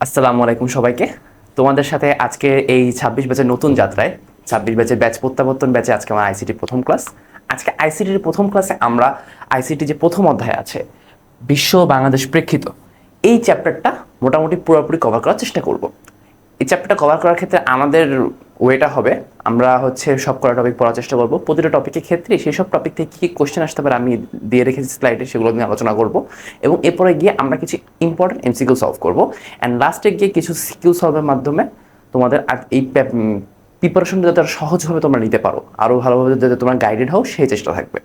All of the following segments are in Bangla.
আসসালামু আলাইকুম সবাইকে। তোমাদের সাথে আজকে এই ২৬ ব্যাচের নতুন যাত্রায় ২৬ ব্যাচের ব্যাচ প্রত্যাবর্তন ব্যাচে আজকে আমার আইসিটি প্রথম ক্লাস। আজকে আইসিটির প্রথম ক্লাসে আমরা আইসিটি যে প্রথম অধ্যায় আছে বিশ্ব ও বাংলাদেশ প্রেক্ষিত, এই চ্যাপ্টারটা মোটামুটি পুরোপুরি কভার করার চেষ্টা করব। এই চ্যাপ্টারটা কভার করার ক্ষেত্রে আমাদের ওয়েটা হবে, আমরা সব কটা টপিক পড়ার চেষ্টা করব। প্রতিটা টপিকের ক্ষেত্রে সেই সব টপিক থেকে কী কোশ্চেন আসতে পারে আমি দিয়ে রেখেছি স্লাইডে, সেগুলো নিয়ে আলোচনা করব। এবং এরপরে গিয়ে আমরা কিছু ইম্পর্টেন্ট এমসিকিউ সলভ করব, অ্যান্ড লাস্টে গিয়ে কিছু সিকিউ সলভের মাধ্যমে তোমাদের এই প্রিপারেশনটা যাতে সহজভাবে তোমরা নিতে পারো, আরও ভালোভাবে যাতে তোমরা গাইডেড হও সেই চেষ্টা থাকবে।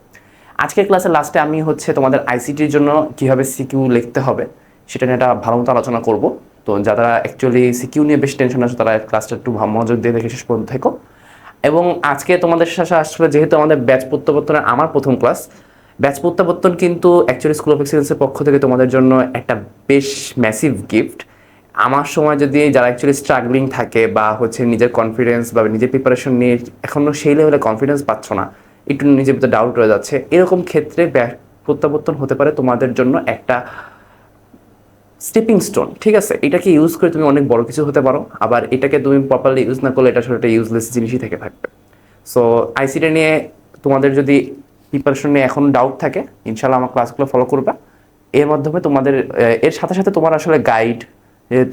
আজকের ক্লাসের লাস্টে আমি তোমাদের আইসিটির জন্য কীভাবে সিকিউ লিখতে হবে সেটা নিয়ে একটা ভালো মতো আলোচনা করব। তো যারা অ্যাকচুয়ালি সিকিউ নিয়ে বেশি টেনশন আছে তারা ক্লাসটা একটু মনোযোগ দিয়ে দেখে শেষ পর্যন্ত থেকো। এবং আজকে তোমাদের সাথে আসলে যেহেতু আমাদের ব্যাচ প্রত্যাবর্তনের আমার প্রথম ক্লাস, ব্যাচ প্রত্যাবর্তন কিন্তু অ্যাকচুয়ালি স্কুল অফ এক্সিলেন্সের পক্ষ থেকে তোমাদের জন্য একটা বেশ ম্যাসিভ গিফট। আমার সময় যদি যারা অ্যাকচুয়ালি স্ট্রাগলিং থাকে বা নিজের কনফিডেন্স বা নিজের প্রিপারেশন নিয়ে এখনও সেই লেভেলে কনফিডেন্স পাচ্ছ না, একটু নিজের ভিতরে ডাউট রয়ে যাচ্ছে, এরকম ক্ষেত্রে ব্যাচ প্রত্যাবর্তন হতে পারে তোমাদের জন্য একটা স্টেপিং স্টোন। ঠিক আছে, এটাকে ইউজ করে তুমি অনেক বড় কিছু হতে পারো, আবার এটাকে তুমি প্রপারলি ইউজ না করলে এটা আসলে একটা ইউজলেস জিনিসই থেকে থাকবে। সো আইসিটি নিয়ে তোমাদের যদি প্রিপারেশন নিয়ে এখন ডাউট থাকে, ইনশাল্লাহ আমার ক্লাসগুলো ফলো করবা। এর মাধ্যমে তোমাদের এর সাথে সাথে তোমার আসলে গাইড,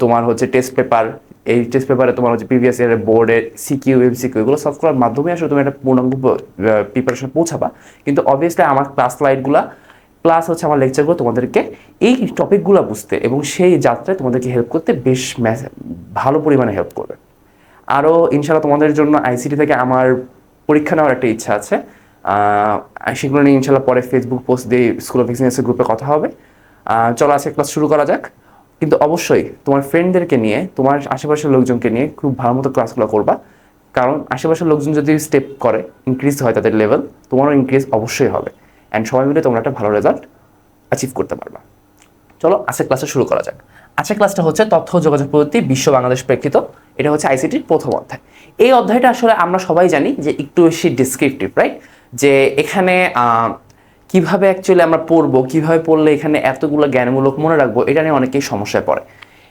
তোমার টেস্ট পেপার, এই টেস্ট পেপারে তোমার প্রিভিয়াস ইয়ারের বোর্ডের সিকিউ এমসিকিউ এগুলো সলভ করার মাধ্যমে আসলে তুমি একটা পূর্ণাঙ্গ প্রিপারেশন পৌঁছাবা। কিন্তু অবভিয়াসলি আমার ক্লাস স্লাইডগুলো প্লাস আমার লেকচারগুলো তোমাদেরকে এই টপিকগুলো বুঝতে এবং সেই যাত্রায় তোমাদেরকে হেল্প করতে বেশ ভালো পরিমাণে হেল্প করবে। আরও ইনশাআল্লাহ তোমাদের জন্য আইসিটি থেকে আমার পরীক্ষা নেওয়ার একটা ইচ্ছা আছে, সেগুলো নিয়ে ইনশাআল্লাহ পরে ফেসবুক পোস্ট দিয়ে স্কুল অফ এক্সিলেন্সের গ্রুপে কথা হবে। চলো আজকে ক্লাস শুরু করা যাক। কিন্তু অবশ্যই তোমার ফ্রেন্ডদেরকে নিয়ে, তোমার আশেপাশের লোকজনকে নিয়ে খুব ভালো মতো ক্লাসগুলো করবা, কারণ আশেপাশের লোকজন যদি স্টেপ করে, ইনক্রিজ হয় তাদের লেভেল, তোমারও ইনক্রিজ অবশ্যই হবে, অ্যান্ড সবাই মিলে তোমরা একটা ভালো রেজাল্ট অ্যাচিভ করতে পারবা। চলো আজকের ক্লাসটা শুরু করা যাক। আজকের ক্লাসটা তথ্য ও যোগাযোগ প্রযুক্তি বিশ্ব বাংলাদেশ প্রেক্ষিত। এটা আইসিটির প্রথম অধ্যায়। এই অধ্যায়টা আসলে আমরা সবাই জানি যে একটু বেশি ডিসক্রিপটিভ, রাইট? যে এখানে কিভাবে অ্যাকচুয়ালি আমরা পড়বো, কিভাবে পড়লে এখানে এতগুলো জ্ঞানমূলক মনে রাখবো, এটা নিয়ে অনেকেই সমস্যায় পড়ে।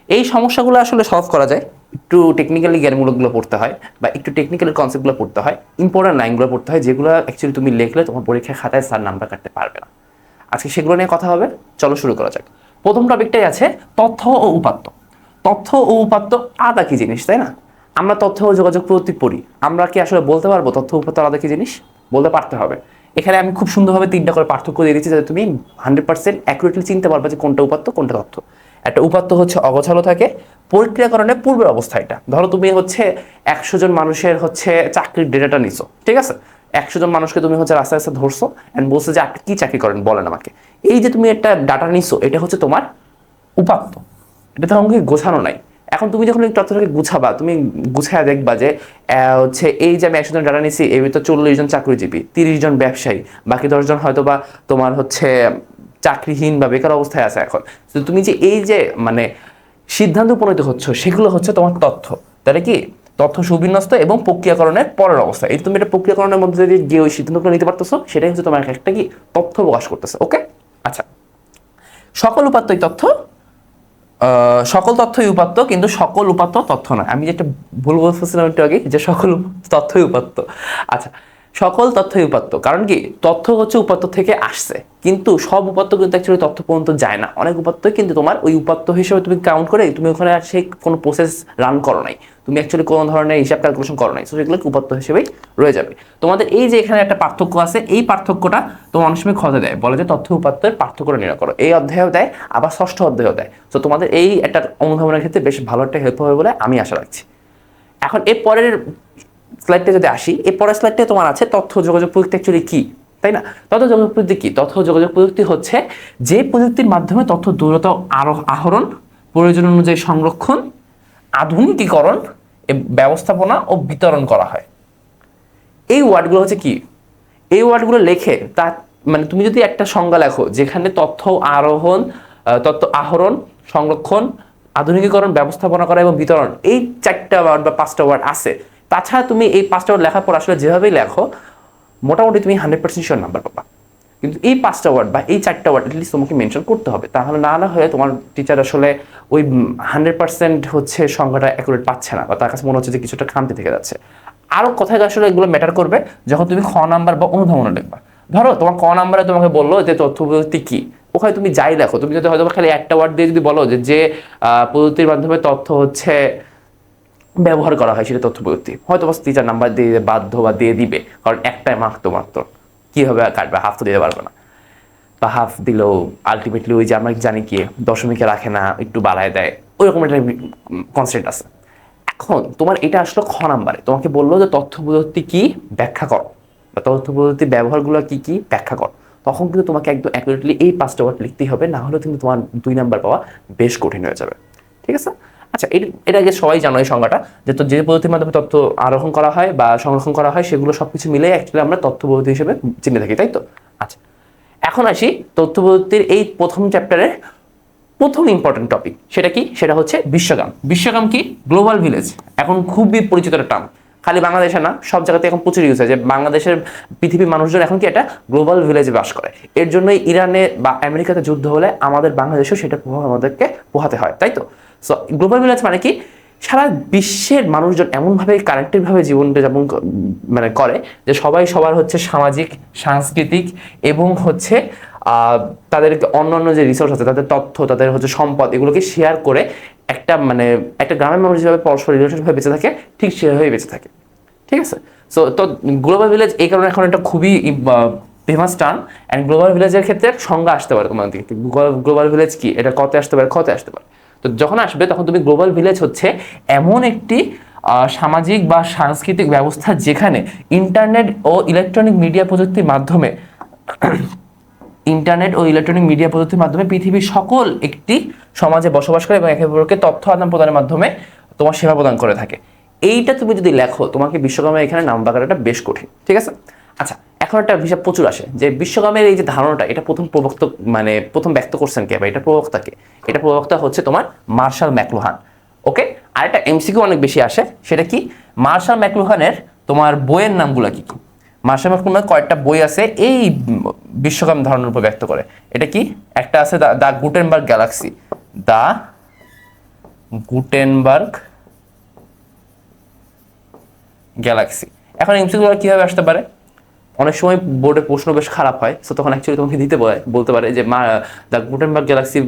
এই সমস্যাগুলো আসলে সলভ করা যায়, একটু টেকনিক্যালি জ্ঞানমূলকগুলো পড়তে হয় বা একটু টেকনিক্যালি কনসেপ্টগুলো পড়তে হয়, ইম্পর্টেন্ট লাইনগুলো পড়তে হয়, যেগুলো অ্যাকচুয়ালি তুমি লিখলে তোমার পরীক্ষার খাতায় স্যার নাম্বার কাটতে পারবে না। আজকে সেগুলো নিয়ে কথা হবে, চলো শুরু করা যাক। প্রথম টপিকটাই আছে তথ্য ও উপাত্ত। তথ্য ও উপাত্ত আলাদা কি জিনিস, তাই না? আমরা তথ্য ও যোগাযোগ প্রযুক্তি পড়ি, আমরা কি আসলে বলতে পারবো তথ্য উপাত্ত আলাদা কি জিনিস? বলতে পারতে হবে। এখানে আমি খুব সুন্দরভাবে 3টা করে পার্থক্য দিয়ে দিচ্ছি যাতে তুমি 100% অ্যাকুরেটলি চিনতে পারবে যে কোনটা উপাত্ত কোনটা তথ্য। একটা উপাত্ত অগোছালো থাকে, প্রক্রিয়াকরণের পূর্বের অবস্থা। এটা ধরো তুমি 100 জন মানুষের চাকরির ডেটাটা নিছো, ঠিক আছে? 100 জন মানুষকে তুমি রাস্তায় রাস্তায় ধরছো অ্যান্ড বলছো যে আপনি কি চাকরি করেন বলেন আমাকে। এই যে তুমি একটা ডাটা নিছো, এটা তোমার উপাত্ত, এটা তেমন কি গোছানো নাই। এখন তুমি যখন এই তথ্যটাকে গুছাবা, তুমি গুছায় দেখবা যে এই যে আমি 100 জন ডাটা নিছি, এর ভিতর 40 জন চাকরিজীবী, 30 জন ব্যবসায়ী, বাকি 10 জন হয়তো বা তোমার চাকরিহীন বা বেকার অবস্থায় আছে। এখন তো তুমি যে এই যে সিদ্ধান্ত উপনীত সেগুলো তোমার তথ্য। তাহলে কি তথ্য সুবিন্যস্ত এবং প্রক্রিয়াকরণের পরের অবস্থা। এই তুমি এটা প্রক্রিয়াকরণের মধ্যে দিয়ে গিয়ে ওই সিদ্ধান্তগুলো নিতে পারতেছো, সেটাই তোমার একটা কি তথ্য প্রকাশ করতেছে। ওকে, আচ্ছা। সকল উপাত্তই তথ্য, সকল তথ্যই উপাত্ত, কিন্তু সকল উপাত্ত তথ্য নয়। আমি যেটা ভুল বলতেছিলাম একটু আগে, যে সকল তথ্যই উপাত্ত। আচ্ছা, সকল তথ্যই উপাত্ত, কারণ কি তথ্য উপাত্ত থেকে আসছে, কিন্তু সব উপাত্ত কিন্তু অ্যাকচুয়ালি তথ্য পর্যন্ত যায় না। অনেক উপাত্তই কিন্তু তোমার ওই উপাত্ত হিসেবে তুমি কাউন্ট করে তুমি ওখানে আর সেই কোনো প্রসেস রান করো নাই, তুমি অ্যাকচুয়ালি কোনো ধরনের হিসাব ক্যালকুলেশন করো নাই, সো সেগুলো উপাত্ত হিসেবেই রয়ে যাবে। তোমাদের এই যে এখানে একটা পার্থক্য আছে, এই পার্থক্যটা তোমার অনেক সময় খোঁজে দেয়, বলে যে তথ্য উপাত্তের পার্থক্যটা নির্ণয় করো। এই অধ্যায়েও দেয়, আবার ষষ্ঠ অধ্যায়েও দেয়। তো তোমাদের এই একটা অনুধাবনের ক্ষেত্রে বেশ ভালো একটা হেল্প হবে বলে আমি আশা রাখছি। এখন এর পরের স্লাইডটা যদি আসি, এর পরের স্লাইডটা তোমার আছে তথ্য যোগাযোগ প্রযুক্তি অ্যাকচুয়ালি কি, তাই না? তথ্য যোগাযোগ প্রযুক্তি কি? তথ্য যোগাযোগ প্রযুক্তি যে প্রযুক্তির মাধ্যমে তথ্য দ্রুত আহরণ, প্রয়োজন অনুযায়ী সংরক্ষণ, আধুনিকীকরণ, ব্যবস্থাপনা ও বিতরণ করা হয়। এই ওয়ার্ডগুলো কি? এই ওয়ার্ডগুলো লেখে তা তুমি যদি একটা সংজ্ঞা লেখো যেখানে তথ্য আহরণ, সংরক্ষণ, আধুনিকীকরণ, ব্যবস্থাপনা করা এবং বিতরণ, এই 4টা ওয়ার্ড বা 5টা ওয়ার্ড আছে, তাছাড়া তুমি এই 5টা ওয়ার্ড লেখার পর আসলে যেভাবেই লেখো মোটামুটি তুমি 100% শিওর নাম্বার পাবা। কিন্তু এই 5টা ওয়ার্ড বা এই 4টা ওয়ার্ড অ্যাটলিস্ট তোমাকে মেনশন করতে হবে, তাহলে না হলে তোমার টিচার আসলে ওই 100% হচ্ছে সংখ্যাটা অ্যাকুরেট পাচ্ছে না, বা তার কাছে মনে হচ্ছে যে কিছুটা খামতি থেকে যাচ্ছে। আরও কোথায় আসলে এগুলো ম্যাটার করবে যখন তুমি খ নাম্বার বা অনুধাবনে লিখবা। ধরো তোমার ক নাম্বারে তোমাকে বললো যে তথ্য পদ্ধতি কি, ওখানে তুমি যাই দেখো, তুমি যদি হয়তো খালি একটা ওয়ার্ড দিয়ে যদি বলো যে পদ্ধতির মাধ্যমে তথ্য হচ্ছে ব্যবহার করা হয় সেটা তথ্য পদ্ধতি, হয়তো বাস টিচার নাম্বার দিয়ে বাধ্য বা দিয়ে দিবে, কারণ একটাই মার্ক তো মাত্র, কি হবে কাটবে, হাফ তো দিতে পারবে না, বা হাফ দিলেও আলটিমেটলি ওই যে আমরা জানি কি দশমিকে রাখে না, একটু বাড়ায় দেয়, ওইরকম একটা কনসেপ্ট আছে। এখন তোমার এটা আসলো খ নাম্বারে, তোমাকে বললো যে তথ্য পদ্ধতি কি ব্যাখ্যা করো, বা তথ্য পদ্ধতির ব্যবহারগুলো কি কি ব্যাখ্যা করো, তখন কিন্তু তোমাকে একদম অ্যাকুরেটলি এই 5টা ওয়ার্ড লিখতেই হবে, না হলে কিন্তু তোমার 2 নাম্বার পাওয়া বেশ কঠিন হয়ে যাবে। ঠিক আছে? আচ্ছা, এটা আগে সবাই জানো এই সংজ্ঞাটা, যে তো যে পদ্ধতির মাধ্যমে তথ্য আরোহণ করা হয় বা সংরক্ষণ করা হয় সেগুলো সবকিছু মিলে অ্যাকচুয়ালি আমরা তথ্য পদ্ধতি হিসেবে চিনে থাকি, তাই তো? আচ্ছা, এখন আসি তথ্য পদ্ধতির এই প্রথম চ্যাপ্টারের প্রথম ইম্পর্টেন্ট টপিক, সেটা কি? সেটা হচ্ছে বিশ্বগ্রাম। বিশ্বগ্রাম কি? গ্লোবাল ভিলেজ, এখন খুবই পরিচিত একটা টার্ম, খালি বাংলাদেশে না, সব জায়গাতে এখন প্রচুর ইউজ হয় যে বাংলাদেশের পৃথিবীর মানুষজন এখন কি একটা গ্লোবাল ভিলেজে বাস করে। এর জন্যই ইরানে বা আমেরিকাতে যুদ্ধ হলে আমাদের বাংলাদেশেও সেটা প্রভাব আমাদেরকে পোহাতে হয়, তাই তো? সো গ্লোবাল ভিলেজ মানে কি? সারা বিশ্বের মানুষজন এমনভাবে কানেক্টেডভাবে জীবনযাপন মানে করে যে সবাই সবার হচ্ছে সামাজিক, সাংস্কৃতিক এবং হচ্ছে তাদেরকে অন্যান্য যে রিসোর্স আছে, তাদের তথ্য, তাদের হচ্ছে সম্পদ, এগুলোকে শেয়ার করে একটা মানে একটা গ্রামের মানুষ যেভাবে পরস্পর রিলেশনভাবে বেঁচে থাকে ঠিক সেভাবেই বেঁচে থাকে। ঠিক আছে? সো তো গ্লোবাল ভিলেজ এই কারণে এখন একটা খুবই ফেমাস টার্ম। অ্যান্ড গ্লোবাল ভিলেজের ক্ষেত্রে সংজ্ঞা আসতে পারে তোমার দিকে, গ্লোবাল ভিলেজ কি, এটা কতে আসতে পারে, খতে আসতে পারে। তো যখন আসবে তখন তুমি গ্লোবাল ভিলেজ হচ্ছে এমন একটি সামাজিক বা সাংস্কৃতিক ব্যবস্থা যেখানে ইন্টারনেট ও ইলেকট্রনিক মিডিয়া প্রযুক্তির মাধ্যমে পৃথিবীর সকল একটি সমাজে বসবাস করে এবং একে অপরকে তথ্য আদান প্রদানের মাধ্যমে তোমার সেবা প্রদান করে থাকে। এইটা তুমি যদি লেখো, তোমাকে বিশ্বগ্রামের এখানে নাম ডাকাটা বেশ কঠিন। ঠিক আছে? আচ্ছা, এখন একটা হিসাব প্রচুর আসে যে বিশ্বগ্রামের এই যে ধারণাটা, এটা প্রথম ব্যক্ত করছেন কে, বা এটা প্রবক্তাকে? এটা প্রবক্তা হচ্ছে তোমার মার্শাল ম্যাকলুহান। ওকে, আর একটা এমসিকিউ অনেক বেশি আসে, সেটা কি? মার্শাল ম্যাকলুহানের তোমার বইয়ের নামগুলো কি কি? মার্শাল ম্যাকলুহানের কয়েকটা বই আছে এই বিশ্বগ্রাম ধারণার উপর ব্যক্ত করে। এটা কি? একটা আছে the Gutenberg Galaxy, the Gutenberg Galaxy. এখন এমসিকিউ কিভাবে আসতে পারে? অনেক সময় বোর্ডে প্রশ্ন বেশ খারাপ হয়, সো তখন অ্যাকচুয়ালি তোমাকে বলতে পারে যে দ্য গুটেনবার্গ গ্যালাক্সি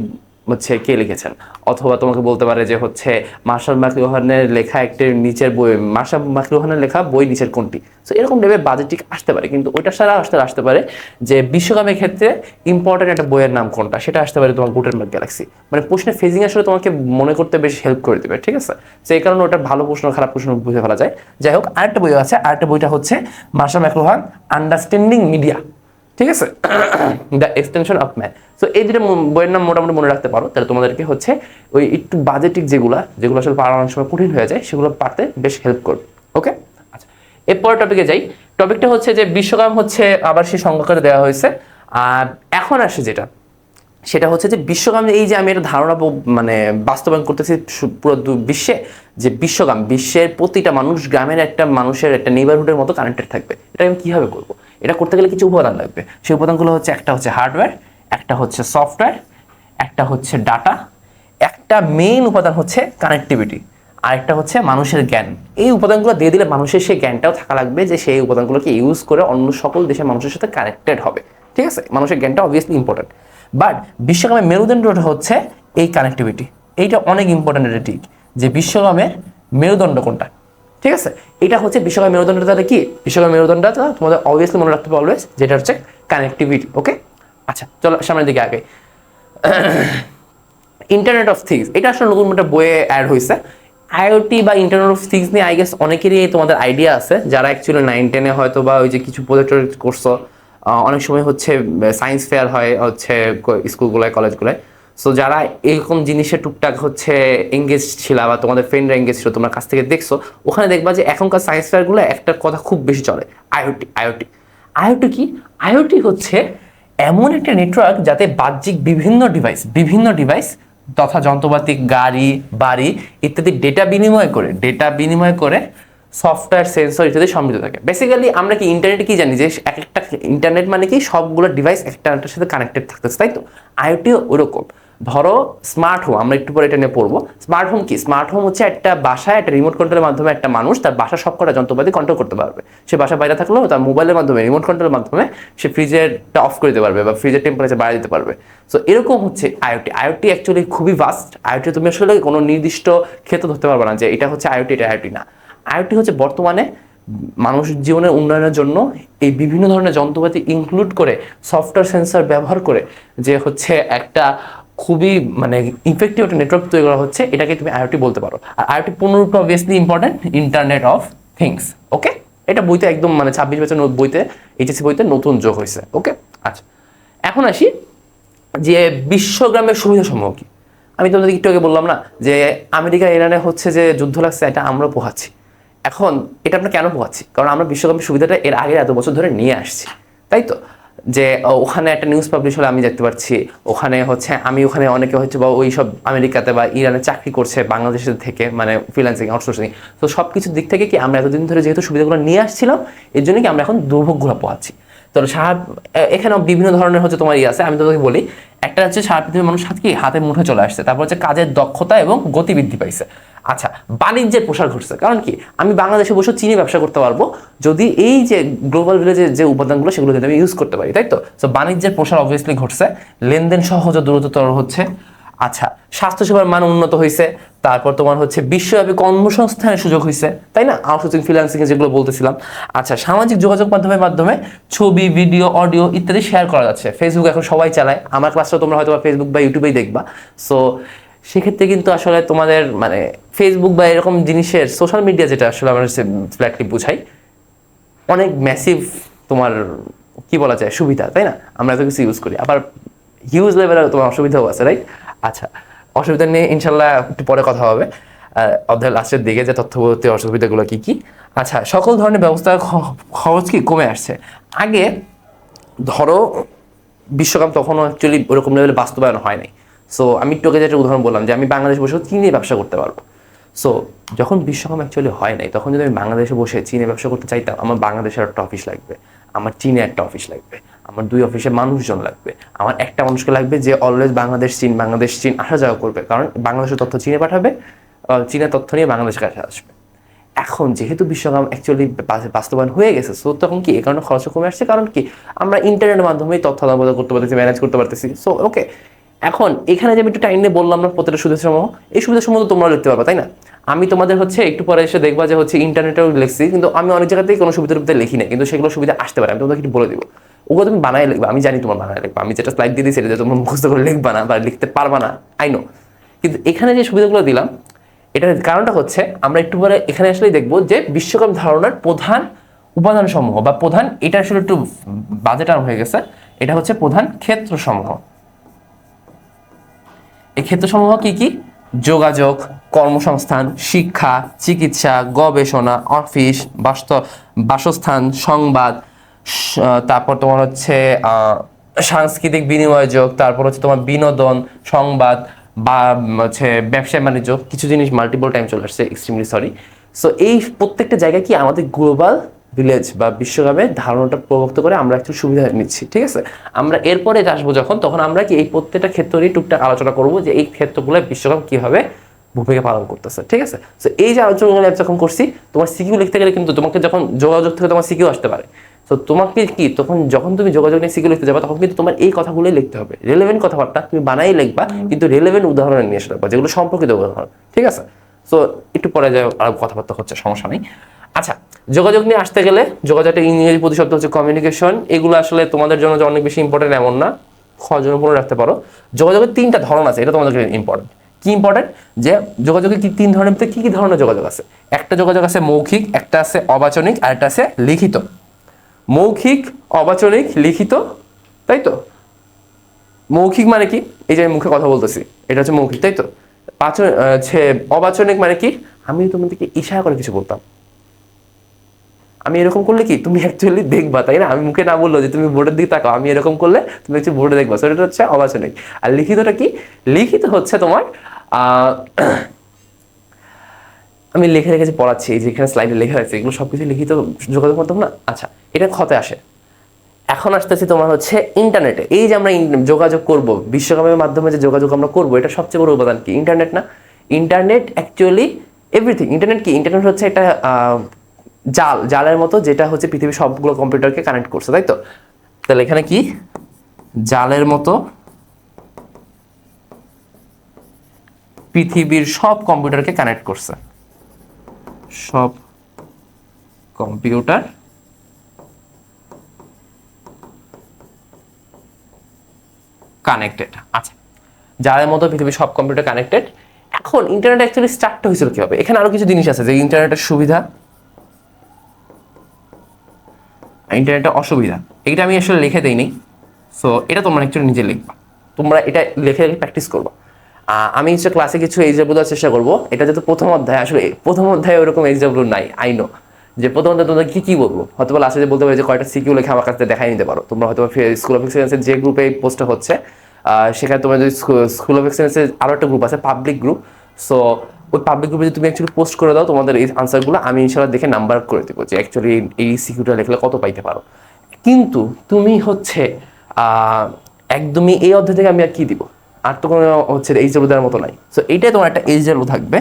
হচ্ছে কে লিখেছেন, অথবা তোমাকে বলতে পারে যে হচ্ছে মার্শাল ম্যাকলুহানের লেখা একটি নিচের বই, মার্শাল ম্যাকলুহানের লেখা বই নিচের কোনটি। সো এরকম টাইপের বাজেটিক আসতে পারে, কিন্তু ওইটা ছাড়া আসতে পারে যে বিশ্বকাপের ক্ষেত্রে ইম্পর্টেন্ট একটা বইয়ের নাম কোনটা, সেটা আসতে পারে তোমার গুটেনবার্গ গ্যালাক্সি। মানে প্রশ্নের ফেজিং আসলে তোমাকে মনে করতে বেশ হেল্প করে দেবে। ঠিক আছে? সো এই কারণে ওটা ভালো প্রশ্ন খারাপ প্রশ্ন বুঝে ফেলা যায়। যাই হোক, আরেকটা বই আছে, আরেকটা বইটা হচ্ছে মার্শাল ম্যাকলুহান আন্ডারস্ট্যান্ডিং মিডিয়া। ঠিক আছে? The extension of man. So এই দুটো বইয়ের নাম মোটামুটি মনে রাখতে পারো, তাহলে তোমাদেরকে হচ্ছে ওই একটু বাজেটিক যেগুলো আসলে পাড়া অনেক সময় কঠিন হয়ে যায়, সেগুলো পারতে বেশ হেল্প করবে। ওকে, আচ্ছা, এরপর টপিকে যাই। টপিকটা হচ্ছে যে বিশ্বকাপ হচ্ছে আবার সেই সংজ্ঞা করে দেওয়া হয়েছে। আর এখন আসে যেটা, সেটা হচ্ছে যে বিশ্বকাপ, এই যে আমি একটা ধারণা মানে বাস্তবায়ন করতেছি পুরো বিশ্বে, যে বিশ্বকাপ বিশ্বের প্রতিটা গ্রামের একটা মানুষের একটা নেইবারহুডের মতো কানেক্টেড থাকবে। এটা আমি কীভাবে করবো? এটা করতে গেলে কিছু উপাদান লাগবে। সেই উপাদানগুলো হচ্ছে, একটা হচ্ছে হার্ডওয়্যার, একটা হচ্ছে সফটওয়্যার, একটা হচ্ছে ডাটা, একটা মেইন উপাদান হচ্ছে কানেক্টিভিটি, আর একটা হচ্ছে মানুষের জ্ঞান। এই উপাদানগুলো দিয়ে দিলে মানুষের সেই জ্ঞানটাও থাকা লাগবে যে সেই উপাদানগুলোকে ইউজ করে অন্য সকল দেশের মানুষের সাথে কানেক্টেড হবে। ঠিক আছে? মানুষের জ্ঞানটা অবভিয়াসলি ইম্পর্টেন্ট, বাট বিশ্বকাপের মেরুদণ্ডটা হচ্ছে এই কানেক্টিভিটি। এইটা অনেক ইম্পর্টেন্ট একটা দিক, যে বিশ্বকাপের মেরুদণ্ড কোনটা। ঠিক আছে? এটা হচ্ছে বিশ্বকাপের মেরুদণ্ডটা, তাহলে কি বিশ্বকাপের মেরুদণ্ডটা তোমাদের অবভিয়াসলি মনে রাখতে হবে অলওয়েজ, যেটা হচ্ছে কানেক্টিভিটি। ওকে, আচ্ছা, চলো সামনের দিকে আগে। ইন্টারনেট অফ থিংস, এটা আসলে নতুন একটা বইয়ে অ্যাড হয়েছে। আইওটি বা ইন্টারনেট অফ থিংস নিয়ে আই গেস অনেকেরই তোমাদের আইডিয়া আছে, যারা অ্যাকচুয়ালি 9-10-এ হয়তো বা ওই যে কিছু প্রজেক্ট করছো। অনেক সময় হচ্ছে সায়েন্স ফেয়ার হয় হচ্ছে স্কুলগুলোয়, কলেজগুলোয়। সো যারা এরকম জিনিসে টুকটাক হচ্ছে এঙ্গেজ ছিল, বা তোমাদের ফ্রেন্ডরা এঙ্গেজ ছিল, তোমার কাছ থেকে দেখছো, ওখানে দেখবা যে এখনকার সায়েন্স ফেয়ারগুলো একটা কথা খুব বেশি চলে, আইওটি। আইওটি কি? আইওটি হচ্ছে এমন একটা নেটওয়ার্ক যাতে বাহ্যিক বিভিন্ন ডিভাইস তথা যন্ত্রপাতি, গাড়ি, বাড়ি ইত্যাদি ডেটা বিনিময় করে সফটওয়্যার, সেন্সর ইত্যাদি সমৃদ্ধ থাকে। বেসিক্যালি আমরা কি ইন্টারনেট কি জানি যে এক একটা ইন্টারনেট মানে কি সবগুলো ডিভাইস একটা আরেকটার সাথে কানেক্টেড থাকতেছে, তাই তো? আইওটিও ওরকম। ধরো স্মার্ট হোম, আমরা একটু পরে এটা নিয়ে পড়বো। স্মার্ট হোম কি? স্মার্ট হোম হচ্ছে একটা বাসায় একটা রিমোট কন্ট্রোলের মাধ্যমে একটা মানুষ তার বাসার সবকটা যন্ত্রপাতি কন্ট্রোল করতে পারবে। সে বাসার বাইরে থাকলেও তার মোবাইলের মাধ্যমে, রিমোট কন্ট্রোলের মাধ্যমে সে ফ্রিজেরটা অফ করে দিতে পারবে বা ফ্রিজের টেম্পারেচার বাড়িয়ে দিতে পারবে। সো এরকম হচ্ছে আইওটি। আইওটি অ্যাকচুয়ালি খুবই ভাস্ট। আইওটি তুমি আসলে কোনো নির্দিষ্ট ক্ষেত্র ধরতে পারবে না যে এটা হচ্ছে আইওটি, এটা আইওটি না। আইওটি হচ্ছে বর্তমানে মানুষ জীবনের উন্নয়নের জন্য এই বিভিন্ন ধরনের যন্ত্রপাতি ইনক্লুড করে সফটওয়্যার সেন্সর ব্যবহার করে যে হচ্ছে একটা খুবই মানে ইফেক্টিভ একটা নেটওয়ার্ক তৈরি করা হচ্ছে, এটাকে তুমি আইওটি বলতে পারো। আর আইওটি পূর্ণরূপে obviously important, internet of things. Okay, এটা বইতে একদম মানে 26 বছর বইতে, এইচএসসি বইতে নতুন যোগ হয়েছে। ওকে, আচ্ছা এখন আসি যে বিশ্বগ্রামের সুবিধা সমূহ কি। আমি তোমাদের একটু আগে বললাম না যে আমেরিকা ইরানে হচ্ছে যে যুদ্ধ লাগছে, এটা আমরা পোহাচ্ছি। এখন এটা আমরা কেন পোহাচ্ছি? কারণ আমরা বিশ্বকাপের সুবিধাটা এর আগে এত বছর ধরে নিয়ে আসছি, তাই তো? যে ওখানে একটা নিউজ পাবলিশ হলে আমি দেখতে পাচ্ছি, ওখানে হচ্ছে আমি ওখানে অনেকে হচ্ছে বা ওই সব আমেরিকাতে বা ইরানে চাকরি করছে বাংলাদেশের থেকে, মানে ফ্রিল্যান্সিং, আউটসোর্সিং। তো সব কিছুর দিক থেকে কি আমরা এতদিন ধরে যেহেতু সুবিধাগুলো নিয়ে আসছিলাম, এর জন্য কি আমরা এখন দুর্ভোগগুলো পোহাচ্ছি। তো এখানেও বিভিন্ন ধরনের হচ্ছে তোমার আছে, আমি তোমাকে বলি। একটা হচ্ছে সারা পৃথিবীর মানুষ কি হাতের মুঠে চলে আসছে, তারপর হচ্ছে কাজের দক্ষতা এবং গতি বৃদ্ধি পাইছে। আচ্ছা, বাণিজ্যের প্রসার ঘটছে। কারণ কি? আমি বাংলাদেশে বসে চীনে ব্যবসা করতে পারবো যদি এই যে গ্লোবাল ভিলেজের যে উপাদানগুলো সেগুলো যদি আমি ইউজ করতে পারি, তাই তো? সো বাণিজ্যের প্রসার অবভিয়াসলি ঘটছে, লেনদেন সহজ ও দ্রুততর হচ্ছে। আচ্ছা, স্বাস্থ্যসেবার মান উন্নত হয়েছে, তারপর তোমার হচ্ছে বিশ্বব্যাপী কর্মসংস্থানের সুযোগ হয়েছে, তাই না? আউটসোর্সিং, ফ্রিল্যান্সিং যেগুলো বলতেছিলাম। আচ্ছা, সামাজিক যোগাযোগ মাধ্যমের মাধ্যমে ছবি, ভিডিও, অডিও ইত্যাদি শেয়ার করা যাচ্ছে। ফেসবুক এখন সবাই চালায়, আমার ক্লাসটা তোমরা হয়তো ফেসবুক বা ইউটিউবেই দেখবা। সো সেক্ষেত্রে কিন্তু আসলে তোমাদের মানে ফেসবুক বা এরকম জিনিসের সোশ্যাল মিডিয়া, যেটা আসলে আমরা ফ্ল্যাটলি বুঝাই, অনেক ম্যাসিভ তোমার কি বলা যায় সুবিধা, তাই না? আমরা এত কিছু ইউজ করি, আবার হিউজ লেভেলের তোমার অসুবিধাও আছে, রাইট? আচ্ছা, অসুবিধা নিয়ে ইনশাল্লাহ একটু পরে কথা হবে অধ্যায়ের লাস্টের দিকে, যে তথ্যপদ্ধতি অসুবিধাগুলো কি কি। আচ্ছা, সকল ধরনের ব্যবস্থা খরচ কি কমে আসছে। আগে ধরো বিশ্বকাপ তখনও অ্যাকচুয়ালি ওরকম লেভেলে বাস্তবায়ন হয় নাই। সো আমি একটু আগে যেটা উদাহরণ বললাম যে আমি বাংলাদেশে বসে চীনে ব্যবসা করতে পারবো। সো যখন বিশ্বকাপ অ্যাকচুয়ালি হয় নাই, তখন যদি আমি বাংলাদেশে বসে চীনে ব্যবসা করতে চাইতাম, আমার বাংলাদেশের একটা অফিস লাগবে, আমার চীনে একটা অফিস লাগবে, আমার 2 অফিসে মানুষজন লাগবে, আমার একটা মানুষকে লাগবে যে অলওয়েজ বাংলাদেশ চীন বাংলাদেশ চীন আসা যাওয়া করবে, কারণ বাংলাদেশের তথ্য চীনে পাঠাবে, চীনের তথ্য নিয়ে বাংলাদেশের কাছে আসবে। এখন যেহেতু বিশ্বকাপ অ্যাকচুয়ালি বাস্তবায়ন হয়ে গেছে, সো তখন কি এই কারণে খরচ কমে আসছে। কারণ কি? আমরা ইন্টারনেটের মাধ্যমে তথ্য আদান প্রদান করতে পারতেছি, ম্যানেজ করতে পারতেছি। সো ওকে, এখন এখানে যে আমি একটু টাইম নিয়ে বললাম না প্রত্যেকটা সুবিধাসমূহ, এই সুবিধাসমূহ তো তোমরা লিখতে পারবা, তাই না? আমি তোমাদের হচ্ছে একটু পরে এসে দেখবা যে হচ্ছে ইন্টারনেটেও লিখছি, কিন্তু আমি অনেক জায়গাতেই কোনো সুবিধার মধ্যে লিখি না, কিন্তু সেগুলো সুবিধা আসতে পারে, আমি তোমাকে একটু বলে দিব। ওগুলো তুমি বানায় লিখবা, আমি জানি তোমার বানায় লিখবা। আমি যেটা স্লাইড দিয়ে দিই সেটা তোমরা মুখস্থ করে লিখবা না বা লিখতে পারবা না, আই নো। কিন্তু এখানে যে সুবিধাগুলো দিলাম, এটার কারণটা হচ্ছে আমরা একটু পরে এখানে আসলেই দেখবো যে বিশ্বকাপ ধারণার প্রধান উপাদান সমূহ বা প্রধান, এটা আসলে একটু বাজে টার্ম হয়ে গেছে, এটা হচ্ছে প্রধান ক্ষেত্র সমূহ। এই ক্ষেত্রসমূহ কি কি? যোগাযোগ, কর্মসংস্থান, শিক্ষা, চিকিৎসা, গবেষণা, অফিস, বাসস্থান, সংবাদ, তারপর তোমার হচ্ছে সাংস্কৃতিক বিনিময়যোগ, তারপর হচ্ছে তোমার বিনোদন, সংবাদ বা হচ্ছে ব্যবসা বাণিজ্য। কিছু জিনিস মাল্টিপল টাইম চলে আসছে, এক্সট্রিমলি সরি। সো এই প্রত্যেকটা জায়গায় কি আমাদের গ্লোবাল ভিলেজ বা বিশ্বকাপের ধারণাটা প্রবক্ত করে আমরা একটু সুবিধা নিচ্ছি, ঠিক আছে? আমরা এরপরে আসবো যখন, তখন আমরা কি এই প্রত্যেকটা ক্ষেত্র নিয়ে টুকটাক আলোচনা করবো যে এই ক্ষেত্রগুলো বিশ্বকাপ কিভাবে ভূমিকা পালন করতেছে, ঠিক আছে? সো এই যে আলোচনাগুলো যখন করছি, তোমার সিকিউ লিখতে গেলে কিন্তু তোমাকে যখন যোগাযোগ থেকে তোমার সিকিউ আসতে পারে। তো তোমাকে কি তখন যখন তুমি যোগাযোগ নিয়ে সিকিউ লিখতে যাবে, তখন কিন্তু তোমার এই কথাগুলোই লিখতে হবে। রেলেভেন্ট কথাবার্তা তুমি বানাই লিখবা, কিন্তু রেলেভেন্ট উদাহরণ নিয়ে এসে রাখবা, যেগুলো সম্পর্কিত উদাহরণ, ঠিক আছে? সো একটু পরে যায় আর কথাবার্তা হচ্ছে, সমস্যা নেই। আচ্ছা, যোগাযোগ নিয়ে আসতে গেলে যোগাযোগের ইংরেজি প্রতিশব্দ হচ্ছে কমিউনিকেশন। এগুলো আসলে তোমাদের জন্য যে অনেক বেশি ইম্পর্টেন্ট এমন না, জন্য মনে রাখতে পারো। যোগাযোগের 3টা ধরন আছে, এটা তোমাদের ইম্পর্টেন্ট। কি ইম্পর্টেন্ট? যে যোগাযোগের কি 3 ধরনের ভিতরে কি কি ধরনের যোগাযোগ আছে? একটা যোগাযোগ আছে মৌখিক, একটা আছে অবাচনিক, আর একটা আছে লিখিত। মৌখিক, অবাচনিক, লিখিত, তাই তো? মৌখিক মানে কি? এই যে আমি মুখে কথা বলতেছি, এটা হচ্ছে মৌখিক, তাই তো? অবাচনিক মানে কি? আমি তোমাদেরকে ইশারা করে কিছু বলতাম, আমি এরকম করলে কি তুমি অ্যাকচুয়ালি দেখবা, তাই না? আমি মুখে না বললো যে তুমি বোর্ডের দিকে তাকাও, আমি এরকম করলে তুমি হচ্ছে বোর্ডে দেখবা। সেটা হচ্ছে অবাচনিক। আর লিখিতটা কি? লিখিত হচ্ছে তোমার আমি লিখে রেখেছি পড়াচ্ছি, এই যেখানে স্লাইডে লেখা আছে এগুলো সবকিছু লিখিত যোগাযোগ মাধ্যম না। আচ্ছা, এটা ক্ষতে আসে। এখন আসতেছি তোমার হচ্ছে ইন্টারনেটে। এই যে আমরা যোগাযোগ করব, বিশ্বকাপের মাধ্যমে যে যোগাযোগ আমরা করব, এটা সবচেয়ে বড় উপাদান কি? ইন্টারনেট না? Internet actually everything. ইন্টারনেট কি? ইন্টারনেট হচ্ছে একটা জালের মতো, যেটা হচ্ছে পৃথিবীর সবগুলো কম্পিউটারকে কানেক্ট করছে, তাই তো? তাহলে এখানে কি জালের মতো পৃথিবীর সব কম্পিউটারকে কানেক্ট করছে, সব কম্পিউটার কানেক্টেড। আচ্ছা, জালের মতো পৃথিবীর সব কম্পিউটার কানেক্টেড। এখন ইন্টারনেট অ্যাকচুয়ালি স্টার্ট হয়েছিল কিভাবে? এখানে আরো কিছু জিনিস আছে যে ইন্টারনেটের সুবিধা, ইন্টারনেটের অসুবিধা। এটা আমি আসলে লিখে দেইনি, সো এটা তোমরা অ্যাকচুয়ালি নিজে লিখবা, তোমরা এটা লিখে প্র্যাকটিস করবা। আমি হচ্ছে ক্লাসে কিছু এক্সাম্পল দেওয়ার চেষ্টা করবো। এটা যেহেতু প্রথম অধ্যায়, আসলে প্রথম অধ্যায়ে ওরকম এক্সাম্পল নাই, আই নো যে প্রথম অধ্যায় তোমরা কি বলবো, হয়তো লাস্টে বলতে পারি যে কয়টা সিকিউ লেখা আমার কাছে দেখাই নিতে পারো। তোমরা হয়তো স্কুল অফ এক্সেলেন্সের যে গ্রুপে এই পোস্টটা হচ্ছে, সেখানে তোমার যদি স্কুল অফ এক্সেলেন্সের আরও একটা গ্রুপ আছে, পাবলিক গ্রুপ। সো ওই পাবলিক গ্রুপে যদি তুমি অ্যাকচুয়ালি পোস্ট করে দাও তোমাদের এই আনসারগুলো, আমি ইনশাল্লাহ দেখে নাম্বার করে দেবো যে অ্যাকচুয়ালি এই সিকিউটা লিখলে কত পাইতে পারো। কিন্তু তুমি হচ্ছে একদমই এই অধ্যায় থেকে আমি আর কি দিব, আর তো কোনো হচ্ছে এইচডাব্লিউ দেওয়ার মতো নাই। সো এইটাই তোমার একটা এইচডাব্লিউ থাকবে,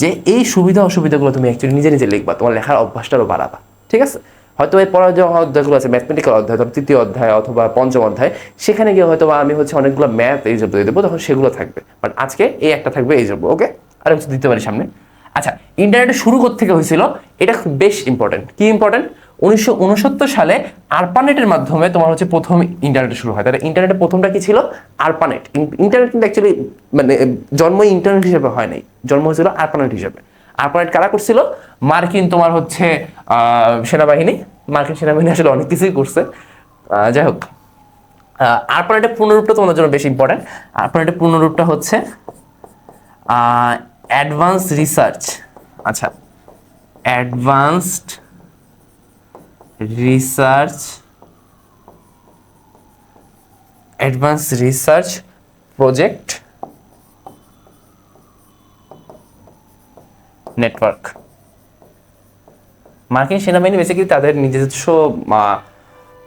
যে এই সুবিধা অসুবিধাগুলো তুমি অ্যাকচুয়ালি নিজে নিজে লিখবা, তোমার লেখার অভ্যাসটারও বাড়াবা। ঠিক আছে? হয়তো এই পড়ার যে অধ্যায়গুলো আছে, ম্যাথমেটিক্যাল অধ্যায়, ধরো তৃতীয় অধ্যায় অথবা পঞ্চম অধ্যায়, সেখানে গিয়ে হয়তো আমি হচ্ছে অনেকগুলো ম্যাথ এইচডাব্লিউ দিয়ে দেবো, তখন সেগুলো থাকবে। বাট আজকে এই একটা থাকবে এইচডাব্লিউ, ওকে? আর কিছু দিতে পারি সামনে। আচ্ছা, ইন্টারনেটে শুরু থেকে হয়েছিল, এটা বেশ ইম্পর্টেন্ট। কি ইম্পর্টেন্ট? 1969 সালে আরপানেটের মাধ্যমে তোমার হচ্ছে প্রথম ইন্টারনেট শুরু হয়। তাহলে ইন্টারনেটের প্রথমটা কি ছিল? আরপানেট। ইন্টারনেট কিন্তু অ্যাকচুয়ালি মানে জন্ম ইন্টারনেট হিসেবে হয় নাই, জন্ম হয়েছিল আরপানেট হিসেবে। আরপানেট কারা করছিল? মার্কিন তোমার হচ্ছে সেনাবাহিনী। মার্কিন সেনাবাহিনী আসলে অনেক কিছুই করছে, যাই হোক। আরপানেটের পূর্ণরূপটা তোমাদের জন্য বেশি ইম্পর্টেন্ট। আরপানেটের পূর্ণরূপটা হচ্ছে অ্যাডভান্স রিসার্চ। আচ্ছা, অ্যাডভান্সড রিসার্চ প্রজেক্ট নেটওয়ার্ক। মার্কিন সেনাবাহিনী বেসিক্যালি তাদের নিজস্ব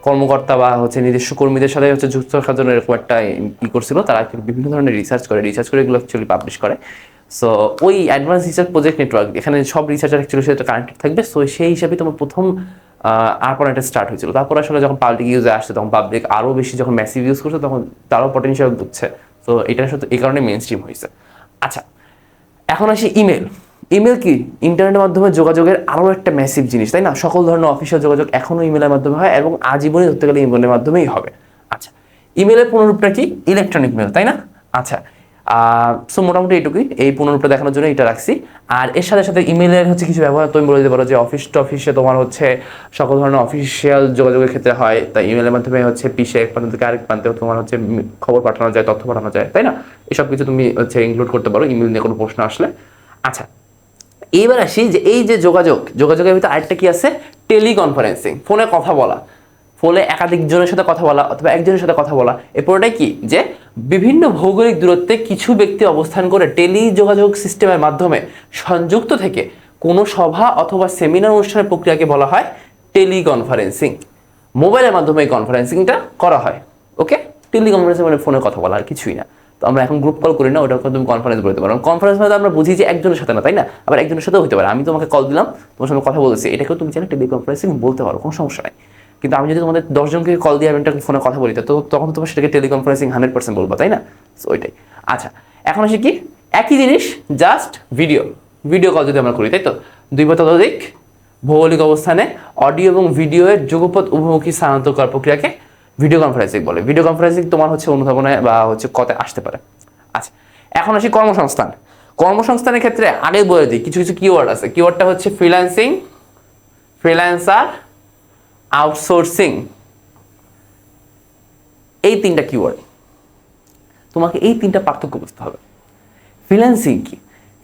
কর্মকর্তা বা হচ্ছে নিজস্ব কর্মীদের সাথে হচ্ছে যুক্ত রাখার জন্য এরকম একটা করছিল। তারা বিভিন্ন ধরনের রিসার্চ করে এগুলো অ্যাকচুয়ালি পাবলিশ করে। সো ওই অ্যাডভান্স রিসার্চ প্রজেক্ট নেটওয়ার্ক, এখানে সব রিসার্চার অ্যাকচুয়ালি সাথে কানেক্টেড থাকবে। সো সেই হিসাবে তোমার প্রথম আরপানেট স্টার্ট হয়েছিল। তারপর আসলে যখন পাবলিক ইউজে আসছে, তখন পাবলিক আরও বেশি যখন ম্যাসিভ ইউজ করছে, তখন তারও পটেনশিয়াল বুঝছে। সো এটার সাথে এই কারণে মেইন স্ট্রিম হয়েছে। আচ্ছা, এখন আসি ইমেল। ইমেল কি? ইন্টারনেটের মাধ্যমে যোগাযোগের আরও একটা ম্যাসিভ জিনিস, তাই না? সকল ধরনের অফিসিয়াল যোগাযোগ এখনও ইমেলের মাধ্যমে হয়, এবং আজীবনই ধরতে গেলে ইমেলের মাধ্যমেই হবে। আচ্ছা, ইমেলের পুনরূপটা কি? ইলেকট্রনিক মেল, তাই না? আচ্ছা, সো মোটামুটি এইটুকুই, এই পুনরূপটা দেখানোর জন্য এটা রাখছি। আর এর সাথে সাথে ইমেলের হচ্ছে কিছু ব্যবহার তুমি বলে দিতে পারো, যে অফিস টু অফিসে তোমার হচ্ছে সকল ধরনের অফিসিয়াল যোগাযোগের ক্ষেত্রে হয়, তাই ইমেলের মাধ্যমে হচ্ছে পিসে এক প্রান্ত থেকে আরেক প্রান্তে তোমার হচ্ছে খবর পাঠানো যায়, তথ্য পাঠানো যায়, তাই না? এসব কিছু তুমি হচ্ছে ইনক্লুড করতে পারো ইমেল নিয়ে কোনো প্রশ্ন আসলে। আচ্ছা, এইবার আসি যে এই যে যোগাযোগের ভিতরে আরেকটা কি আছে? টেলিকনফারেন্সিং, ফোনে কথা বলা। ফোনে একাধিক জনের সাথে কথা বলা অথবা একজনের সাথে কথা বলা। এই পুরোটাই কি? যে বিভিন্ন ভৌগোলিক দূরত্বে কিছু ব্যক্তি অবস্থান করে টেলি যোগাযোগ সিস্টেমের মাধ্যমে সংযুক্ত থেকে কোনো সভা অথবা সেমিনার অনুষ্ঠানের প্রক্রিয়াকে বলা হয় টেলিকনফারেন্সিং। মোবাইলের মাধ্যমে এই কনফারেন্সিংটা করা হয়, ওকে? টেলিকনফারেন্সিং মানে ফোনে কথা বলা, আর কিছুই না। তো আমরা এখন গ্রুপ কল করি না, ওটা তুমি কনফারেন্স বলতে পারো। কনফারেন্স মানে আমরা বুঝি যে একজনের সাথে না, তাই না? আবার একজনের সাথেও হতে পারে। আমি তোমাকে কল দিলাম, তোমার সঙ্গে কথা বলেছি, এটাকেও তুমি চাইলে টেলিকনফারেন্সিং বলতে পারো, কোনো সমস্যা নাই। কিন্তু আমি যদি তোমাদের 10 জনকে কল দিয়ে আমি একটা ফোনে কথা বলি, তো তখন তোমার সেটাকে টেলিকনফারেন্সিং 100% বলবো, তাই না? সো ওইটাই। আচ্ছা, এখন আসি কি? একই জিনিস, জাস্ট ভিডিও কল যদি আমরা করি, তাই তো? দুই বা ততোধিক ভৌগোলিক অবস্থানে অডিও এবং ভিডিওর যুগপৎ উভমুখী স্থানান্তর করার প্রক্রিয়াকে ভিডিও কনফারেন্সিং বলে। ভিডিও কনফারেন্সিং তোমার হচ্ছে অনুধাবনায় বা হচ্ছে কথায় আসতে পারে। আচ্ছা, এখন আসি কর্মসংস্থান। কর্মসংস্থানের ক্ষেত্রে আগে বলে দিই কিছু কিছু কিওয়ার্ড আছে। কিওয়ার্ডটা হচ্ছে ফ্রিল্যান্সার, আউটসোর্সিং। এই তিনটা কিওয়ার্ড, তোমাকে এই তিনটা পার্থক্য বুঝতে হবে। ফ্রিল্যান্সিং কি?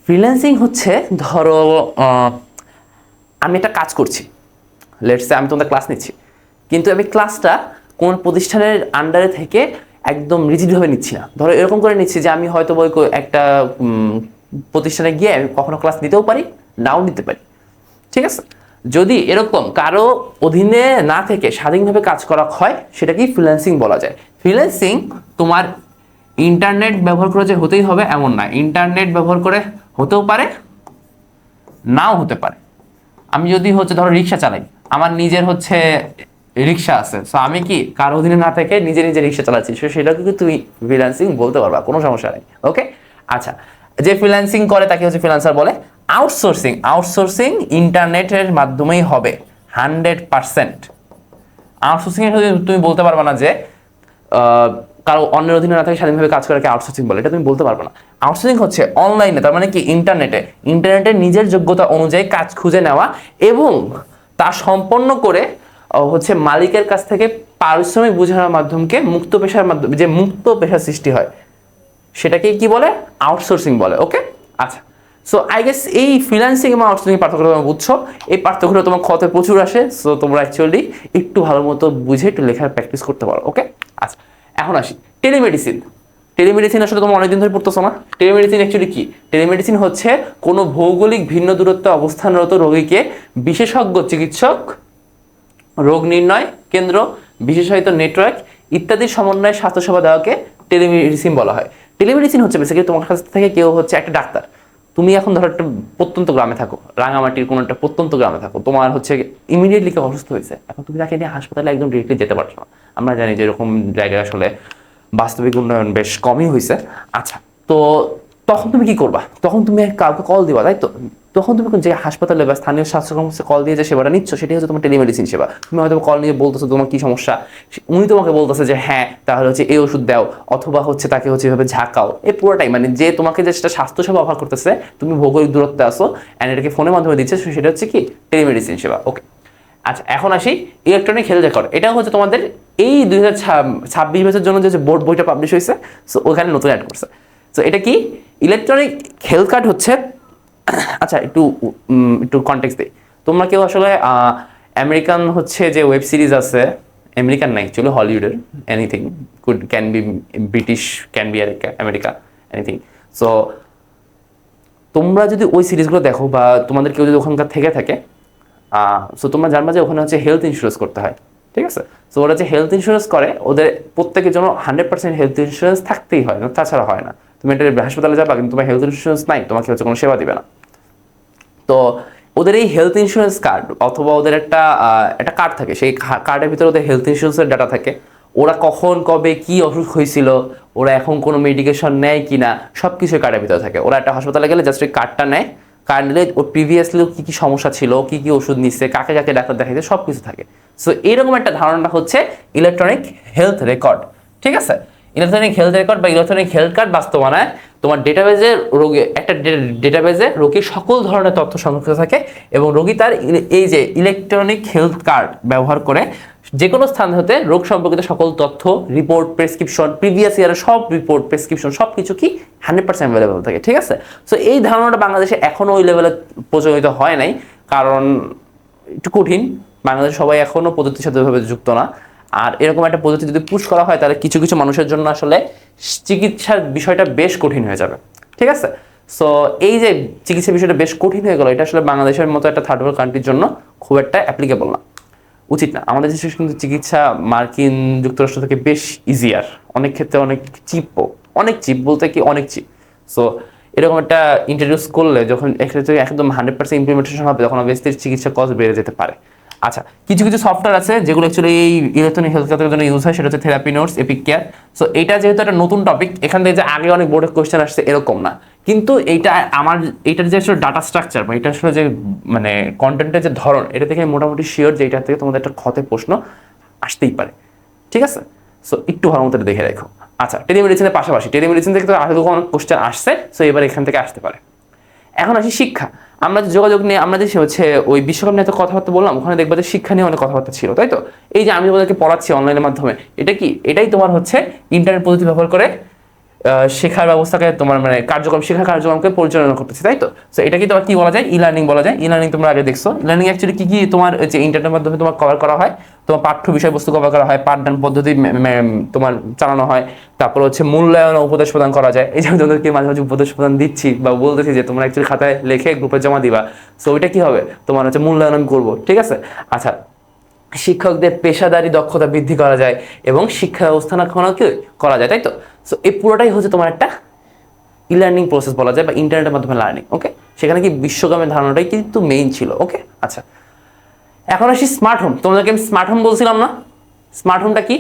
ফ্রিল্যান্সিং হচ্ছে ধরো আমি একটা কাজ করছি, লেটস সে আমি তোমাদের ক্লাস নিচ্ছি, কিন্তু আমি ক্লাসটা কোন প্রতিষ্ঠানের আন্ডারে থেকে একদম রিজিডভাবে নিচ্ছি না। ধরো এরকম করে নিচ্ছি যে আমি হয়তো একটা প্রতিষ্ঠানে গিয়ে আমি কখনো ক্লাস নিতেও পারি, নাও নিতে পারি। ঠিক আছে, যদি এরকম কারো অধীনে না থেকে স্বাধীনভাবে কাজ করা হয় সেটাকেই ফ্রিল্যান্সিং বলা যায়। ফ্রিল্যান্সিং তোমার ইন্টারনেট ব্যবহার করে যে হতেই হবে এমন না, ইন্টারনেট ব্যবহার করে হতেও পারে, নাও হতে পারে। আমি যদি হচ্ছে ধরো রিক্সা চালাই, আমার নিজের হচ্ছে রিক্সা আছে, সো আমি কি কারো অধীনে না থেকে নিজে নিজে রিক্সা চালাচ্ছি, সেটাকে কিন্তু তুমি ফ্রিল্যান্সিং বলতে পারবা, কোনো সমস্যা নেই। ওকে, আচ্ছা, যে ফ্রিল্যান্সিং করে তাকে হচ্ছে ফ্রিল্যান্সার বলে। আউটসোর্সিং, আউটসোর্সিং ইন্টারনেটের মাধ্যমেই হবে 100%। আউটসোর্সিং এর তুমি বলতে পারবা না যে কারো অন্যের অধীনে না থাকে স্বাধীনভাবে কাজ করাকে আউটসোর্সিং বলে, এটা তুমি বলতে পারবে না। আউটসোর্সিং হচ্ছে অনলাইনে, তার মানে কি ইন্টারনেটে নিজের যোগ্যতা অনুযায়ী কাজ খুঁজে নেওয়া এবং তা সম্পন্ন করে হচ্ছে মালিকের কাছ থেকে পারিশ্রমিক বোঝানোর মাধ্যমকে মুক্ত পেশার মাধ্যমে যে মুক্ত পেশার সৃষ্টি হয় সেটাকে কি বলে, আউটসোর্সিং বলে। ওকে, আচ্ছা, সো আই গেস এই ফ্রিল্যান্সিং এবং আউটসোর্সিং পার্থক্য তোমরা বুঝছো। এই পার্থক্যটা তোমার খতে প্রচুর আসে, সো তোমরা অ্যাকচুয়ালি একটু ভালো মতো বুঝে একটু লেখার প্র্যাকটিস করতে পারো। ওকে, আচ্ছা, এখন আসি টেলিমেডিসিন। টেলিমেডিসিন আসলে তোমরা অনেকদিন ধরে পড়তেছো না। টেলিমেডিসিন অ্যাকচুয়ালি কি? টেলিমেডিসিন হচ্ছে কোনো ভৌগোলিক ভিন্ন দূরত্বে অবস্থানরত রোগীকে বিশেষজ্ঞ চিকিৎসক, রোগ নির্ণয় কেন্দ্র, বিশেষায়িত নেটওয়ার্ক ইত্যাদির সমন্বয়ে স্বাস্থ্যসেবা দেওয়াকে টেলিমেডিসিন বলা হয়। টেলিমেডিসিন হচ্ছে বেসিক্যালি তোমার কাছ থেকে কেউ হচ্ছে একটা ডাক্তার, তুমি এখন ধরো একটা প্রত্যন্ত গ্রামে থাকো, রাঙামাটির কোনো একটা প্রত্যন্ত গ্রামে থাকো, তোমার হচ্ছে ইমিডিয়েটলি কেউ অসুস্থ হয়েছে, এখন তুমি তাকে নিয়ে হাসপাতালে একদম ডিরেক্টলি যেতে পারছো না। আমরা জানি যে এরকম জায়গায় আসলে বাস্তবিক উন্নয়ন বেশ কমই হয়েছে। আচ্ছা, তো তখন তুমি কি করবা? তখন তুমি কাউকে কল দিবা, তাই তো? তখন তুমি যে হাসপাতালে বা স্থানীয় স্বাস্থ্য কর্মসূচিতে কল দিয়ে যে সেবাটা নিচ্ছ সেটাই হচ্ছে তোমার টেলিমেডিসিন সেবা। তুমি হয়তো কল নিয়ে বলতেছো তোমার কি সমস্যা, উনি তোমাকে বলতেছে যে হ্যাঁ তাহলে হচ্ছে এই ওষুধ দাও, অথবা হচ্ছে তাকে হচ্ছে এভাবে ঝাঁকাও। এই পুরোটাই মানে যে তোমাকে যে সেটা স্বাস্থ্যসেবা অফার করতেছে, তুমি ভৌগোলিক দূরত্বে আসো অ্যান্ড এটাকে ফোনের মাধ্যমে দিচ্ছে, সেটা হচ্ছে কি টেলিমেডিসিন সেবা। ওকে, আচ্ছা, এখন আসি ইলেকট্রনিক হেলথ রেকর্ড। এটা হচ্ছে তোমাদের এই 2026 ব্যাচের জন্য যে বোর্ড বইটা পাবলিশ হয়েছে, সো ওখানে নতুন অ্যাড করছে। সো এটা কি ইলেকট্রনিক হেলথ কার্ড হচ্ছে, আচ্ছা একটু একটু কনটেক্সট দিই। তোমরা কেউ আসলে আমেরিকান হচ্ছে যে ওয়েব সিরিজ আছে, আমেরিকান নাই অ্যাকচুয়ালি, হলিউডের, anything can be British, can be America, anything. So তোমরা যদি ওই সিরিজগুলো দেখো বা তোমাদের কেউ যদি ওখানকার থেকে থাকে, সো তোমরা জানবা যে ওখানে হচ্ছে হেলথ ইন্স্যুরেন্স করতে হয়। ঠিক আছে, সো ওরা যে হেলথ ইন্স্যুরেন্স করে ওদের প্রত্যেকের জন্য 100% হেলথ ইন্স্যুরেন্স থাকতেই হয়, না তাছাড়া হয় না। তুমি একটা হাসপাতালে যাবা কিন্তু তোমার হেলথ ইন্স্যুরেন্স নাই, তোমাকে হচ্ছে কোনো সেবা দিবে না। তো ওদের এই হেলথ ইন্স্যুরেন্স কার্ড অথবা ওদের একটা কার্ড থাকে, সেই কার্ডের ভিতরে ওদের হেলথ ইন্স্যুরেন্সের ডাটা থাকে। ওরা কখন কবে কি অসুখ হয়েছিল, ওরা এখন কোনো মেডিকেশন নেয় কি না, সব কিছু কার্ডের ভিতরে থাকে। ওরা একটা হাসপাতালে গেলে জাস্ট ওই কার্ডটা নেয়, কার্ড নিলে ওর প্রিভিয়াসলি কী কী সমস্যা ছিল, কী কী ওষুধ নিচ্ছে, কাকে কাকে ডাক্তার দেখাইছে, সব কিছু থাকে। সো এইরকম একটা ধারণা হচ্ছে ইলেকট্রনিক হেলথ রেকর্ড। ঠিক আছে, ইলেকট্রনিক হেলথ রেকর্ড বা ইলেকট্রনিক হেলথ কার্ড বাস্তবায়নায় তোমার ডেটাবেজে রোগী একটা ডেটাবেজে রোগীর সকল ধরনের তথ্য সংরক্ষিত থাকে এবং রোগী তার এই যে ইলেকট্রনিক হেলথ কার্ড ব্যবহার করে যে কোনো স্থান হতে রোগ সম্পর্কিত সকল তথ্য, রিপোর্ট, প্রেসক্রিপশন, প্রিভিয়াস ইয়ারের সব রিপোর্ট, প্রেসক্রিপশন সব কিছু কি 100% অ্যাভেলেবল থাকে। ঠিক আছে, সো এই ধারণাটা বাংলাদেশে এখনও ওই লেভেলে প্রচলিত হয় নাই, কারণ একটু কঠিন, বাংলাদেশে সবাই এখনও প্রযুক্তির সাথে ওইভাবে যুক্ত না। আর এরকম একটা পদ্ধতি যদি পুশ করা হয় তাহলে কিছু কিছু মানুষের জন্য আসলে চিকিৎসার বিষয়টা বেশ কঠিন হয়ে যাবে। ঠিক আছে, সো এই যে চিকিৎসার বিষয়টা বেশ কঠিন হয়ে গেল, এটা আসলে বাংলাদেশের মতো একটা থার্ড ওয়ার্ল্ড কান্ট্রির জন্য খুব একটা অ্যাপ্লিকেবল না, উচিত না। আমাদের দেশে কিন্তু চিকিৎসা মার্কিন যুক্তরাষ্ট্র থেকে বেশ ইজিয়ার, অনেক ক্ষেত্রে অনেক চিপও, অনেক চিপ বলতে কি অনেক চিপ। সো এরকম একটা ইন্ট্রোডিউস করলে যখন একদম 100% ইমপ্লিমেন্টেশন হবে তখন অবভিয়াসলি চিকিৎসা কস্ট বেড়ে যেতে পারে। আচ্ছা, কিছু কিছু সফটওয়্যার আছে যেগুলো অ্যাকচুয়ালি এই ইলেকট্রনিক হেলথ কেয়ারের জন্য ইউজ হয়, সেটা হচ্ছে therapy notes, epic care. So এটা যেহেতু একটা নতুন টপিক, এখান থেকে যে আগে অনেক বোর্ডের কোয়েশ্চেন আসছে এরকম না, কিন্তু এইটা এইটার যে আসলে ডাটা স্ট্রাকচার বা এটা আসলে যে মানে কন্টেন্টের যে ধরন, এটা থেকে মোটামুটি শিওর যে এটা থেকে তোমাদের একটা ক্ষতে প্রশ্ন আসতেই পারে। ঠিক আছে, সো একটু ভালো মতো দেখে রাখো। আচ্ছা, টেলিমেডিসিনের পাশাপাশি টেলিমেডিসিন থেকে তো আগে অনেক কোয়েশ্চেন আসছে, সো এবার এখান থেকে আসতে পারে। এখন আসি শিক্ষা। আমরা যে যোগাযোগ নিয়ে আমরা যে হচ্ছে ওই বিশ্বকাপ নিয়ে এত কথাবার্তা বললাম, ওখানে দেখবা যে শিক্ষা নিয়ে অনেক কথাবার্তা ছিল, তাই তো? এই যে আমি তোমাদেরকে পড়াচ্ছি অনলাইনের মাধ্যমে, এটা কি? এটাই তোমার হচ্ছে ইন্টারনেট পদ্ধতি ব্যবহার করে শেখার ব্যবস্থাকে তোমার মানে শেখার কার্যক্রমকে পরিচালনা করতেছে, তাই তো? সো এটা কি তোমার কি বলা যায়? ই লার্নিং বলা যায়। ই লার্নিং তোমরা আগে দেখছো। ই লার্নিং অ্যাকচুয়ালি কি তোমার যে ইন্টারনেটের মাধ্যমে তোমার কভার করা হয়, তোমার পাঠ্য বিষয়বস্তু কভার করা হয়, পাঠদান পদ্ধতি তোমার চালানো হয়, তারপর হচ্ছে মূল্যায়ন ও উপদেশ প্রদান করা যায়। এই যে তোমাদেরকে মাঝে মাঝে উপদেশ প্রদান দিচ্ছি বা বলতেছি যে তোমরা অ্যাকচুয়ালি খাতায় লিখে গ্রুপে জমা দিবা, সো ওইটা কি হবে তোমার হচ্ছে মূল্যায়ন আমি করবো, ঠিক আছে? আচ্ছা, শিক্ষকদের পেশাদারি দক্ষতা বৃদ্ধি করা যায় এবং শিক্ষা ব্যবস্থাপনাকে করা যায়, তাই তো? সো এই পুরোটাই হচ্ছে তোমার একটা ই লার্নিং প্রসেস বলা যায় বা ইন্টারনেটের মাধ্যমে লার্নিং। ওকে, সেখানে কি বিশ্বগামের ধারণাটাই কিন্তু মেইন ছিল। ওকে, আচ্ছা, এখন আসি স্মার্ট হোম। তোমাদেরকে আমি স্মার্ট হোম বলছিলাম না? স্মার্ট হোমটা কি?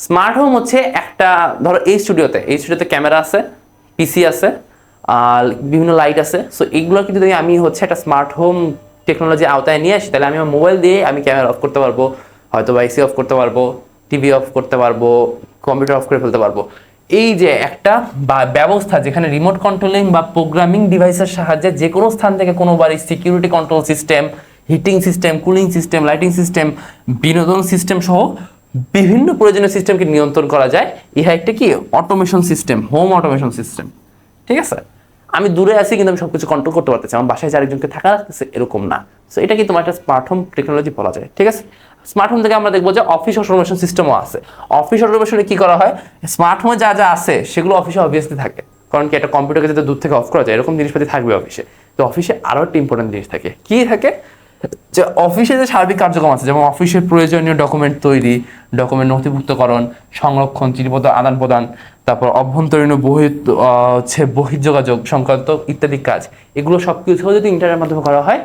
স্মার্ট হোম হচ্ছে একটা, ধরো এই স্টুডিওতে ক্যামেরা আছে, পিসি আছে, আর বিভিন্ন লাইট আছে। সো এইগুলো কিন্তু যদি আমি হচ্ছে একটা স্মার্ট হোম টেকনোলজি আওতায় নিয়ে আসি, তাহলে আমি আমার মোবাইল দিয়ে আমি ক্যামেরা অফ করতে পারবো, হয়তো বা এসি অফ করতে পারবো, টিভি অফ করতে পারবো, কম্পিউটার অফ করে ফেলতে পারবো। এই যে একটা ব্যবস্থা যেখানে রিমোট কন্ট্রোলিং বা প্রোগ্রামিং ডিভাইসের সাহায্যে যে কোনো স্থান থেকে কোনো বাড়ির security control system, heating system, cooling system, lighting system, বিনোদন সিস্টেম সহ বিভিন্ন প্রয়োজনীয় সিস্টেমকে নিয়ন্ত্রণ করা যায়। ইহা একটা কি automation system, home automation system, ঠিক আছে? আমি দূরে আছি কিন্তু আমি সবকিছু কন্ট্রোল করতে পারতেছি, আমার বাসায় যে আরেকজনকে থাকা লাগতেছে এরকম না। সো এটা কি তোমার একটা স্মার্ট হোম টেকনোলজি বলা যায়, ঠিক আছে? স্মার্ট হোম থেকে আমরা দেখবো যে অফিস অটোমেশন সিস্টেমও আছে। অফিস অটোমেশনে কি করা হয়? স্মার্ট হোমে যা যা আছে সেগুলো অফিসে অবভিয়াসলি থাকে, কারণ কি একটা কম্পিউটারকে যাতে দূর থেকে অফ করা যায় এরকম জিনিসপাতি থাকবে অফিসে। তো অফিসে আরও একটা ইম্পর্টেন্ট জিনিস থাকে, কি থাকে? যে অফিসে যে সার্বিক কার্যক্রম আছে, যেমন অফিসের প্রয়োজনীয় ডকুমেন্ট তৈরি, ডকুমেন্ট নথিভুক্তকরণ, সংরক্ষণ, চিঠিপত্র আদান প্রদান, তারপর অভ্যন্তরীণ বহির্যোগাযোগ সংক্রান্ত ইত্যাদি কাজ, এগুলো সব কিছু যদি ইন্টারনেটের মাধ্যমে করা হয়,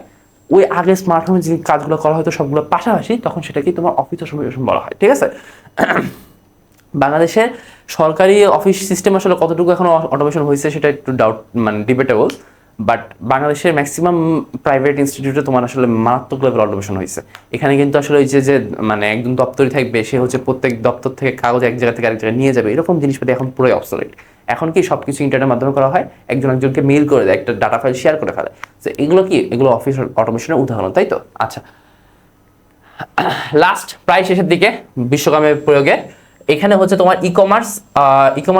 ওই আগে স্মার্ট হোমে যে কাজগুলো করা হয়তো সবগুলো পাশাপাশি, তখন সেটাকে তোমার অফিস অটোমেশন বলা হয়, ঠিক আছে? বাংলাদেশের সরকারি অফিস সিস্টেম আসলে কতটুকু এখন অটোমেশন হয়েছে সেটা একটু ডাউট, মানে ডিবেটেবল। বাট বাংলাদেশের ম্যাক্সিমাম প্রাইভেট ইনস্টিটিউটে তোমার আসলে মারাত্মক লেভেল অটোমেশন হয়েছে। এখানে কিন্তু আসলে ওই যে মানে একজন দপ্তরি থাকবে, সে হচ্ছে প্রত্যেক দপ্তর থেকে কাগজ এক জায়গা থেকে আরেক জায়গায় নিয়ে যাবে, এরকম জিনিসপাতি এখন পুরোই অবসলেট। এখন কি সবকিছু ইন্টারনেটের মাধ্যমে করা হয়, একজন একজনকে মেইল করে দেয়, একটা ডাটা ফাইল শেয়ার করে ফেলে। তো এগুলো অফিস অটোমেশনের উদাহরণ, তাই তো? আচ্ছা, লাস্ট প্রায় শেষের দিকে বিশ্বকামের প্রয়োগে এখানে হচ্ছে তোমার ই কমার্স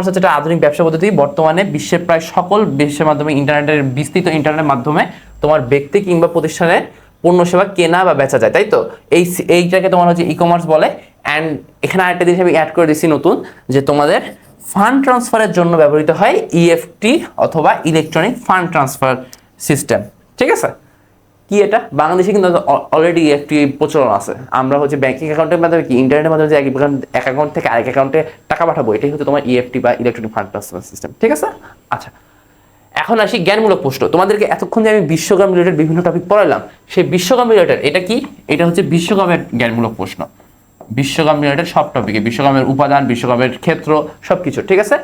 হচ্ছে একটা আধুনিক ব্যবসা পদ্ধতি। বর্তমানে বিশ্বের প্রায় সকল বিশ্বের মাধ্যমে ইন্টারনেটের বিস্তৃত ইন্টারনেটের মাধ্যমে তোমার ব্যক্তি কিংবা প্রতিষ্ঠানের পণ্য সেবা কেনা বা বেচা যায়, তাই তো? এইটাকে তোমার হচ্ছে ই কমার্স বলে। অ্যান্ড এখানে আরেকটা জিনিস আমি অ্যাড করে দিচ্ছি নতুন, যে তোমাদের ফান্ড ট্রান্সফারের জন্য ব্যবহৃত হয় ইএফটি অথবা ইলেকট্রনিক ফান্ড ট্রান্সফার সিস্টেম, ঠিক আছে? কি এটা? বাংলাদেশে কিন্তু অলরেডি একটি প্রচলন আছে। আমরা হচ্ছে ব্যাংকিং অ্যাকাউন্টের মাধ্যমে কি ইন্টারনেটের মাধ্যমে যে এক অ্যাকাউন্ট থেকে আরেক অ্যাকাউন্টে টাকা পাঠাবো, এটাই হচ্ছে তোমার ইএফটি বা ইলেকট্রনিক ফান্ড ট্রান্সফার সিস্টেম, ঠিক আছে? আচ্ছা, এখন আসি জ্ঞানমূলক প্রশ্ন। তোমাদেরকে এতক্ষণ যে আমি বিশ্বকাম রিলেটেড বিভিন্ন টপিক পড়াইলাম, সেই বিশ্বকাম রিলেটেড এটা কি? এটা হচ্ছে বিশ্বকামের জ্ঞানমূলক প্রশ্ন। বিশ্বকাম রিলেটেড সব টপিকে, বিশ্বকামের উপাদান, বিশ্বকামের ক্ষেত্র, সব কিছু, ঠিক আছে?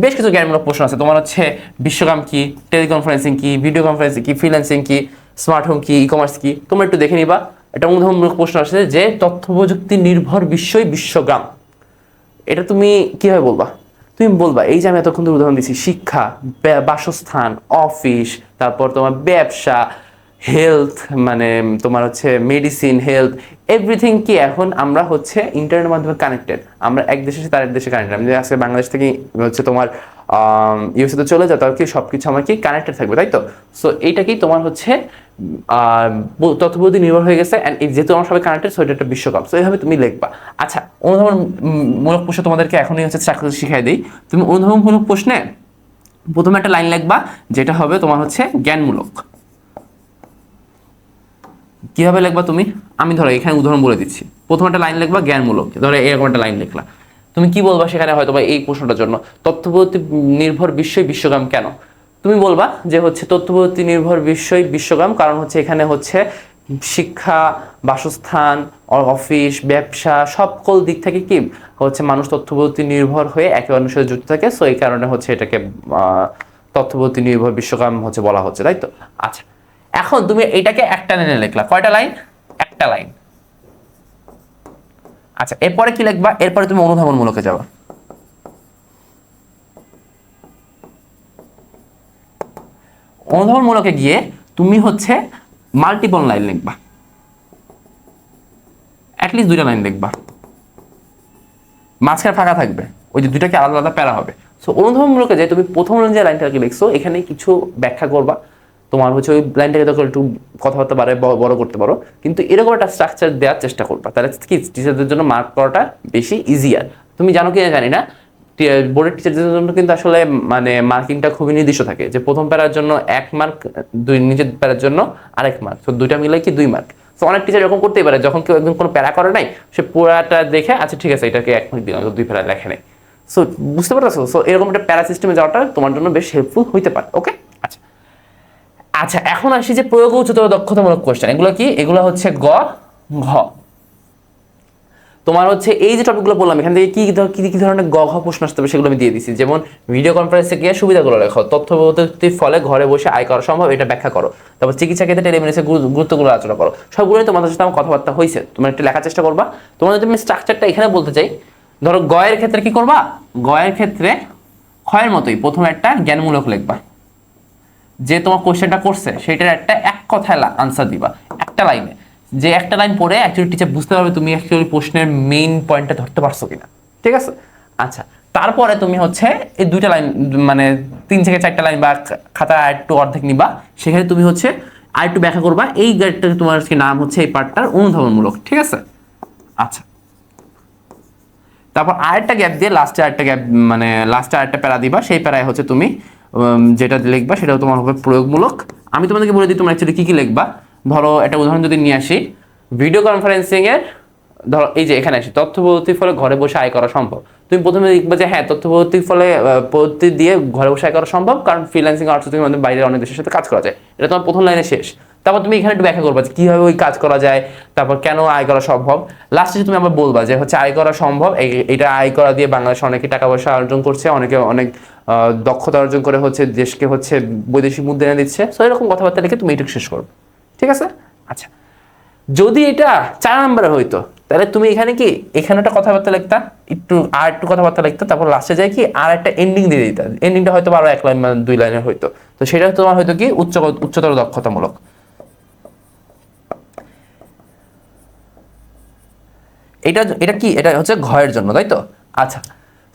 বেশ কিছু জ্ঞানমূলক প্রশ্ন আছে। তোমার হচ্ছে বিশ্বকাম কি, টেলিকনফারেন্সিং কি, ভিডিও কনফারেন্সিং কি, ফ্রিল্যান্সিং কি, স্মার্ট হোম কি, ই কমার্স কি, তোমরা একটু দেখে নিবা। একটা অনুধাবনমূলক প্রশ্ন আসছে যে তথ্য প্রযুক্তি নির্ভর বিশ্বই বিশ্বগ্রাম। এটা তুমি কিভাবে বলবা? তুমি বলবা এই যে আমি এতক্ষণ ধরে উদাহরণ দিচ্ছি, শিক্ষা, বাসস্থান, অফিস, তারপর তোমার ব্যবসা, হেলথ, মানে তোমার হচ্ছে মেডিসিন, হেলথ, এভরিথিং কি এখন আমরা হচ্ছে ইন্টারনেটের মাধ্যমে কানেক্টেড। আমরা এক দেশের সাথে আরেক দেশে কানেক্টেড। আমি আজকে বাংলাদেশ থেকে হচ্ছে তোমার ইউএসএ তে চলে যায়, তাহলে কি সব কিছু আমার কি কানেক্টেড থাকবে, তাই তো? সো এইটা কি তোমার হচ্ছে তথ্যপ্রযুক্তি নির্ভর হয়ে গেছে। অ্যান্ড যেহেতু আমরা সবাই কানেক্টেড, সো এটা একটা বিশ্বকাপ। সো এইভাবে তুমি লিখবা। আচ্ছা, অনুধাবনমূলক প্রশ্ন তোমাদেরকে এখনই হচ্ছে চাকরি শিখাই দিই। তুমি অনুধাবনমূলক প্রশ্নে প্রথমে একটা লাইন লিখবা, যেটা হবে তোমার হচ্ছে জ্ঞানমূলক। কিভাবে লিখবা তুমি? আমি ধরো এখানে উদাহরণ বলে দিচ্ছি। প্রথম একটা লাইন লিখবা জ্ঞানমূলক, ধরো এরকম একটা লাইন লিখলা। তুমি কি বলবা সেখানে? হয়তো বা এই প্রশ্নটার জন্য তথ্যপ্রযুক্তি নির্ভর বিশ্বই বিশ্বকাম কেন? তুমি বলবা যে হচ্ছে তথ্যপ্রযুক্তি নির্ভর বিশ্বই বিশ্বকাম কারণ হচ্ছে এখানে হচ্ছে শিক্ষা, বাসস্থান, অফিস, ব্যবসা সকল দিক থেকে কি হচ্ছে মানুষ তথ্যপ্রযুক্তি নির্ভর হয়ে একে অন্যের সাথে যুক্ত থাকে। সো এই কারণে হচ্ছে এটাকে তথ্যপ্রযুক্তি নির্ভর বিশ্বকাম হচ্ছে বলা হচ্ছে, তাই তো? আচ্ছা, এখন তুমি এটাকে একটা লাইনে লিখলা। কয়টা লাইন? একটা লাইন। আচ্ছা, এরপরে কি লিখবা? এরপরে তুমি অনুধাবনমূলকে যাবা। অনুধাবনমূলকে গিয়ে তুমি হচ্ছে মাল্টিপল লাইন লিখবা, অ্যাটলিস্ট 2টা লাইন লিখবা, মাঝখানে ফাঁকা থাকবে, ওই যে 2টাকে আলাদা আলাদা প্যারা হবে। সো অনুধাবনমূলকে যে তুমি প্রথম যে লাইনটাকে লিখছো এখানে কিছু ব্যাখ্যা করবা, তোমার হচ্ছে ওই লাইনটাকে তখন একটু কথাবার্তা বড় করতে পারো, কিন্তু এরকম একটা স্ট্রাকচার দেওয়ার চেষ্টা করবা, তাহলে কি টিচারদের জন্য মার্ক করাটা বেশি ইজিয়ার। তুমি জানো কি জানি না, বোর্ডের টিচারদের জন্য কিন্তু আসলে মানে মার্কিংটা খুবই নির্দিষ্ট থাকে, যে প্রথম প্যারার জন্য 1 মার্ক, নিচের প্যারার জন্য আরেক মার্ক, তো দুইটা মিলে কি 2 মার্ক। তো অনেক টিচার এরকম করতেই পারে, যখন কেউ একদম কোনো প্যারা করে নাই সে পুরাটা দেখে আচ্ছা ঠিক আছে এটাকে 1 মার্ক দিলাম, 2 প্যারা লেখে নেই। সো বুঝতে পারছো? সো এরকম একটা প্যারা সিস্টেমে যাওয়াটা তোমার জন্য বেশ হেল্পফুল হইতে পারে। ওকে, আচ্ছা আচ্ছা, এখন আসি যে প্রয়োগ ও উচ্চতর দক্ষতামূলক কোশ্চেন, এগুলো কি? এগুলো হচ্ছে গ ঘ। তোমার হচ্ছে এই যে টপিকগুলো বললাম এখান থেকে কি ধরনের গ ঘ প্রশ্ন আসতে হবে সেগুলো আমি দিয়ে দিচ্ছি। যেমন ভিডিও কনফারেন্সে গিয়ে সুবিধাগুলো লেখো, তথ্য পদ্ধতির ফলে ঘরে বসে আয় করা সম্ভব এটা ব্যাখ্যা করো, তারপর চিকিৎসা ক্ষেত্রে টেলিমেডিসিনের গুরুত্বগুলো আলোচনা করো। সবগুলোই তোমাদের সাথে আমার কথাবার্তা হয়েছে, তোমরা একটু লেখার চেষ্টা করবা। তোমাদের যদি আমি স্ট্রাকচারটা এখানে বলতে চাই, ধরো গয়ের ক্ষেত্রে কি করবা, গয়ের ক্ষেত্রে ক্ষয়ের মতোই প্রথমে একটা জ্ঞানমূলক লিখবা, যে তোমার কোশ্চেনটা করছে সেটার একটা এক কথায় আনসার দিবা একটা লাইনে, যে একটা লাইন পড়ে অ্যাকচুয়ালি টিচার বুঝতে পারবে তুমি অ্যাকচুয়ালি প্রশ্নের মেইন পয়েন্টটা ধরতে পারছো কিনা, ঠিক আছে? আচ্ছা, তারপরে তুমি হচ্ছে এই 2টা লাইন মানে 3 থেকে 4টা লাইন বা খাতা একটু অর্ধেক নিবা, সেখানে তুমি হচ্ছে আর একটু ব্যাখ্যা করবা, এই গাইডটা তোমার নাম হচ্ছে এই পার্টটার অনুধাবনমূলক, ঠিক আছে? আচ্ছা, তারপর আরেকটা গ্যাপ দিয়ে লাস্টে আরেকটা গ্যাপ মানে লাস্টে আরেকটা প্যারা দিবা, সেই প্যারায় হচ্ছে তুমি যেটা লিখবা সেটাও তোমার হবে প্রয়োগমূলক। আমি তোমাদেরকে বলে দিই তোমরা অ্যাকচুয়ালি কী কী লিখবা। ধরো একটা উদাহরণ যদি নিয়ে আসি, ভিডিও কনফারেন্সিং এর ধরো এই যে এখানে আসি, তথ্য প্রযুক্তির ফলে ঘরে বসে আয় করা সম্ভব। তুমি প্রথমে লিখবা যে হ্যাঁ তথ্য প্রযুক্তির ফলে প্রযুক্তি দিয়ে ঘরে বসে আয় করা সম্ভব, কারণ ফ্রিল্যান্সিং আউটসোর্সিং এর মাধ্যমে বাইরে অনেক দেশের সাথে কাজ করা যায়। এটা তোমার প্রথম লাইনে শেষ। তারপর তুমি এখানে একটু ব্যাখ্যা করবা যে কীভাবে ওই কাজ করা যায়, তারপর কেন আয় করা সম্ভব। লাস্টে তুমি আবার বলবা যে হচ্ছে আয় করা সম্ভব, এটা আয় করা দিয়ে বাংলাদেশে অনেকে টাকা পয়সা অর্জন করছে, অনেকে অনেক দক্ষতা অর্জন করে হচ্ছে দেশকে হচ্ছে বৈদেশিক মুদ্রা এনে দিচ্ছে। সো এরকম কথাবার্তা লিখে তুমি এটুকু শেষ করবে, ঠিক আছে? আচ্ছা, যদি এটা 4 নম্বরে হইতো তাহলে তুমি এখানে কি এখানে একটা কথাবার্তা লিখতা, একটু কথাবার্তা লিখতা, তারপর লাস্টে যায় কি আর একটা এন্ডিং দিয়ে দিতা। এন্ডিংটা হয়তো আরো 1 লাইন বা 2 লাইনের হইতো, তো সেটা তোমার হয়তো কি উচ্চতর দক্ষতামূলক। এটা কি, এটা হচ্ছে ঘয়ের জন্য, তাই তো? আচ্ছা,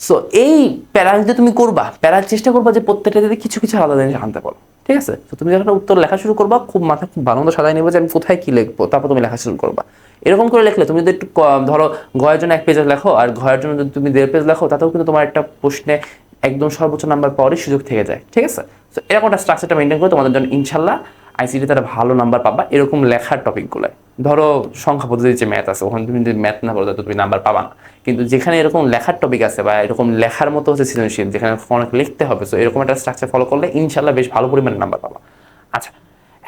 সো এই প্যারা যে তুমি করবা, প্যারার চেষ্টা করবা যে প্রত্যেকটা যদি কিছু কিছু আলাদা জিনিস আনতে পারো, ঠিক আছে? তো তুমি যখন উত্তর লেখা শুরু করবা খুব মাথা খুব ভালো মতো সাজায় নেবে যে আমি কোথায় কি লিখবো, তারপর তুমি লেখা শুরু করবা। এরকম করে লিখলে তুমি যদি একটু ধরো ঘয়ের জন্য 1 পেজ লেখো আর ঘয়ের জন্য যদি তুমি 1.5 পেজ লেখো, তাতেও কিন্তু তোমার একটা প্রশ্নে একদম সর্বোচ্চ নাম্বার পাওয়ারই সুযোগ থেকে যায়, ঠিক আছে? তো এরকম একটা স্ট্রাকচারটা মেনটেন করে তোমাদের জন্য ইনশাল্লাহ আইসিটি তারা ভালো নাম্বার পাবা এরকম লেখার টপিকগুলোয়। ধরো সংখ্যা পদ্ধতির যে ম্যাথ আছে ওখানে তুমি যদি ম্যাথ না পড়ো তো তুমি নাম্বার পাবা না, কিন্তু যেখানে এরকম লেখার টপিক আছে বা এরকম লেখার মতো হচ্ছে সৃজনশীল যেখানে অনেক লিখতে হবে, তো এরকম একটা স্ট্রাকচার ফলো করলে ইনশাল্লাহ বেশ ভালো পরিমাণে নাম্বার পাবা। আচ্ছা,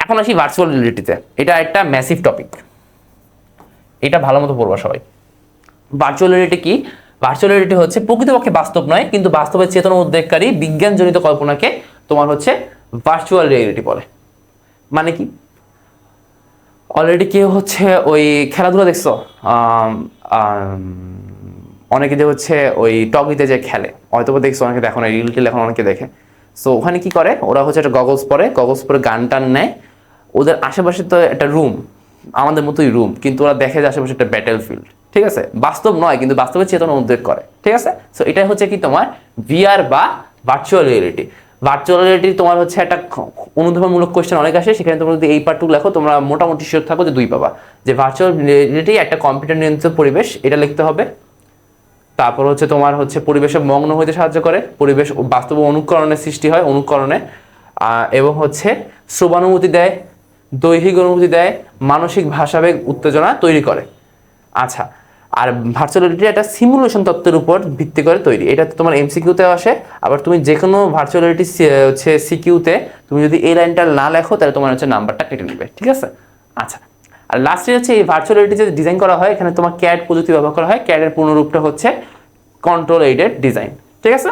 এখন আসি ভার্চুয়াল রিয়েলিটিতে। এটা একটা ম্যাসিভ টপিক, এটা ভালো মতো পড়বা সবাই। ভার্চুয়াল রিয়েলিটি কি? ভার্চুয়াল রিয়েলিটি হচ্ছে প্রকৃতপক্ষে বাস্তব নয় কিন্তু বাস্তবের চেতনা উদ্বেগকারী বিজ্ঞানজনিত কল্পনাকে তোমার হচ্ছে ভার্চুয়াল রিয়েলিটি বলে। মানে কি? অলরেডি কেউ হচ্ছে ওই খেলাধুলা দেখছো, অনেকে যে হচ্ছে ওই টগিতে যে খেলে হয়তো দেখছো, অনেকে দেখো না, রিয়েলিটি এখন অনেকে দেখে। সো ওখানে কি করে ওরা হচ্ছে একটা গগলস পরে গান টান নেয়, ওদের আশেপাশে তো একটা রুম আমাদের মতোই রুম, কিন্তু ওরা দেখে যে আশেপাশে একটা ব্যাটেল ফিল্ড, ঠিক আছে? বাস্তব নয় কিন্তু বাস্তবের চেতনা উদ্বেগ করে, ঠিক আছে? সো এটাই হচ্ছে কি তোমার ভিআর বা ভার্চুয়াল রিয়েলিটি। ভার্চুয়াল রিয়েলিটি তোমার হচ্ছে একটা অনুধাবনমূলক কোয়েশ্চেন অনেক আসে, সেখানে তোমরা যদি এই পার্টটুকু লেখো তোমরা মোটামুটি শিওর থাকো যে 2 পাবা। যে ভার্চুয়াল রিয়েলিটি একটা কম্পিউটার নিয়ন্ত্রিত পরিবেশ, এটা লিখতে হবে। তারপর হচ্ছে তোমার হচ্ছে পরিবেশে মগ্ন হইতে সাহায্য করে, পরিবেশ বাস্তব অনুকরণের সৃষ্টি হয় অনুকরণে, এবং হচ্ছে শ্রবানুভূতি দেয়, দৈহিক অনুভূতি দেয়, মানসিক ভাষাবেগ উত্তেজনা তৈরি করে। আচ্ছা, আর ভার্চুয়াল রিয়েলিটি একটা সিমুলেশন তত্ত্বের উপর ভিত্তি করে তৈরি। এটা তোমার এমসিকিউতে আসে, আবার তুমি যে কোনো ভার্চুয়াল রিয়েলিটি হচ্ছে সিকিউতে তুমি যদি এই লাইনটা না লেখো তাহলে তোমার হচ্ছে নাম্বারটা কেটে নেবে, ঠিক আছে? আচ্ছা, আর লাস্টে হচ্ছে এই ভার্চুয়াল রিয়েলিটি যে ডিজাইন করা হয় এখানে তোমার ক্যাড প্রযুক্তি ব্যবহার করা হয়। ক্যাডের পূর্ণরূপটা হচ্ছে কন্ট্রোল এইডেড ডিজাইন, ঠিক আছে?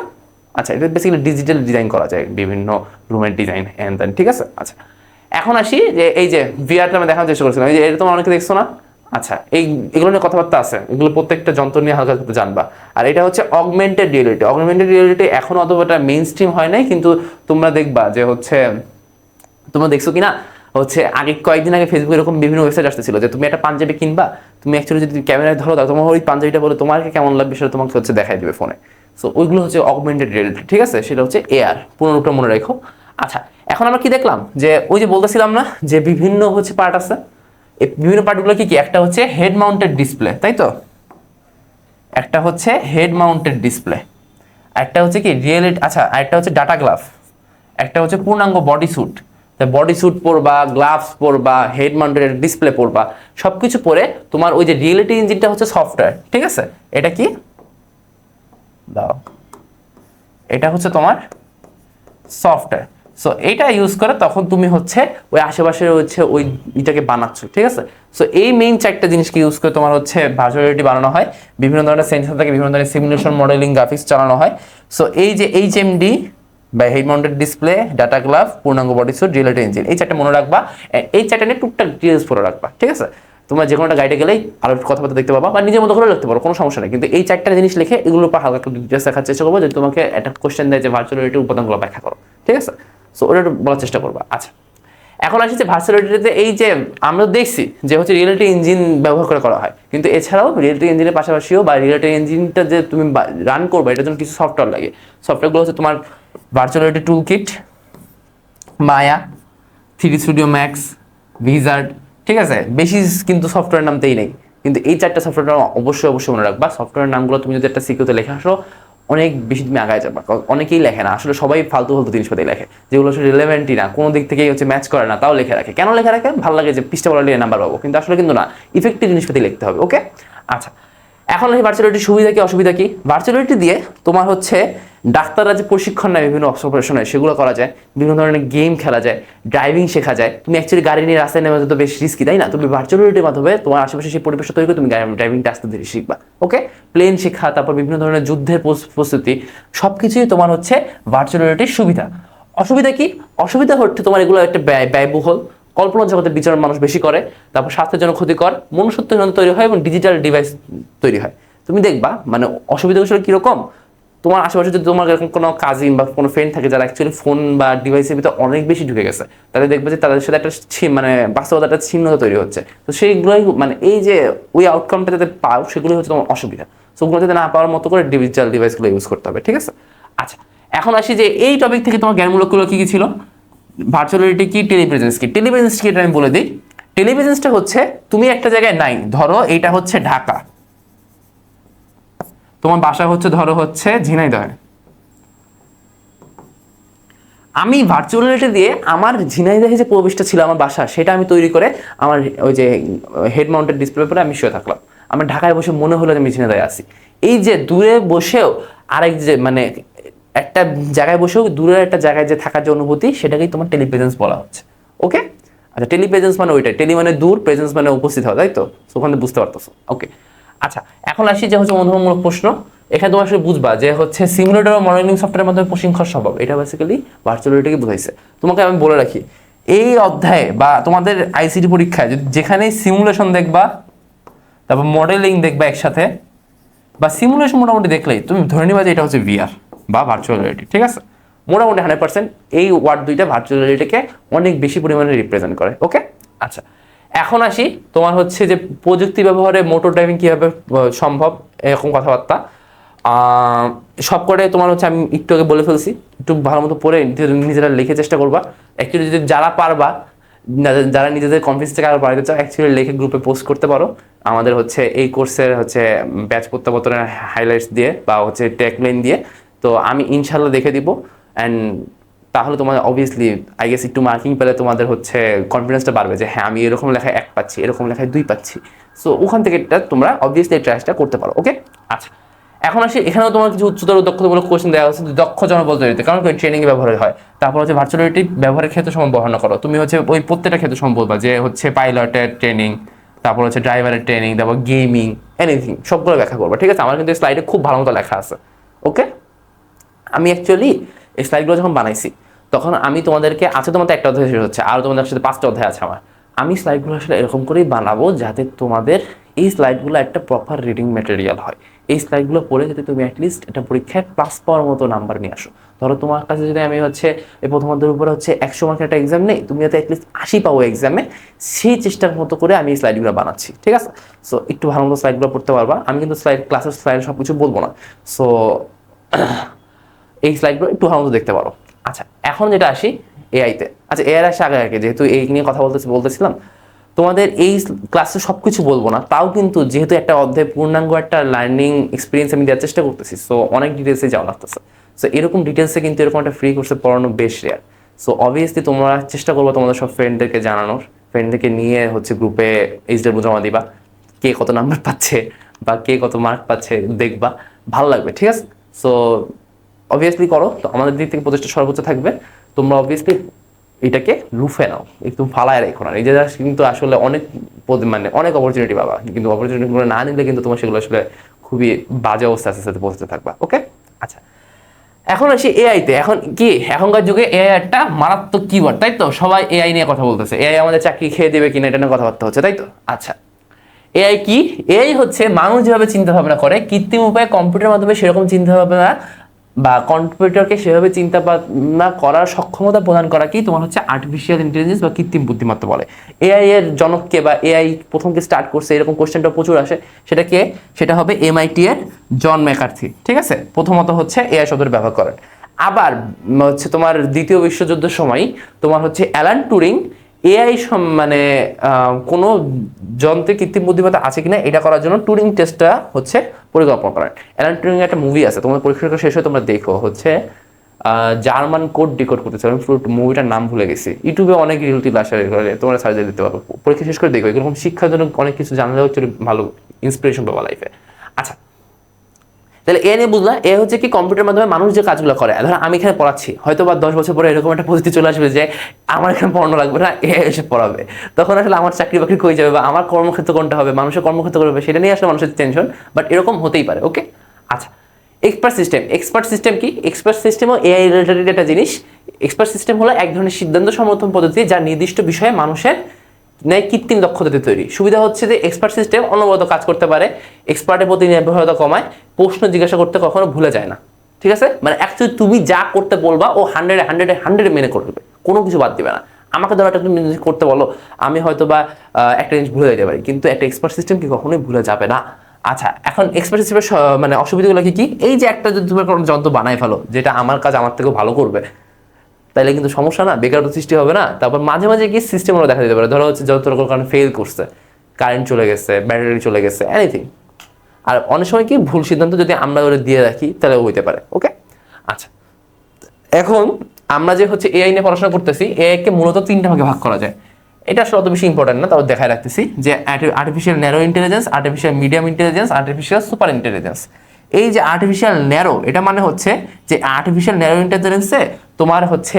আচ্ছা, এটা বেসিক্যালি ডিজিটাল ডিজাইন করা যায়, বিভিন্ন রুমের ডিজাইন এন্ড দেন, ঠিক আছে? আচ্ছা, এখন আসি যে এই যে ভিআরটা আমি দেখানোর চেষ্টা করছিলাম, এই যে এটা তোমরা অনেকে দেখছো না। আচ্ছা, এগুলো নিয়ে কথাবার্তা আছে, এগুলো প্রত্যেকটা যন্ত্র নিয়ে হালকা হালকা জানবা। আর এটা হচ্ছে অগমেন্টেড রিয়েলিটি। অগমেন্টেড রিয়েলিটি এখনো অতটা মেইন স্ট্রিম হয় নাই, কিন্তু তোমরা দেখবা যে হচ্ছে তোমরা দেখছো কিনা হচ্ছে আগে কয়েকদিন আগে ফেসবুকে এরকম বিভিন্ন ওয়েবসাইট আসতেছিল যে তুমি একটা পাঞ্জাবি কিনবা, তুমি অ্যাকচুয়ালি যদি ক্যামেরায় ধরো দাও, তোমার ওই পাঞ্জাবিটা বলে তোমাকে কেমন লাগবে সেটা তোমাকে হচ্ছে দেখাই দেবে ফোনে। সো ওইগুলো হচ্ছে অগমেন্টেড রিয়েলিটি, ঠিক আছে, সেটা হচ্ছে এআর, পুরোটা মনে রাখো। আচ্ছা, এখন আমরা কি দেখলাম যে ওই যে বলতেছিলাম না যে বিভিন্ন হচ্ছে পার্ট আছে, এই বিভিন্ন পার্টগুলো কি কি, একটা হচ্ছে হেড মাউন্টেড ডিসপ্লে, তাই তো, একটা হচ্ছে হেড মাউন্টেড ডিসপ্লে, একটা হচ্ছে কি রিয়েলিটি, আচ্ছা একটা হচ্ছে ডাটা গ্লাভ, একটা হচ্ছে পূর্ণাঙ্গ বডি স্যুট। বডি স্যুট পরবা, গ্লাভস পরবা, হেড মাউন্টেড ডিসপ্লে পরবা, সবকিছু পরে তোমার ওই যে রিয়েলিটি ইঞ্জিনটা হচ্ছে সফটওয়্যার, ঠিক আছে, এটা কি দাও, এটা হচ্ছে তোমার সফটওয়্যার। সো এইটা ইউজ করে তখন তুমি হচ্ছে ওই আশেপাশে হচ্ছে ওই এটাকে বানাচ্ছ, ঠিক আছে। সো এই মেইন চারটা জিনিসকে ইউজ করে তোমার হচ্ছে ভার্চুয়াল রিয়েলিটি বানানো হয়, বিভিন্ন ধরনের সেন্সর থাকে, বিভিন্ন ধরনের সিমুলেশন, মডেলিং, গ্রাফিক্স চালানো হয়। সো এই যে এইচএমডি বা head mounted display, data glove, পূর্ণাঙ্গ বডি স্যুট, রিয়েলিটি ইঞ্জিন, এই চারটা মনে রাখবা। এই চারটা নিয়ে টুকটাক ডিটেলস পড়ে রাখবা, ঠিক আছে। তোমরা যে কোনো একটা গাইডে গেলেই আরো কথাবার্তা দেখতে পাবা, বা নিজের মতো করে লিখতে পারো, কোনো সমস্যা নেই। কিন্তু এই চারটা জিনিস লিখে এগুলোর উপর হালকা একটু ডিটেলস দেখার চেষ্টা করবো, যদি তোমাকে একটা কোশ্চেন দেয় যে ভার্চুয়াল রিয়েলিটির উপাদানগুলো ব্যাখ্যা করো, ঠিক আছে। সো ওটা একটু বলার চেষ্টা করবা। আচ্ছা, এখন আসি যে ভার্চুয়াল রিয়েলিটিতে এই যে আমরা দেখছি যে হচ্ছে রিয়েলিটি ইঞ্জিন ব্যবহার করে করা হয়, কিন্তু এছাড়াও রিয়েলিটি ইঞ্জিনের পাশাপাশিও বা রিয়েলিটি ইঞ্জিনটা যে তুমি রান করবে এটার জন্য কিছু সফটওয়্যার লাগে। সফটওয়্যারগুলো হচ্ছে তোমার ভার্চুয়াল রিয়েলিটি টুল কিট, মায়া, 3D স্টুডিও ম্যাক্স, ভিজার্ড, ঠিক আছে। বেশি কিন্তু সফটওয়্যার নামতেই নেই, কিন্তু এই চারটা সফটওয়্যার অবশ্যই মনে রাখবা। সফটওয়্যার নামগুলো তুমি যদি একটা সিকিউতে লেখা আসো অনেক বেশি তুমি আগায় যাবা। অনেকেই লেখে না, আসলে সবাই ফালতু জিনিসপাতি লেখে, যেগুলো আসলে রিলেভেন্টই না, কোনো দিক থেকেই হচ্ছে ম্যাচ করে না, তাও লেখে রাখে। কেন লেখে রাখে? ভালো লাগে যে পৃষ্ঠা বলা নাম্বার পাবো, কিন্তু আসলে কিন্তু না, ইফেক্টিভ জিনিসপাতি লিখতে হবে। ওকে, আচ্ছা, এখন এই ভার্চুয়াল রিয়েলিটির সুবিধা কি অসুবিধা কি? ভার্চুয়াল রিয়েলিটি দিয়ে তোমার হচ্ছে ডাক্তাররা যে প্রশিক্ষণ নেয় বিভিন্ন অপারেশনে, সেগুলো করা যায়, বিভিন্ন ধরনের গেম খেলা যায়, ড্রাইভিং শেখা যায়। তুমি অ্যাকচুয়ালি গাড়ি নিয়ে রাস্তায় নেমে তো বেশ রিস্কি, তাই না? তুমি ভার্চুয়াল রিয়েলিটির মাধ্যমে তোমার আশেপাশে সেই পরিবেশটা তৈরি করে তুমি ড্রাইভিংটা আস্তে ধীরে শিখবা। ওকে, প্লেন শেখা, তারপর বিভিন্ন ধরনের যুদ্ধের প্রস্তুতি, সব কিছুই তোমার হচ্ছে ভার্চুয়াল রিয়েলিটির সুবিধা। অসুবিধা কি? অসুবিধা হচ্ছে তোমার এগুলো একটা ব্যয়বহুল, কল্পনা জগতের বিচরণ মানুষ বেশি করে, তারপর স্বাস্থ্যের জন্য ক্ষতিকর, মনুষ্যত্বহীনতা তৈরি হয় এবং ডিজিটাল ডিভাইস তৈরি হয়। তুমি দেখবা মানে অসুবিধাগুলো কিরকম, তোমার আশেপাশে যদি তোমার এরকম কোনো কাজিন বা কোনো ফ্রেন্ড থাকে যারা অ্যাকচুয়ালি ফোন বা ডিভাইসের ভিতরে অনেক বেশি ঢুকে গেছে, তাহলে দেখবে যে তাদের সাথে একটা মানে বাস্তবতা একটা ছিন্নতা তৈরি হচ্ছে। তো সেইগুলোই মানে এই যে ওই আউটকামটা যাতে পাও, সেগুলোই হচ্ছে তোমার অসুবিধা। সো ওগুলো যাতে না পাওয়ার মতো করে ডিজিটাল ডিভাইসগুলো ইউজ করতে হবে, ঠিক আছে। আচ্ছা, এখন আসি যে এই টপিক থেকে তোমার জ্ঞানমূলকগুলো কি কি ছিল। ভার্চুয়াল রিয়েলিটি কি, টেলিপ্রেজেন্স কি? টেলিপ্রেজেন্স কি এটা আমি বলে দিই। টেলিপ্রেজেন্সটা হচ্ছে তুমি একটা জায়গায় নাই, ধরো এইটা হচ্ছে ঢাকা, তোমার বাসা হচ্ছে ধরো হচ্ছে ঝিনাইদহে, আমি ভার্চুয়াল রিয়েলিটি দিয়ে আমার ঝিনাইদহে যে পরিবেশটা ছিল আমার বাসা, সেটা আমি তৈরি করে আমার ওই যে হেড মাউন্টেড ডিসপ্লে পরে আমি শুয়ে থাকলাম, আমার ঢাকায় বসে মনে হলো যে আমি ঝিনাইদহে আছি। এই যে দূরে বসেও আরেক যে মানে একটা জায়গায় বসেও দূরের একটা জায়গায় যে থাকার যে অনুভূতি, সেটাকেই তোমার টেলিপ্রেজেন্স বলা হচ্ছে। ওকে, আচ্ছা, টেলিপ্রেজেন্স মানে ওইটাই, টেলি মানে দূর, প্রেজেন্স মানে উপস্থিত হওয়া, তাই তো? ওখানে বুঝতে পারতেছো। ওকে, আচ্ছা, এখন আসি যে হচ্ছে অনুভবমূলক প্রশ্ন। এখানে তোমার আসলে বুঝবা যে হচ্ছে সিমুলেটর ও মডেলিং সফটওয়্যারের মাধ্যমে প্রশিক্ষণ সম্ভব, এটা বেসিক্যালি ভার্চুয়াল রিয়েলিটিকে বুঝাইছে। তোমাকে আমি বলে রাখি, এই অধ্যায়ে বা তোমাদের আইসিটি পরীক্ষায় যেখানে সিমুলেশন দেখবা, তারপর মডেলিং দেখবা একসাথে, বা সিমুলেশন মোটামুটি দেখলেই তুমি ধরে নিবা যে এটা হচ্ছে ভিআর বা ভার্চুয়াল রিয়েলিটি, ঠিক আছে। মোটামুটি 100% এই ওয়ার্ড দুইটা ভার্চুয়াল রিয়েলিটিকে অনেক বেশি পরিমাণে রিপ্রেজেন্ট করে। ওকে, আচ্ছা, এখন আসি তোমার হচ্ছে যে প্রযুক্তি ব্যবহারে মোটর ড্রাইভিং কীভাবে সম্ভব, এরকম কথাবার্তা সব করে তোমার হচ্ছে আমি একটু আগে বলে ফেলছি। একটু ভালো মতো পড়ে নিজেরা লিখে চেষ্টা করবা। অ্যাকচুয়ালি যদি যারা পারবা, যারা নিজেদের কনফিডেন্স থেকে আরো বাড়াতে চাও, অ্যাকচুয়ালি লিখে গ্রুপে পোস্ট করতে পারো। আমাদের হচ্ছে এই কোর্সের হচ্ছে ব্যাচ প্রত্যাবর্তনের হাইলাইটস দিয়ে বা হচ্ছে ট্যাগলাইন দিয়ে, তো আমি ইনশাল্লাহ দেখে দিব। অ্যান্ড তাহলে তোমাদের অবভিয়াসলি আই গেস একটু মার্কিং পেলে তোমাদের হচ্ছে কনফিডেন্সটা বাড়বে যে হ্যাঁ আমি এরকম লেখায় 1 পাচ্ছি, এরকম লেখায় 2 পাচ্ছি। সো ওখান থেকে এটা তোমরা অবভিয়াসলি এই ট্রাইটা করতে পারো। ওকে, আচ্ছা, এখন আসি এখানেও তোমার কিছু উচ্চতর দক্ষতামূলক কোশ্চেন দেওয়া হচ্ছে, দক্ষ জনবল তৈরিতে, কারণ ট্রেনিং ব্যবহার হয়। তারপর হচ্ছে ভার্চুয়াল রিয়েলিটি ব্যবহারের ক্ষেত্রে সময় বর্ণনা করো। তুমি হচ্ছে ওই প্রত্যেকটা ক্ষেত্রে সময় বলবা যে হচ্ছে পাইলটের ট্রেনিং, তারপর হচ্ছে ড্রাইভারের ট্রেনিং, তারপর গেমিং, এনিথিং সবগুলো ব্যাখ্যা করবো, ঠিক আছে। আমার কিন্তু স্লাইডে খুব ভালো মতো লেখা আছে। ওকে, আমি অ্যাকচুয়ালি এই স্লাইডগুলো যখন বানাইছি তখন আমি তোমাদেরকে, আছে তোমাদের একটা অধ্যায় শেষ হচ্ছে, আর তোমাদের সাথে 5টা অধ্যায় আছে আমার। আমি স্লাইডগুলো আসলে এরকম করেই বানাবো যাতে তোমাদের এই স্লাইডগুলো একটা প্রপার রিডিং ম্যাটেরিয়াল হয়। এই স্লাইডগুলো পড়ে যদি তুমি অ্যাটলিস্ট একটা পরীক্ষায় প্লাস পাওয়ার মতো নাম্বার নিয়ে আসো। ধরো তোমার কাছে যদি আমি হচ্ছে এই প্রথম অধ্যায়ের উপরে হচ্ছে 100 মার্কের একটা এক্সাম নেই, তুমি যাতে অ্যাটলিস্ট 80 পাও এক্সামে, সেই চেষ্টার মতো করে আমি এই স্লাইডগুলো বানাচ্ছি, ঠিক আছে? সো একটু ভালো মতো স্লাইডগুলো পড়তে পারবা। আমি কিন্তু ক্লাসের স্লাইড সব কিছু বলবো না, সো এই স্লাইডগুলো একটু ভালো মতো দেখতে পারো। আচ্ছা, এখন যেটা আসি এআইতে। আচ্ছা, এআই আসে আগে যেহেতু এই নিয়ে কথা বলতেছিলাম, তোমাদের এই ক্লাসে সব কিছু বলবো না, তাও কিন্তু যেহেতু একটা অধ্যায় পূর্ণাঙ্গ একটা লার্নিং এক্সপিরিয়েন্স আমি দেওয়ার চেষ্টা করতেছি, সো অনেক ডিটেলসে যাওয়া লাগতেছে। সো এরকম ডিটেলসে কিন্তু এরকম একটা ফ্রি কোর্সে পড়ানো বেশ রেয়ার। সো অবভিয়াসলি তোমরা চেষ্টা করবো তোমাদের সব ফ্রেন্ডদেরকে জানানোর, ফ্রেন্ডদেরকে নিয়ে হচ্ছে গ্রুপে এইচডাব্লিউ জমা দিবা, কে কত নাম্বার পাচ্ছে বা কে কত মার্ক পাচ্ছে দেখবা, ভালো লাগবে, ঠিক আছে? সো অবভিয়াসলি করো, তো আমাদের দিক থেকে প্রচেষ্টা সর্বোচ্চ থাকবে। তোমরা অবভিয়াসলি এটাকে লুফে নাও, একটু ফালায় রেখো না। নিজেরা কিন্তু আসলে অনেক মানে অনেক অপরচুনিটি পাবা, কিন্তু অপরচুনিটিগুলো না নিলে কিন্তু তোমার সেগুলো আসলে খুবই বাজে অবস্থা আস্তে আস্তে পৌঁছতে থাকবা। ওকে, আচ্ছা, এখন আসি এআইতে। এখন কি এখনকার যুগে এআই একটা মারাত্মক কিওয়ার্ড, তাই তো? সবাই এআই নিয়ে কথা বলতেছে, এআই আমাদের চাকরি খেয়ে দেবে কিনা এটা নিয়ে কথাবার্তা হচ্ছে, তাই তো? আচ্ছা, এআই কি? এআই হচ্ছে মানুষ যেভাবে চিন্তা ভাবনা করে কৃত্রিম উপায়ে কম্পিউটারের মাধ্যমে সেরকম চিন্তা ভাবনা বা কম্পিউটারকে সেভাবে চিন্তা ভাবনা করার সক্ষমতা প্রদান করা কি তোমার হচ্ছে আর্টিফিশিয়াল ইন্টেলিজেন্স বা কৃত্রিম বুদ্ধিমত্তা বলে। এআই এর জনককে বা এআই প্রথম কে স্টার্ট করছে এরকম কোশ্চেনটা প্রচুর আসে। সেটা কে? সেটা হবে এমআইটি এর জন ম্যাকার্থি, ঠিক আছে? প্রথমত হচ্ছে এআই শব্দটা ব্যবহার করেন। আবার হচ্ছে তোমার দ্বিতীয় বিশ্বযুদ্ধের সময় তোমার হচ্ছে অ্যালান টুরিং এআই মানে কোনো যন্ত্রে কৃত্রিম বুদ্ধিমত্তা আছে কিনা এটা করার জন্য টুরিং টেস্টটা হচ্ছে পরিকল্পনা করেন। অ্যালান টুরিং একটা মুভি আছে, তোমার পরীক্ষা শেষ হয়ে তোমরা দেখো, হচ্ছে জার্মান কোড ডিকোড করতেছে, আমি পুরো মুভিটার নাম ভুলে গেছি। ইউটিউবে অনেক রিলেটিভ আসে, তোমরা সার্চ দিয়ে দিতে পারো, পরীক্ষা শেষ করে দেখো, এরকম শিক্ষাজনক অনেক কিছু জানলে হচ্ছে ভালো ইন্সপিরেশন পাবা লাইফে। আচ্ছা, তাহলে এ নিয়ে বুঝলা, এ হচ্ছে কি কম্পিউটারের মাধ্যমে মানুষ যে কাজগুলো করে। ধরো আমি এখানে পড়াচ্ছি, হয়তো বা 10 বছর পরে এরকম একটা পরিস্থিতি চলে আসবে যে আমার এখানে পড়ানো লাগবে না, এ এসে পড়াবে, তখন আসলে আমার চাকরি বাকরি কই যাবে বা আমার কর্মক্ষেত্র কোনটা হবে, মানুষের কর্মক্ষেত্র করবে, সেটা নিয়ে আসলে মানুষের টেনশন, বাট এরকম হতেই পারে। ওকে, আচ্ছা, এক্সপার্ট সিস্টেম কি? এক্সপার্ট সিস্টেমও এআই রিলেটেড একটা জিনিস। এক্সপার্ট সিস্টেম হলো এক ধরনের সিদ্ধান্ত সমর্থন পদ্ধতি যা নির্দিষ্ট বিষয়ে মানুষের ন্যায় কৃত্রিম দক্ষতাতে তৈরি। সুবিধা হচ্ছে যে এক্সপার্ট সিস্টেম অনবরত কাজ করতে পারে, এক্সপার্টের প্রতি নির্ভরতা কমায়, প্রশ্ন জিজ্ঞাসা করতে কখনো ভুলে যায় না, ঠিক আছে? মানে অ্যাকচুয়ালি তুমি যা করতে বলবা ও 100 মেনে করবে, কোনো কিছু বাদ দিবে না। আমাকে ধরো একটা তুমি করতে বলো, আমি হয়তো বা একটা জিনিস ভুলে যেতে পারি, কিন্তু একটা এক্সপার্ট সিস্টেম কি কখনোই ভুলে যাবে না। আচ্ছা, এখন এক্সপার্ট সিস্টেমের মানে অসুবিধাগুলো কি? এই যে একটা যদি তুমি কোনো যন্ত্র বানাই ফেলো যেটা আমার কাজ আমার থেকেও ভালো করবে, তাইলে কিন্তু সমস্যা না, বেকারত্ব সৃষ্টি হবে না? তারপর মাঝে মাঝে কি সিস্টেমগুলো দেখা দিতে পারে, ধরো হচ্ছে যন্ত্র কোনো কারণে ফেল করছে, কারেন্ট চলে গেছে, ব্যাটারি চলে গেছে, এনিথিং। আর অনেক সময় কি ভুল সিদ্ধান্ত যদি আমরা ওরা দিয়ে রাখি তাহলে হইতে পারে। ওকে, আচ্ছা, এখন আমরা যে হচ্ছে এআই নিয়ে পড়াশোনা করতেছি, এআই কে মূলত 3টা ভাগে ভাগ করা যায়। এটা আসলে অত বেশি ইম্পর্টেন্ট না, তাও দেখায় রাখতেছি যে artificial narrow intelligence, artificial medium intelligence, artificial super intelligence. এই যে আর্টিফিশিয়াল ন্যারো, এটা মানে হচ্ছে যে আর্টিফিশিয়াল ন্যারো ইন্টেলিজেন্সে তোমার হচ্ছে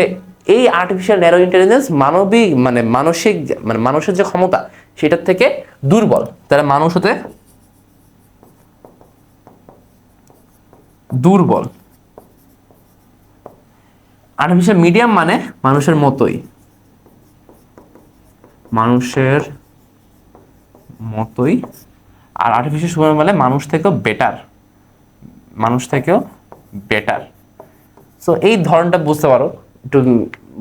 এই আর্টিফিশিয়াল ন্যারো ইন্টেলিজেন্স মানবিক মানে মানসিক মানে মানুষের যে ক্ষমতা সেটার থেকে দুর্বল, তারা মানুষ হতে দুর্বল। আর্টিফিশিয়াল মিডিয়াম মানে মানুষের মতোই, মানুষের মতোই। আর আর্টিফিশিয়াল সুপার মানে মানুষ থেকেও বেটার, মানুষ থেকেও বেটার। সো এই ধরনটা বুঝতে পারো, একটু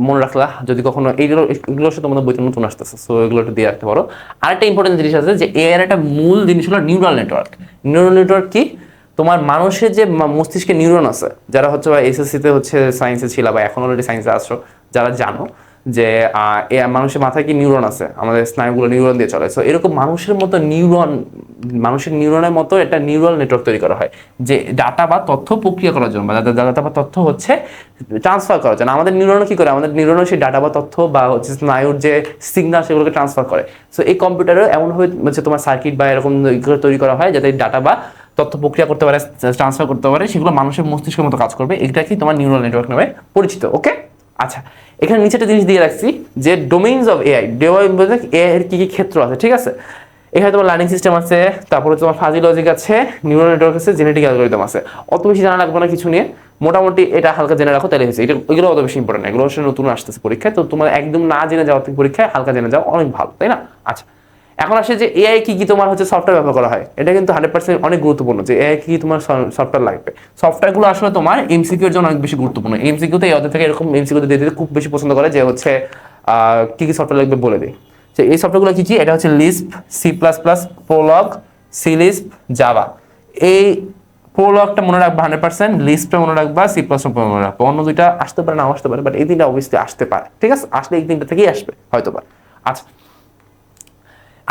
মনে রাখলা যদি কখনো এগুলোর সাথে তোমাদের বইতে নতুন আসতেছে, সো এগুলো একটু দিয়ে রাখতে পারো। আরেকটা ইম্পর্টেন্ট জিনিস আছে যে এআই এর একটা মূল জিনিস হলো নিউরাল নেটওয়ার্ক। নিউরাল নেটওয়ার্ক কি? তোমার মানুষের যে মস্তিষ্কে নিউরন আছে, যারা হচ্ছে বা এসএসসিতে হচ্ছে সায়েন্সে ছিল বা এখন অলরেডি সায়েন্সে আসছো, যারা জানো যে মানুষের মাথায় কি নিউরন আছে, আমাদের স্নায়ুগুলো নিউরন দিয়ে চলে। সো এরকম মানুষের মতো নিউরন, মানুষের নিউরনের মতো একটা নিউরাল নেটওয়ার্ক তৈরি করা হয় যে ডাটা বা তথ্য প্রক্রিয়া করার জন্য, বা ডাটা বা তথ্য হচ্ছে ট্রান্সফার করার জন্য। আমাদের নিউরনও কি করে? আমাদের নিউরনও সেই ডাটা বা তথ্য বা হচ্ছে স্নায়ুর যে সিগন্যাল সেগুলোকে ট্রান্সফার করে। সো এই কম্পিউটারেও এমনভাবে হচ্ছে তোমার সার্কিট বা এরকম তৈরি করা হয় যাতে ডাটা বা তথ্য প্রক্রিয়া করতে পারে, ট্রান্সফার করতে পারে, সেগুলো মানুষের মস্তিষ্কের মতো কাজ করবে। এটা কি তোমার নিউরাল নেটওয়ার্ক নামে পরিচিত। ওকে, আচ্ছা, এখানে নিচে একটা জিনিস দিয়ে রাখছি যে ডোমেইনস অফ এআই। এআই এর কি কি ক্ষেত্র আছে, ঠিক আছে? এখানে তোমার লার্নিং সিস্টেম আছে, তারপরে তোমার ফাজি লজিক আছে, নিউরাল নেটওয়ার্ক আছে, জেনেটিক অ্যালগরিদম আছে। অত বেশি জানা লাগবে না কিছু নিয়ে, মোটামুটি এটা হালকা জেনে রাখো তাহলে হয়েছে। এগুলো অত বেশি ইম্পর্টেন্ট, এগুলো নতুন আসতেছে পরীক্ষায়, তো তোমার একদম না জেনে যাওয়ার থেকে পরীক্ষায় হালকা জেনে যাওয়া অনেক ভালো, তাই না? আচ্ছা, এখন আসে যে এআই কি কি তোমার হচ্ছে সফটওয়্যার ব্যবহার করা হয়, এটা কিন্তু 100% অনেক গুরুত্বপূর্ণ যে এআই কি তোমার সফটওয়্যার লাগবে। সফটওয়্যারগুলো আসলে তোমার এমসিকিউ এর জন্য অনেক বেশি গুরুত্বপূর্ণ। এমসিকিউতে এই অধ্যায় থেকে এরকম এমসিকিউ দিয়ে দিতে খুব বেশি পছন্দ করে যে হচ্ছে কি কি সফটওয়্যার লাগবে বলে দিই। যে এই সফটওয়্যারগুলো কি কি, এটা হচ্ছে লিস্প, C++, প্রোলগ, সিলিস্প, জাভা। এই প্রোলগটা মনে রাখবা 100%, লিস্পটা মনে রাখবা, C++ মনে রাখবা। অন্য দুইটা আসতে পারে না আসতে পারে, বাট এই তিনটা অবশ্যই আসতে পারে, ঠিক আছে? আসলে এই তিনটা থেকেই আসবে হয়তোবা। আচ্ছা,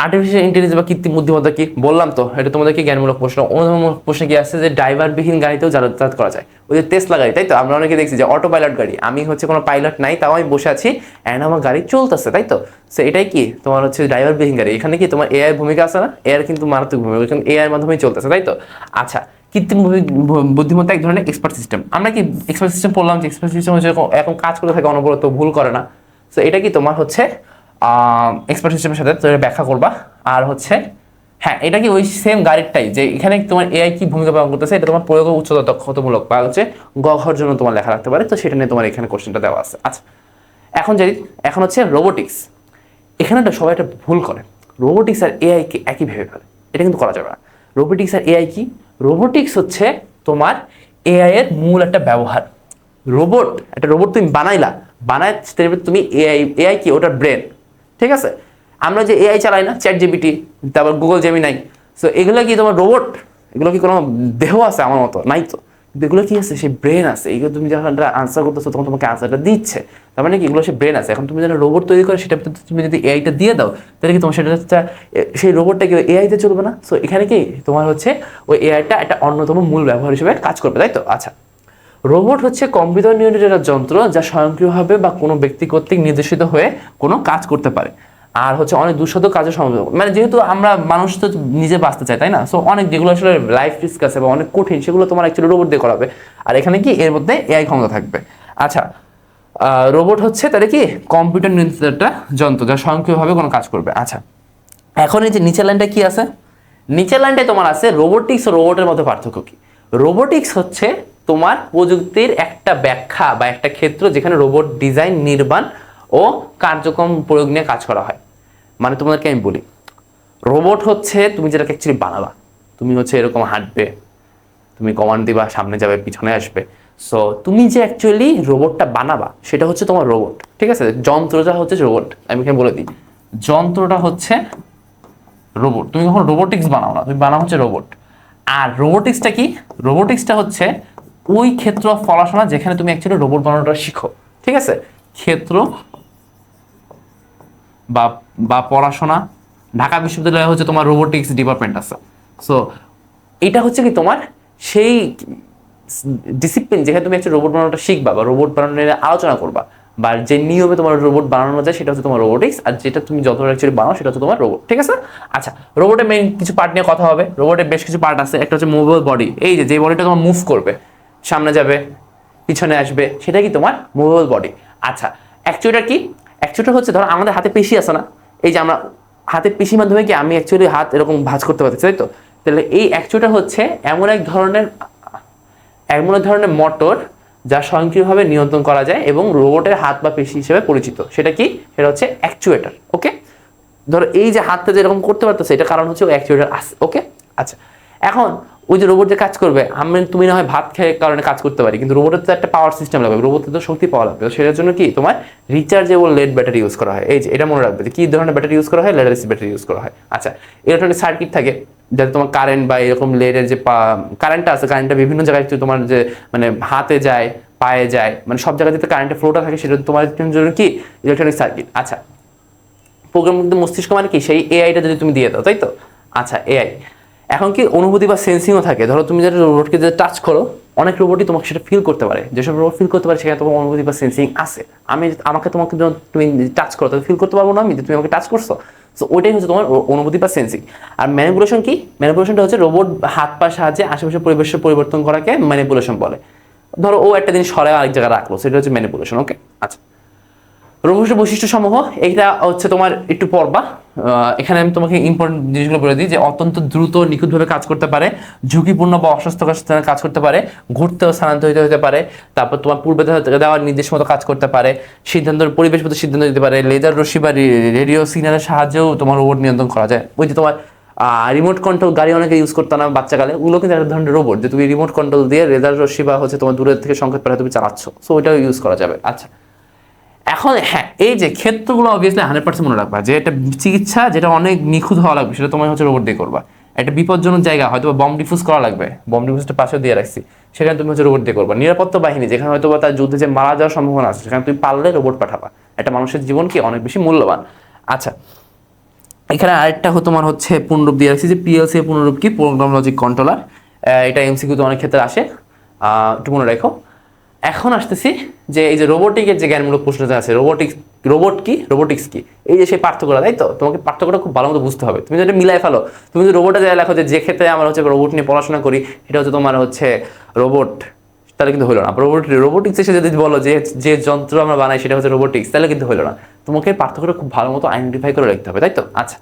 আর্টিফিশিয়াল ইন্টেলিজেন্স বা কৃত্রিম বুদ্ধিমত্তা কি বললাম তো, এটা তোমাদেরকে জ্ঞানমূলক প্রশ্ন। অনুমূলক প্রশ্নে কি আসছে যে ড্রাইভারবিহীন গাড়িতেও যাতায়াত করা যায়। ওই যে টেসলা গাড়ি, তাই তো? আমরা অনেকে দেখছি যে অটো পাইলট গাড়ি, আমি হচ্ছে কোনো পাইলট নাই, তাও আমি বসে আছি অ্যান্ড আমার গাড়ি চলতেছে, তাই তো? সো এটাই কি তোমার হচ্ছে ড্রাইভারবিহীন গাড়ি। এখানে কি তোমার এআই ভূমিকা আছে না? এআই কিন্তু মারাত্মক ভূমিকা, কারণ এআই এর মাধ্যমেই চলতেছে, তাই তো? আচ্ছা, কৃত্রিম বুদ্ধিমত্তা এক ধরনের এক্সপার্ট সিস্টেম। আমরা কি এক্সপার্ট সিস্টেম পড়লাম যে এক্সপার্ট সিস্টেম হচ্ছে এখন কাজ করে থাকে অনবরত, ভুল করে না। সো এটা কি তোমার হচ্ছে এক্সপার্ট সিস্টেমের সাথে ব্যাখ্যা করবা। আর হচ্ছে হ্যাঁ, এটা কি ওই সেম গাড়িটাই যে এখানে তোমার এআই কি ভূমিকা পালন করতেছে, এটা তোমার প্রয়োগ উচ্চতর দক্ষতামূলক বা হচ্ছে গঘর জন্য তোমার লেখা রাখতে পারে। তো সেটা নিয়ে তোমার এখানে কোশ্চেনটা দেওয়া আছে। আচ্ছা, এখন হচ্ছে রোবোটিক্স। এখানে সবাই একটা ভুল করে, রোবোটিক্স আর এআই কে একই ভেবে ফেলে। এটা কিন্তু করা যাবে না। রোবোটিক্স আর এআই কি? রোবোটিক্স হচ্ছে তোমার এআই এর মূল একটা ব্যবহার। একটা রোবট তুমি বানায় তুমি এআই কি ওটার ব্রেন, ঠিক আছে? আমরা যে এআই চালাই না, ChatGPT, তারপর গুগল জেমিনাই, সো এগুলো কি তোমার রোবট? এগুলো কি কোনো দেহ আছে আমার মতো? নাই তো। কিন্তু এগুলো কি আছে? সে ব্রেন আছে। এগুলো তুমি যখন আনসার করতেছো তখন তোমাকে আনসারটা দিচ্ছে, তার মানে কি এগুলো সে ব্রেন আছে। এখন তুমি যেন রোবট তৈরি করে সেটা তুমি যদি এআইটা দিয়ে দাও, তাহলে কি তোমার সেটা সেই রোবটটা কি এআইতে চলবে না? সো এখানে কি তোমার হচ্ছে ওই এআইটা একটা অন্যতম মূল ব্যবহার হিসেবে কাজ করবে, তাই তো? আচ্ছা, রোবট হচ্ছে কম্পিউটার নিয়ন্ত্রিত একটা যন্ত্র যা স্বয়ংক্রিয়ভাবে বা কোনো ব্যক্তি কর্তৃক নির্দেশিত হয়ে কোনো কাজ করতে পারে। আর হচ্ছে অনেক দুঃসাধ্য কাজের সম্ভব, মানে যেহেতু আমরা মানুষ তো নিজে বাঁচতে চাই, তাই না? সো অনেক যেগুলো আসলে লাইফ রিস্ক আছে বা অনেক কঠিন, সেগুলো তোমার অ্যাকচুয়ালি রোবট দিয়ে করাবে। আর এখানে কি এর মধ্যে এআই ক্ষমতা থাকবে। আচ্ছা, রোবট হচ্ছে তাহলে কি কম্পিউটার নিয়ন্ত্রিত একটা যন্ত্র যা স্বয়ংক্রিয়ভাবে কোনো কাজ করবে। আচ্ছা, এখন এই যে নিচের লাইনটা কি আছে? নিচের লাইনটায় তোমার আছে রোবোটিক্স ও রোবটের মধ্যে পার্থক্য কি। রোবোটিক্স হচ্ছে তোমার প্রযুক্তির একটা ব্যাখ্যা বা একটা ক্ষেত্র যেখানে রোবট ডিজাইন, নির্মাণ ও কার্যক্রম প্রয়োগ নিয়ে কাজ করা হয়। মানে তোমাদেরকে আমি বলি, রোবট হচ্ছে তুমি যেটাকে অ্যাকচুয়ালি বানাবা। তুমি হচ্ছে এরকম হাঁটবে, তুমি কমান্ড দিবা, সামনে যাবে, পিছনে আসবে। সো তুমি যে অ্যাকচুয়ালি রোবটটা বানাবা সেটা হচ্ছে তোমার রোবট, ঠিক আছে? যন্ত্রটা হচ্ছে রোবট। আমি এখানে বলে দিই, যন্ত্রটা হচ্ছে রোবট। তুমি কখন রোবোটিক্স বানাও না, তুমি বানাও হচ্ছে রোবট। আর রোবোটিক্সটা কি? রোবোটিক্সটা হচ্ছে ওই ক্ষেত্র পড়াশোনা যেখানে তুমি অ্যাকচুয়ালি রোবট বানানোটা শিখো, ঠিক আছে? ক্ষেত্র বা বা পড়াশোনা, ঢাকা বিশ্ববিদ্যালয়ে হচ্ছে তোমার রোবোটিক্স ডিপার্টমেন্ট আছে। সো এটা হচ্ছে কি তোমার সেই ডিসিপ্লিন যেখানে তুমি একটা রোবট বানানোটা শিখবা বা রোবট বানানো নিয়ে আলোচনা করবা, বা যে নিয়মে তোমার রোবট বানানো যায় সেটা হচ্ছে তোমার রোবোটিক্স। আর যেটা তুমি যত অ্যাকচুয়ালি বানাও সেটা হচ্ছে তোমার রোবট, ঠিক আছে? আচ্ছা, রোবটের মেইন কিছু পার্ট নিয়ে কথা হবে। রোবটের বেশ কিছু পার্ট আছে। একটা হচ্ছে মুভেবল বডি, এই যে বডিটা তোমার মুভ করবে, সামনে যাবে, পিছনে আসবে, সেটা কি তোমার মুভেবল বডি। আচ্ছা, অ্যাকচুয়েটার কি? অ্যাকচুয়েটার হচ্ছে ধরো আমাদের হাতে পেশি আছে না, এই যে আমরা হাতের পেশির মাধ্যমে কি আমি অ্যাকচুয়ালি হাত এরকম ভাঁজ করতে পারতেছি, তাই তো? তাহলে এই অ্যাকচুয়েটার হচ্ছে এমন এক ধরনের মোটর যা স্বয়ংক্রিয়ভাবে নিয়ন্ত্রণ করা যায় এবং রোবটের হাত বা পেশি হিসেবে পরিচিত। সেটা কি? সেটা হচ্ছে অ্যাকচুয়েটার। ওকে, ধরো এই যে হাতটা যেরকম করতে পারতেছে, এটা কারণ হচ্ছে অ্যাকচুয়েটার আছে। ওকে, আচ্ছা, এখন ওই যে রোবট যে কাজ করবে, তুমি না হয় ভাত খেয়ে কারণে কাজ করতে পারি, কিন্তু রোবটের তো একটা পাওয়ার সিস্টেম লাগবে, রোবটের তো শক্তি পাওয়া লাগবে। সেটার জন্য কি তোমার রিচার্জেবল লেড ব্যাটারি ইউজ করা হয়। এই যে এটা মনে রাখবে যে কি ধরনের ব্যাটারি ইউজ করা হয়, লেড অ্যাসিড ব্যাটারি ইউজ করা হয়। আচ্ছা, ইলেকট্রনিক সার্কিট থাকে যাতে তোমার কারেন্ট বা এরকম লেডের যে কারেন্টটা আছে, কারেন্টটা বিভিন্ন জায়গায় তোমার যে মানে হাতে যায়, পায়ে যায়, মানে সব জায়গায় যেতে কারেন্টের ফ্লোটা থাকে, সেটা তোমার জন্য কি ইলেকট্রনিক সার্কিট। আচ্ছা, প্রোগ্রাম মস্তিষ্ক মানে কি সেই এআইটা যদি তুমি দিয়ে দাও, তাই তো? আচ্ছা, এআই এখন কি অনুভূতি বা সেন্সিংও থাকে। ধরো তুমি যেটা রোবটকে যে টাচ করো, অনেক রোবটই তোমাকে সেটা ফিল করতে পারে। যেসব রোবট ফিল করতে পারে সেখানে তোমার অনুভূতি বা সেন্সিং আছে। তোমাকে যখন তুমি টাচ করো তাহলে ফিল করতে পারবো না আমি যে তুমি আমাকে টাচ করছো। সো ওইটাই হচ্ছে তোমার অনুভূতি বা সেন্সিং। আর ম্যানিপুলেশন কি? ম্যানিপুলেশনটা হচ্ছে রোবট হাত পা সাহায্যে আশেপাশের পরিবেশের পরিবর্তন করাকে ম্যানিপুলেশন বলে। ধরো ও একটা জিনিস সরাই আরেক জায়গায় রাখলো, সেটা হচ্ছে ম্যানিপুলেশন। ওকে, আচ্ছা, রোবটের বৈশিষ্ট্য সমূহ এইটা হচ্ছে তোমার একটু পড়বা। এখানে আমি তোমাকে ইম্পর্টেন্ট জিনিসগুলো বলে দিই যে অত্যন্ত দ্রুত নিখুঁতভাবে কাজ করতে পারে, ঝুঁকিপূর্ণ বা অস্বাস্থ্যকর স্থানে কাজ করতে পারে, ঘুরতে ও স্থানান্তরিত হতে পারে, তারপর তোমার পূর্বে দেওয়া নির্দেশ মতো কাজ করতে পারে, পরিবেশগত সিদ্ধান্ত দিতে পারে, লেজার রশ্মি বা রেডিও সিগন্যালের সাহায্যেও তোমার রোবট নিয়ন্ত্রণ করা যায়। ওই যে তোমার রিমোট কন্ট্রোল গাড়ি অনেকে ইউজ করতো না বাচ্চাকালে, ওগুলো কিন্তু একটা ধরনের রোবট যে তুমি রিমোট কন্ট্রোল দিয়ে লেজার রশ্মি বা হচ্ছে তোমার দূরের থেকে সংকেত পাঠায় তুমি চালাচ্ছ, সো ওইটাও ইউজ করা যাবে। আচ্ছা, এখন হ্যাঁ, এই যে ক্ষেত্রগুলো অবভিয়াসলি 100% মনে রাখবা যে একটা চিকিৎসা যেটা অনেক নিখুঁত হওয়া লাগবে সেটা তোমার হচ্ছে রোবট দিয়ে করবা। একটা বিপজ্জনক জায়গা হয়তো বম ডিফিউজ করা লাগবে, বম ডিফিউজটা পাশে দিয়ে রাখছি, সেখানে তুমি হচ্ছে রোবট দিয়ে করবা। নিরাপত্তা বাহিনী যেখানে হয়তো তার যুদ্ধে যে মারা যাওয়ার সম্ভাবনা আছে সেখানে তুমি পারলে রোবট পাঠাবা। একটা মানুষের জীবন কি অনেক বেশি মূল্যবান। আচ্ছা, এখানে আরেকটা তোমার হচ্ছে পুনরূপ দিয়ে রাখছি যে পিএলসি এর পুনরূপ কি, প্রোগ্রাম লজিক কন্ট্রোলার। এটা এমসিকিউতে অনেক ক্ষেত্রে আসে, একটু মনে রাখো। এখন আসতেছি যে এই যে রোবোটিকের যে জ্ঞানমূলক প্রশ্নটা আছে, রোবোটিক্স কি, এই যে সেই পার্থক্যটা, তাই তো তোমাকে পার্থক্যটা খুব ভালো মতো বুঝতে হবে। তুমি যদি মিলাই ফেলো, তুমি যদি রোবটে যাই লেখো যে ক্ষেত্রে আমরা হচ্ছে রোবট নিয়ে পড়াশোনা করি এটা হচ্ছে তোমার হচ্ছে রোবট, তাহলে কিন্তু হলো না। রোবোটিক্স এসে যদি বলো যে যে যন্ত্র আমরা বানাই সেটা হচ্ছে রোবোটিক্স, তাহলে কিন্তু হলো না। তোমাকে পার্থক্যটা খুব ভালো মতো আইডেন্টিফাই করে রাখতে হবে, তাই তো। আচ্ছা,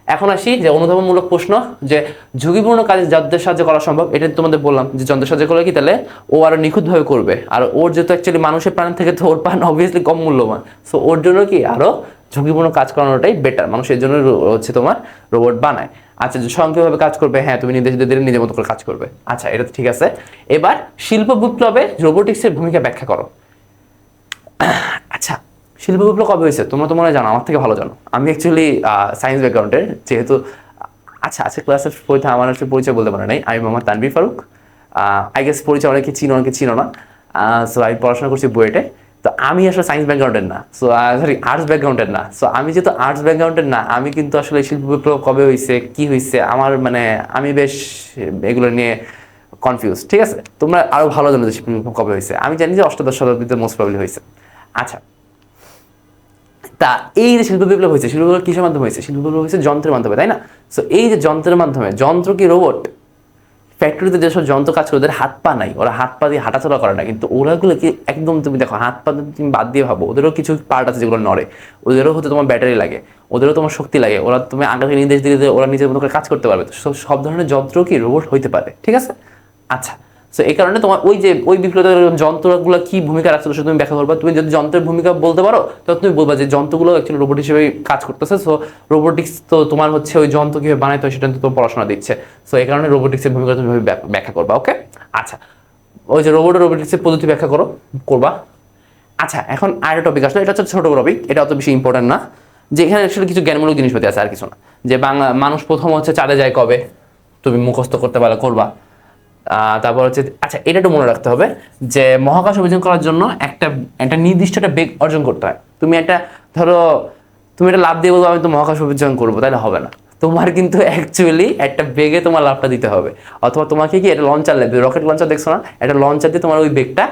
এখন আসি যে অনুধাবনমূলক প্রশ্ন, যে ঝুঁকিপূর্ণ কাজ যন্ত্রের সাহায্যে করা সম্ভব। এটা তোমাদের বললাম যে যন্ত্রের সাহায্যে করলে কি তাহলে ও আরো নিখুঁতভাবে করবে, আর ওর যেহেতু অ্যাকচুয়ালি মানুষের প্রাণ থেকে তো ওর প্রাণ অবভিয়াসলি কম মূল্যবান, সো ওর জন্য কি আরো ঝুঁকিপূর্ণ কাজ করানোটাই বেটার, মানুষের জন্য হচ্ছে তোমার রোবট বানায়। আচ্ছা, যে স্বয়ংক্রিয়ভাবে কাজ করবে, হ্যাঁ তুমি নির্দেশ দিলে নিজের মতো করে কাজ করবে। আচ্ছা, এটা তো ঠিক আছে। এবার শিল্প বিপ্লবে রোবোটিক্সের ভূমিকা ব্যাখ্যা করো। আচ্ছা, শিল্প বিপ্লব কবে হয়েছে তোমরা তো মনে হয় জানো, আমার থেকে ভালো জানো। আমি অ্যাকচুয়ালি সায়েন্স ব্যাকগ্রাউন্ডের, যেহেতু আচ্ছা আজকে ক্লাসের পরীক্ষা আমার আসলে পরিচয় বলতে পারে নাই। আমি মোহাম্মদ তানভীর ফারুক। আই গেস পরিচয় অনেকে চিনো না। সো আমি পড়াশোনা করছি বুয়েটে। তো আমি আসলে সায়েন্স ব্যাকগ্রাউন্ডের না, সো সরি আর্টস ব্যাকগ্রাউন্ডের না। সো আমি যেহেতু আর্টস ব্যাকগ্রাউন্ডের না, আমি কিন্তু আসলে শিল্প বিপ্লব কবে হয়েছে কি হয়েছে আমার মানে আমি বেশ এগুলো নিয়ে কনফিউজ। ঠিক আছে, তোমরা আরো ভালো জানো যে শিল্প বিপ্লব কবে হয়েছে। আমি জানি যে অষ্টাদশ শতাব্দীতে মোস্ট প্রবলি হয়েছে। আচ্ছা, তা এই যে শিল্প বিপ্লব হয়েছে, শিল্প বিপ্লব কিসের মাধ্যমে হয়েছে? শিল্প বিপ্লব হয়েছে যন্ত্রের মাধ্যমে, তাই না? সো এই যে যন্ত্রের মাধ্যমে, যন্ত্র কি রোবট? ফ্যাক্টরিতে যেসব যন্ত্র কাজ করে ওদের হাত পা নাই, ওরা হাত পা দিয়ে হাঁটাচলা করে না, কিন্তু ওরাগুলো কি একদম তুমি দেখো হাত পা তুমি বাদ দিয়ে ভাবো, ওদেরও কিছু পার্ট আছে যেগুলো নড়ে, ওদেরও হতে তোমার ব্যাটারি লাগে, ওদেরও তোমার শক্তি লাগে, ওরা তুমি আগে নির্দেশ দিলে ওরা নিজের মতো করে কাজ করতে পারবে। তো সব ধরনের যন্ত্র কি রোবট হইতে পারে, ঠিক আছে? আচ্ছা, সো এই কারণে তোমার ওই বিপ্লবের যন্ত্রগুলো কি ভূমিকা রাখছে সেটা তুমি ব্যাখ্যা করবা। তুমি যদি যন্ত্রের ভূমিকা বলতে পারো তখন তুমি বলবা যে যন্ত্রগুলো অ্যাকচুয়ালি রোবট হিসেবে কাজ করতেছে। সো রোবোটিক্স তো তোমার হচ্ছে ওই যন্ত্র কিভাবে বানাইতে হয় সেটা তো তোমার পড়াশোনা দিচ্ছে। সো এই কারণে রোবোটিক্সের ভূমিকা তুমি ব্যাখ্যা করবা। ওকে, আচ্ছা, ওই যে রোবোটিক্সের পদ্ধতি ব্যাখ্যা করবা। আচ্ছা, এখন আরেকটা টপিক আসলে, এটা হচ্ছে ছোট টপিক, এটা অত বেশি ইম্পর্টেন্ট না। যে এখানে আসলে কিছু জ্ঞানমূলক জিনিসপাতি আছে, আর কিছু না। যে মানুষ প্রথম হচ্ছে চাঁদে যায় কবে, তুমি মুখস্থ করতে পারলে করবা। তারপর হচ্ছে আচ্ছা, এটা একটু মনে রাখতে হবে যে মহাকাশ অভিযান করার জন্য একটা নির্দিষ্ট একটা বেগ অর্জন করতে হয়। তুমি একটা লাভ দিয়ে বলবো আমি তো মহাকাশ অভিযান করবো, তাহলে হবে না। তোমার কিন্তু অ্যাকচুয়ালি একটা বেগে তোমার লাভটা দিতে হবে, অথবা তোমাকে কি একটা লঞ্চার লাগবে, রকেট লঞ্চার দেখছো না, একটা লঞ্চার দিয়ে তোমার ওই বেগটা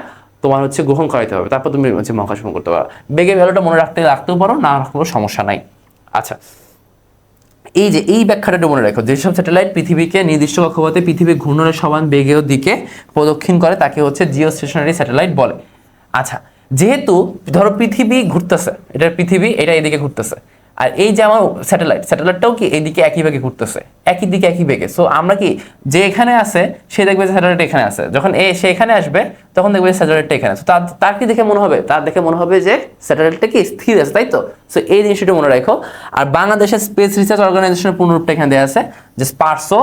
তোমার হচ্ছে গ্রহণ করাইতে হবে, তারপর তুমি হচ্ছে মহাকাশ ভ্রমণ করতে পারো। বেগের ভ্যালুটা মনে রাখতেও পারো, না রাখলেও সমস্যা নাই। আচ্ছা, এই ব্যাখ্যাটা মনে রাখো, যেসব স্যাটেলাইট পৃথিবীকে নির্দিষ্ট কক্ষপথে পৃথিবীর ঘূর্ণনের সমান বেগের দিকে প্রদক্ষিণ করে তাকে হচ্ছে জিও স্টেশনারি স্যাটেলাইট বলে। আচ্ছা, যেহেতু ধরো পৃথিবী ঘুরতেছে, পৃথিবী এদিকে ঘুরতেছে, আর এই যে আমার স্যাটেলাইটটাও কি এইদিকে একই বেগে ঘুরতেছে, একই দিকে একই বেগে। সো আমরা কি যে এখানে আছে সে দেখবে যে স্যাটেলাইট এখানে আছে, যখন সে এখানে আসবে তখন দেখবে যে স্যাটেলাইটটা এখানে আছে। তার কি দেখে মনে হবে? তার দেখে মনে হবে যে স্যাটেলাইটটা কি স্থির আছে, তাই তো? সো এই জিনিসটা মনে রাখো। আর বাংলাদেশের স্পেস রিসার্চ অর্গানাইজেশনের পূর্ণরূপটা এখানে দেওয়া আছে যে স্পারসো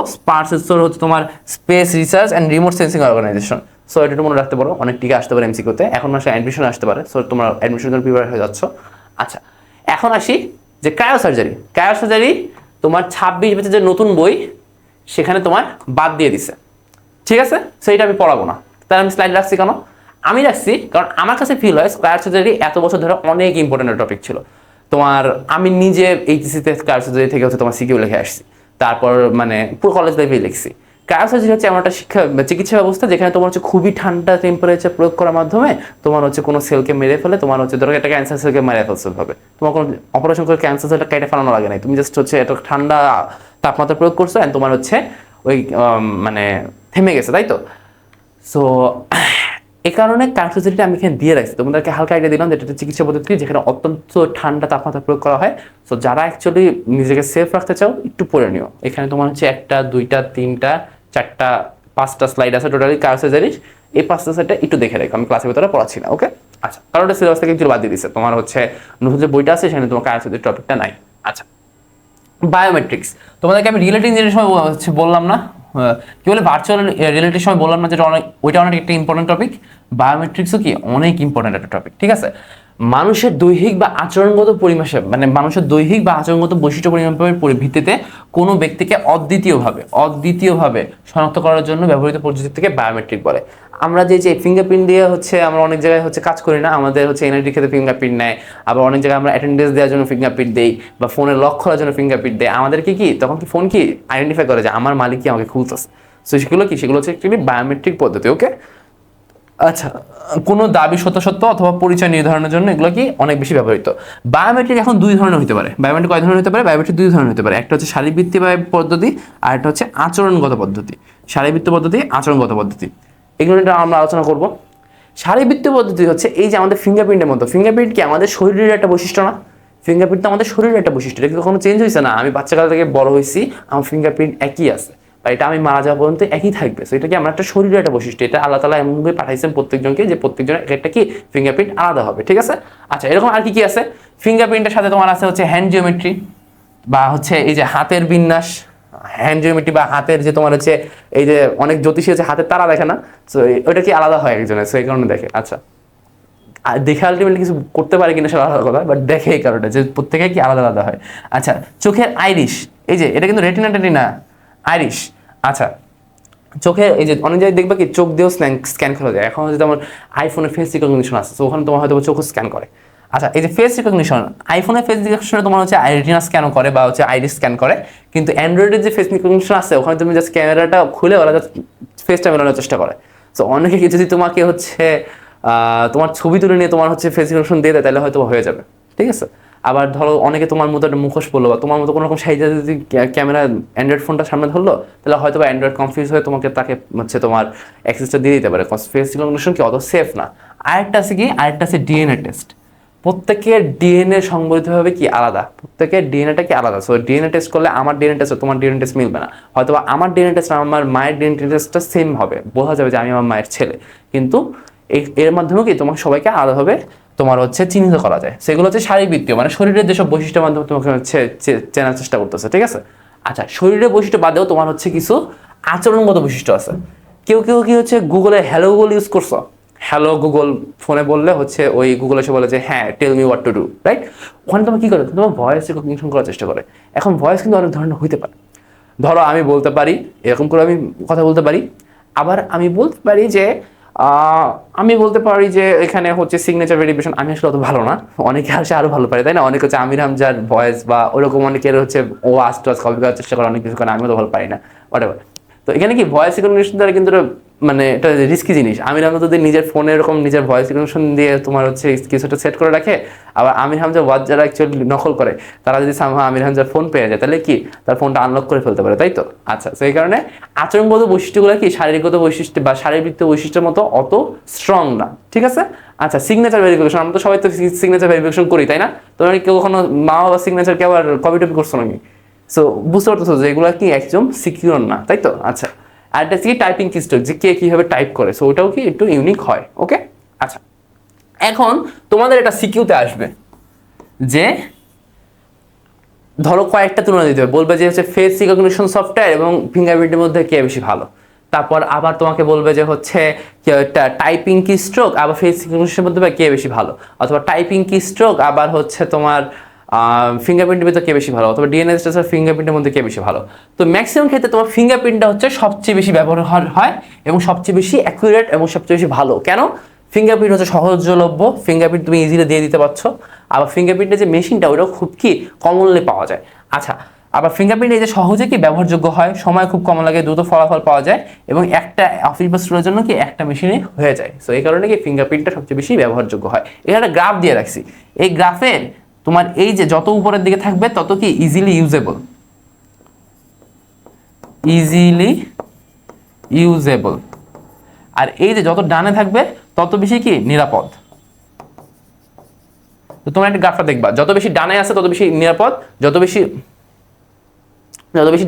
হচ্ছে তোমার space research and remote sensing organisation. So এটা মনে রাখতে পারো, অনেক টিকে আসতে পারে এমসিকিউতে। এখন মাসে অ্যাডমিশন আসতে পারে, সো তোমরা অ্যাডমিশনের জন্য প্রিপেয়ার হয়ে যাচ্ছ। আচ্ছা, এখন আসি যে ক্রায়োসার্জারি তোমার 26 ব্যাচের যে নতুন বই সেখানে তোমার বাদ দিয়ে দিছে, ঠিক আছে? সেইটা আমি পড়াবো না, তাই আমি স্লাইড রাখছি কেন? আমি রাখছি কারণ আমার কাছে ফিল হয় ক্রায়োসার্জারি এত বছর ধরে অনেক ইম্পর্টেন্ট টপিক ছিল। তোমার আমি নিজে এইচএসসিতে ক্রায়োসার্জারি থেকে হচ্ছে তোমার সিকিউ লিখে আসছি, তারপর মানে পুরো কলেজ লাইফেই লিখছি। ক্রায়োসার্জারি হচ্ছে এমন একটা চিকিৎসা ব্যবস্থা যেখানে তোমার হচ্ছে খুবই ঠান্ডা টেম্পারেচার প্রয়োগ করার মাধ্যমে তোমার হচ্ছে কোনো সেলকে মেরে ফেলে, তোমার হচ্ছে ধরো একটা ক্যান্সার সেলকে মেরে ফেলতে হবে, তোমার কোনো অপারেশন করে ক্যান্সার সেলটা কেটে ফেলানো লাগে নাই, তুমি জাস্ট হচ্ছে একটা ঠান্ডা তাপমাত্রা প্রয়োগ করছো অ্যান্ড তোমার হচ্ছে ওই মানে থেমে গেছে, তাই তো? সো এই কারণে কার্বোহাইড্রেটটা আমি এখানে দিয়ে রাখছি, তোমাদেরকে হালকা আইডিয়া দিলাম, যেটা চিকিৎসা পদ্ধতি যেখানে অত্যন্ত ঠান্ডা তাপমাত্রা প্রয়োগ করা হয়। সো যারা অ্যাকচুয়ালি নিজেকে সেফ রাখতে চাও একটু পড়ে নিও। এখানে তোমার হচ্ছে 1টা 2টা 3টা 4টা 5টা স্লাইড আছে টোটালি কার্বোহাইড্রেট। এই 5টা স্লাইডটা একটু দেখে রাখো, আমি ক্লাসের ভিতরে পড়াচ্ছি না, ওকে? আচ্ছা, কারণ ওটা সিলেবাস থেকে একটু বাদ দিয়ে দিচ্ছে, তোমার হচ্ছে নতুন যে বইটা আছে সেখানে তোমার কার্বোহাইড্রেট টপিকটা নাই। আচ্ছা, বায়োমেট্রিক্স তোমাদেরকে আমি রিলেটিভ ইঞ্জিনিয়ারিং সময় বললাম না, কি বলে ভার্চুয়াল রিলেটিভ সময় বললাম না, যেটা ওইটা অনেক একটা ইম্পর্টেন্ট টপিক। বায়োমেট্রিক্সও কি অনেক ইম্পর্টেন্ট একটা টপিক, ঠিক আছে? মানুষের দৈহিক বা আচরণগত পরিমাপে, মানে মানুষের দৈহিক বা আচরণগত বৈশিষ্ট্য পরিমাপের ভিত্তিতে কোনো ব্যক্তিকে অদ্বিতীয়ভাবে শনাক্ত করার জন্য ব্যবহৃত পদ্ধতি থেকে বায়োমেট্রিক বলে। আমরা যে ফিঙ্গারপ্রিন্ট দিয়ে হচ্ছে আমরা অনেক জায়গায় হচ্ছে কাজ করি না, আমাদের হচ্ছে এনআইডি ক্ষেত্রে ফিঙ্গারপ্রিন্ট নেয়, আবার অনেক জায়গায় আমরা অ্যাটেন্ডেন্স দেওয়ার জন্য ফিঙ্গারপ্রিন্ট দেই, বা ফোনের লক খোলার জন্য ফিঙ্গারপ্রিন্ট দেয়। আমাদেরকে কি তখন কি ফোন কি আইডেন্টিফাই করে যে আমার মালিক কি আমাকে খুলতেছে। সো সেগুলো হচ্ছে অ্যাকচুয়ালি বায়োমেট্রিক পদ্ধতি, ওকে? আচ্ছা, কোনো দাবি সত্য অথবা পরিচয় নির্ধারণের জন্য এগুলো কি অনেক বেশি ব্যবহৃত। বায়োমেট্রিক এখন দুই ধরনের হতে পারে। বায়োমেট্রিক কয় ধরনের হতে পারে? বায়োমেট্রিক দুই ধরনের হতে পারে। একটা হচ্ছে শারীরবৃত্তীয় পদ্ধতি, আর একটা হচ্ছে আচরণগত পদ্ধতি। শারীরবৃত্তীয় পদ্ধতি, আচরণগত পদ্ধতি, এগুলো নিয়ে আমরা আলোচনা করব। শারীরবৃত্তীয় পদ্ধতি হচ্ছে এই যে আমাদের ফিঙ্গারপ্রিন্টের মতো। ফিঙ্গারপ্রিন্ট কি আমাদের শরীরের একটা বৈশিষ্ট্য না? ফিঙ্গারপ্রিন্ট তো আমাদের শরীরের একটা বৈশিষ্ট্য, এটা কখনো চেঞ্জ হয়েছে না। আমি বাচ্চাকাল থেকে বড় হয়েছি, আমার ফিঙ্গারপ্রিন্ট একই আছে, বা এটা আমি মারা যাওয়া পর্যন্ত একই থাকবে। সো এটা কি আমার একটা শরীরের একটা বৈশিষ্ট্য, এটা আল্লাহ তাআলা এমনভাবে পাঠাইছেন প্রত্যেকজনকে যে প্রত্যেকজনের একটা কি ফিঙ্গারপ্রিন্ট আলাদা হবে, ঠিক আছে? আচ্ছা, এরকম আর কি আছে? ফিঙ্গারপ্রিন্টের সাথে তোমার আছে হচ্ছে হ্যান্ড জিওমেট্রি, বা হচ্ছে এই যে হাতের বিন্যাস। হ্যান্ড জিওমেট্রি বা হাতের যে তোমার হচ্ছে এই যে অনেক জ্যোতিষী হচ্ছে হাতের তারা দেখে না, সো ওইটা কি আলাদা হয় একজনের, সো এই কারণে দেখে। আচ্ছা, দেখে আলটিমেটলি কিছু করতে পারে কিনা সেটা আলাদা কথা, বাট দেখে এই কারণে যে প্রত্যেকে কি আলাদা আলাদা হয়। আচ্ছা, চোখের আইরিশ, এই যে এটা কিন্তু রেটিনা আইরিশ। আচ্ছা, চোখে এই যে অনেক জায়গায় দেখবা কি চোখ দিয়েও স্ক্যান করা যায়। এখন যদি আমার আইফোনে ফেস রিকগনিশন আছে, তো ওখানে তোমার হয়তো চোখও স্ক্যান করে। আচ্ছা, এই যে ফেস রিকগনিশন, আইফোনে ফেস রিকগনিশনে তোমার হচ্ছে রেটিনা স্ক্যান করে বা হচ্ছে আইরিশ স্ক্যান করে, কিন্তু অ্যান্ড্রয়েডের যে ফেস রিকগনিশন আছে ওখানে তুমি জাস্ট ক্যামেরাটা খুলে ওরা জাস্ট ফেসটা মেলানোর চেষ্টা করে। সো অনেকে যদি তোমাকে হচ্ছে তোমার ছবি তুলে নিয়ে তোমার হচ্ছে ফেস রিকগনিশন দিয়ে দেয়, তাহলে হয়তো হয়ে যাবে, ঠিক আছে? আবার ধরো অনেকে তোমার মতো একটা মুখোশ পড়লো, বা তোমার মতো কোনো রকম সাইজে যদি ক্যামেরা অ্যান্ড্রয়েড ফোনটা সামনে ধরলো, তাহলে হয়তো বা অ্যান্ড্রয়েড কনফিউজ হয়ে তোমাকে তাকে হচ্ছে তোমার অ্যাক্সেসটা দিয়ে দিতে পারে। ফেস রিকগনিশন কি অত সেফ না। আরেকটা আছে ডিএনএ টেস্ট। প্রত্যেকের ডিএনএ সংবলিতভাবে কি আলাদা, প্রত্যেকের ডিএনএটা কি আলাদা। সো ডিএনএ টেস্ট করলে আমার ডিএনএ টেস্ট তোমার ডিএনএ টেস্ট মিলবে না, হয়তো আমার ডিএনএ টেস্ট আমার মায়ের ডিএনএ টেস্টটা সেম হবে, বোঝা যাবে যে আমি আমার মায়ের ছেলে, কিন্তু এর মাধ্যমে কি তোমাকে সবাইকে আলাদাভাবে তোমার হচ্ছে চিহ্নিত করা যায়। সেগুলো হচ্ছে শারীরবৃত্তীয়, মানে শরীরের যেসব বৈশিষ্ট্যের মাধ্যমে তোমাকে হচ্ছে চেনার চেষ্টা করতেছে, ঠিক আছে? আচ্ছা, শরীরের বৈশিষ্ট্য বাদেও তোমার হচ্ছে কিছু আচরণগত বৈশিষ্ট্য আছে। কেউ কি হচ্ছে গুগলে হ্যালো গুগল ইউজ করছো? হ্যালো গুগল ফোনে বললে হচ্ছে ওই গুগল এসে বলে যে হ্যাঁ tell me what to do, right? ওখানে তোমার কি করে, তোমার ভয়েস রিকগনিশন করার চেষ্টা করে। এখন ভয়েস কিন্তু অনেক ধরনের হইতে পারে। ধরো আমি বলতে পারি এরকম করে, আমি কথা বলতে পারি, আবার আমি বলতে পারি যে এখানে হচ্ছে সিগনেচার ভেরিফিকেশন। আমি আসলে অত ভালো না, অনেকে আসে আরো ভালো পারে, তাই না? অনেকে হচ্ছে আমির হামজার ভয়েস বা ওরকম অনেকের হচ্ছে ও আস্তে কপি করার চেষ্টা করে, অনেক কিছু করে, আমিও তো ভালো পারি না, হোয়াটএভার। তো এখানে কি ভয়েস রিকগনিশন দ্বারা কিন্তু মানে এটা রিস্কি জিনিস। আমির হামজা যদি নিজের ফোনে এরকম নিজের ভয়েস রিকগনিশন দিয়ে তোমার হচ্ছে কিছুটা সেট করে রাখে, আবার আমির হামজা ওয়াজ যারা অ্যাকচুয়ালি নকল করে তারা যদি সামহাও আমির হামজার ফোন পেয়ে যায়, তাহলে কি তার ফোনটা আনলক করে ফেলতে পারে, তাই তো? আচ্ছা, সেই কারণে আচরণগত বৈশিষ্ট্যগুলো কি শারীরিকগত বৈশিষ্ট্য বা শারীরবৃত্তীয় বৈশিষ্ট্যের মতো অত স্ট্রং না, ঠিক আছে? আচ্ছা, সিগনেচার ভেরিফিকেশন, আমরা তো সবাই তো সিগনেচার ভেরিফিকেশন করি, তাই না? তোমরা কেউ কখনো মা বাবা সিগনেচার কে আবার কপি টপি করছো নাকি? সো বুঝতে পারতেছো যে এগুলো কি একদম সিকিউর না, তাই তো? আচ্ছা, আর এটা কি টাইপিং কিস্ট্রোক, যে কে কিভাবে টাইপ করে, সো ওটাও কি একটু ইউনিক হয়, ওকে? আচ্ছা, এখন তোমাদের এটা সিকিউতে আসবে যে ধরো কয়েকটা তুলনা দিতে হবে, বলবে যে হচ্ছে ফেস রিকগনিশন সফটওয়্যার এবং ফিঙ্গারপ্রিন্টের মধ্যে কে বেশি ভালো। তারপর আবার তোমাকে বলবে যে হচ্ছে টাইপিং কি স্ট্রোক আবার ফেস রিকগনিশনের মধ্যে কে বেশি ভালো, অথবা টাইপিং কি স্ট্রোক আবার হচ্ছে তোমার ফিঙ্গারপ্রিন্টের মধ্যে কে বেশি ভালো, অথবা ডিএনএ টেস্ট ফিঙ্গারপ্রিন্টের মধ্যে কে বেশি ভালো। তো ম্যাক্সিমাম ক্ষেত্রে তোমার ফিঙ্গারপ্রিন্টটা হচ্ছে সবচেয়ে বেশি ব্যবহার হয় এবং সবচেয়ে বেশি অ্যাকুরেট এবং সবচেয়ে বেশি ভালো। কেন? ফিঙ্গারপ্রিন্ট হচ্ছে সহজলভ্য, ফিঙ্গারপ্রিন্ট তুমি ইজিলি দিয়ে দিতে পারছো, আবার ফিঙ্গারপ্রিন্টের যে মেশিনটা ওইটাও খুব কি কমনলি পাওয়া যায়। আচ্ছা, আবার ফিঙ্গারপ্রিন্ট এই যে সহজে কি ব্যবহারযোগ্য হয়, সময় খুব কম লাগে, দ্রুত ফলাফল পাওয়া যায়, এবং একটা অফিস বা স্টোরের জন্য কি একটা মেশিনে হয়ে যায়। সো এই কারণে কি ফিঙ্গারপ্রিন্টটা সবচেয়ে বেশি ব্যবহারযোগ্য হয়। এখানে একটা গ্রাফ দিয়ে রাখছি, এই গ্রাফের তোমার এই যে যত উপরের দিকে থাকবে তত কি ইজিলি ইউজেবল, আর এই যে যত ডানে থাকবে তত বেশি কি নিরাপদ। তো তোমরা একটা গ্রাফটা দেখবা, যত বেশি ডানে আছে তত বেশি নিরাপদ, যত বেশি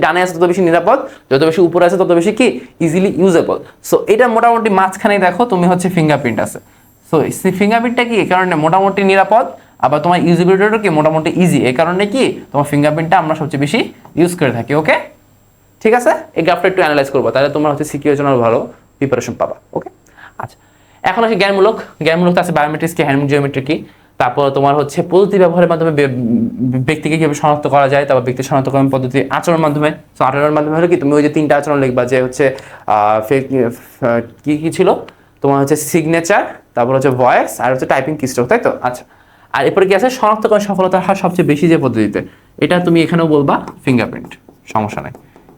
ডানে আছে তত বেশি নিরাপদ, যত বেশি উপরে আছে তত বেশি কি ইজিলি ইউজেবল। সো এটা মোটামুটি মাঝখানে দেখো তুমি হচ্ছে ফিঙ্গারপ্রিন্ট আছে। সো ফিঙ্গারপ্রিন্টটা কি এই কারণে মোটামুটি নিরাপদ, আবার তোমার ইউজিবিলিটিটা কি মোটামুটি ইজি, এই কারণে কি তোমার ফিঙ্গারপ্রিন্টটা আমরা সবচেয়ে বেশি ইউজ করে থাকি। ওকে, ঠিক আছে, এই গ্রাফটা একটু অ্যানালাইজ করবো, তাহলে তোমরা হচ্ছে সিকিউর জন্য ভালো প্রিপারেশন পাবা। ওকে, আচ্ছা, এখন আসি জ্ঞানমূলক। জ্ঞানমূলক আছে বায়োমেট্রিক্স কি, হ্যান্ড জিওমেট্রি কি, তারপর তোমার হচ্ছে পদ্ধতি ব্যবহারের মাধ্যমে ব্যক্তিকে কিভাবে শনাক্ত করা যায়, তারপর ব্যক্তি শনাক্তকরণ পদ্ধতি আচরণের মাধ্যমে। তো আচরণের মাধ্যমে হলো কি তুমি ওই যে 3টা আচরণ লিখবা, যে হচ্ছে কি কি ছিল তোমার হচ্ছে সিগনেচার, তারপর হচ্ছে ভয়েস, আর হচ্ছে টাইপিং কিস্ট্রোক, তাই তো? আচ্ছা, আর এরপরে কি আছে শনাক্তকরণ সফলতার হার সবচেয়ে বেশি যে পদ্ধতিতে, এটা তুমি এখানেও বলবা ফিঙ্গারপ্রিন্ট, সমস্যা নাই,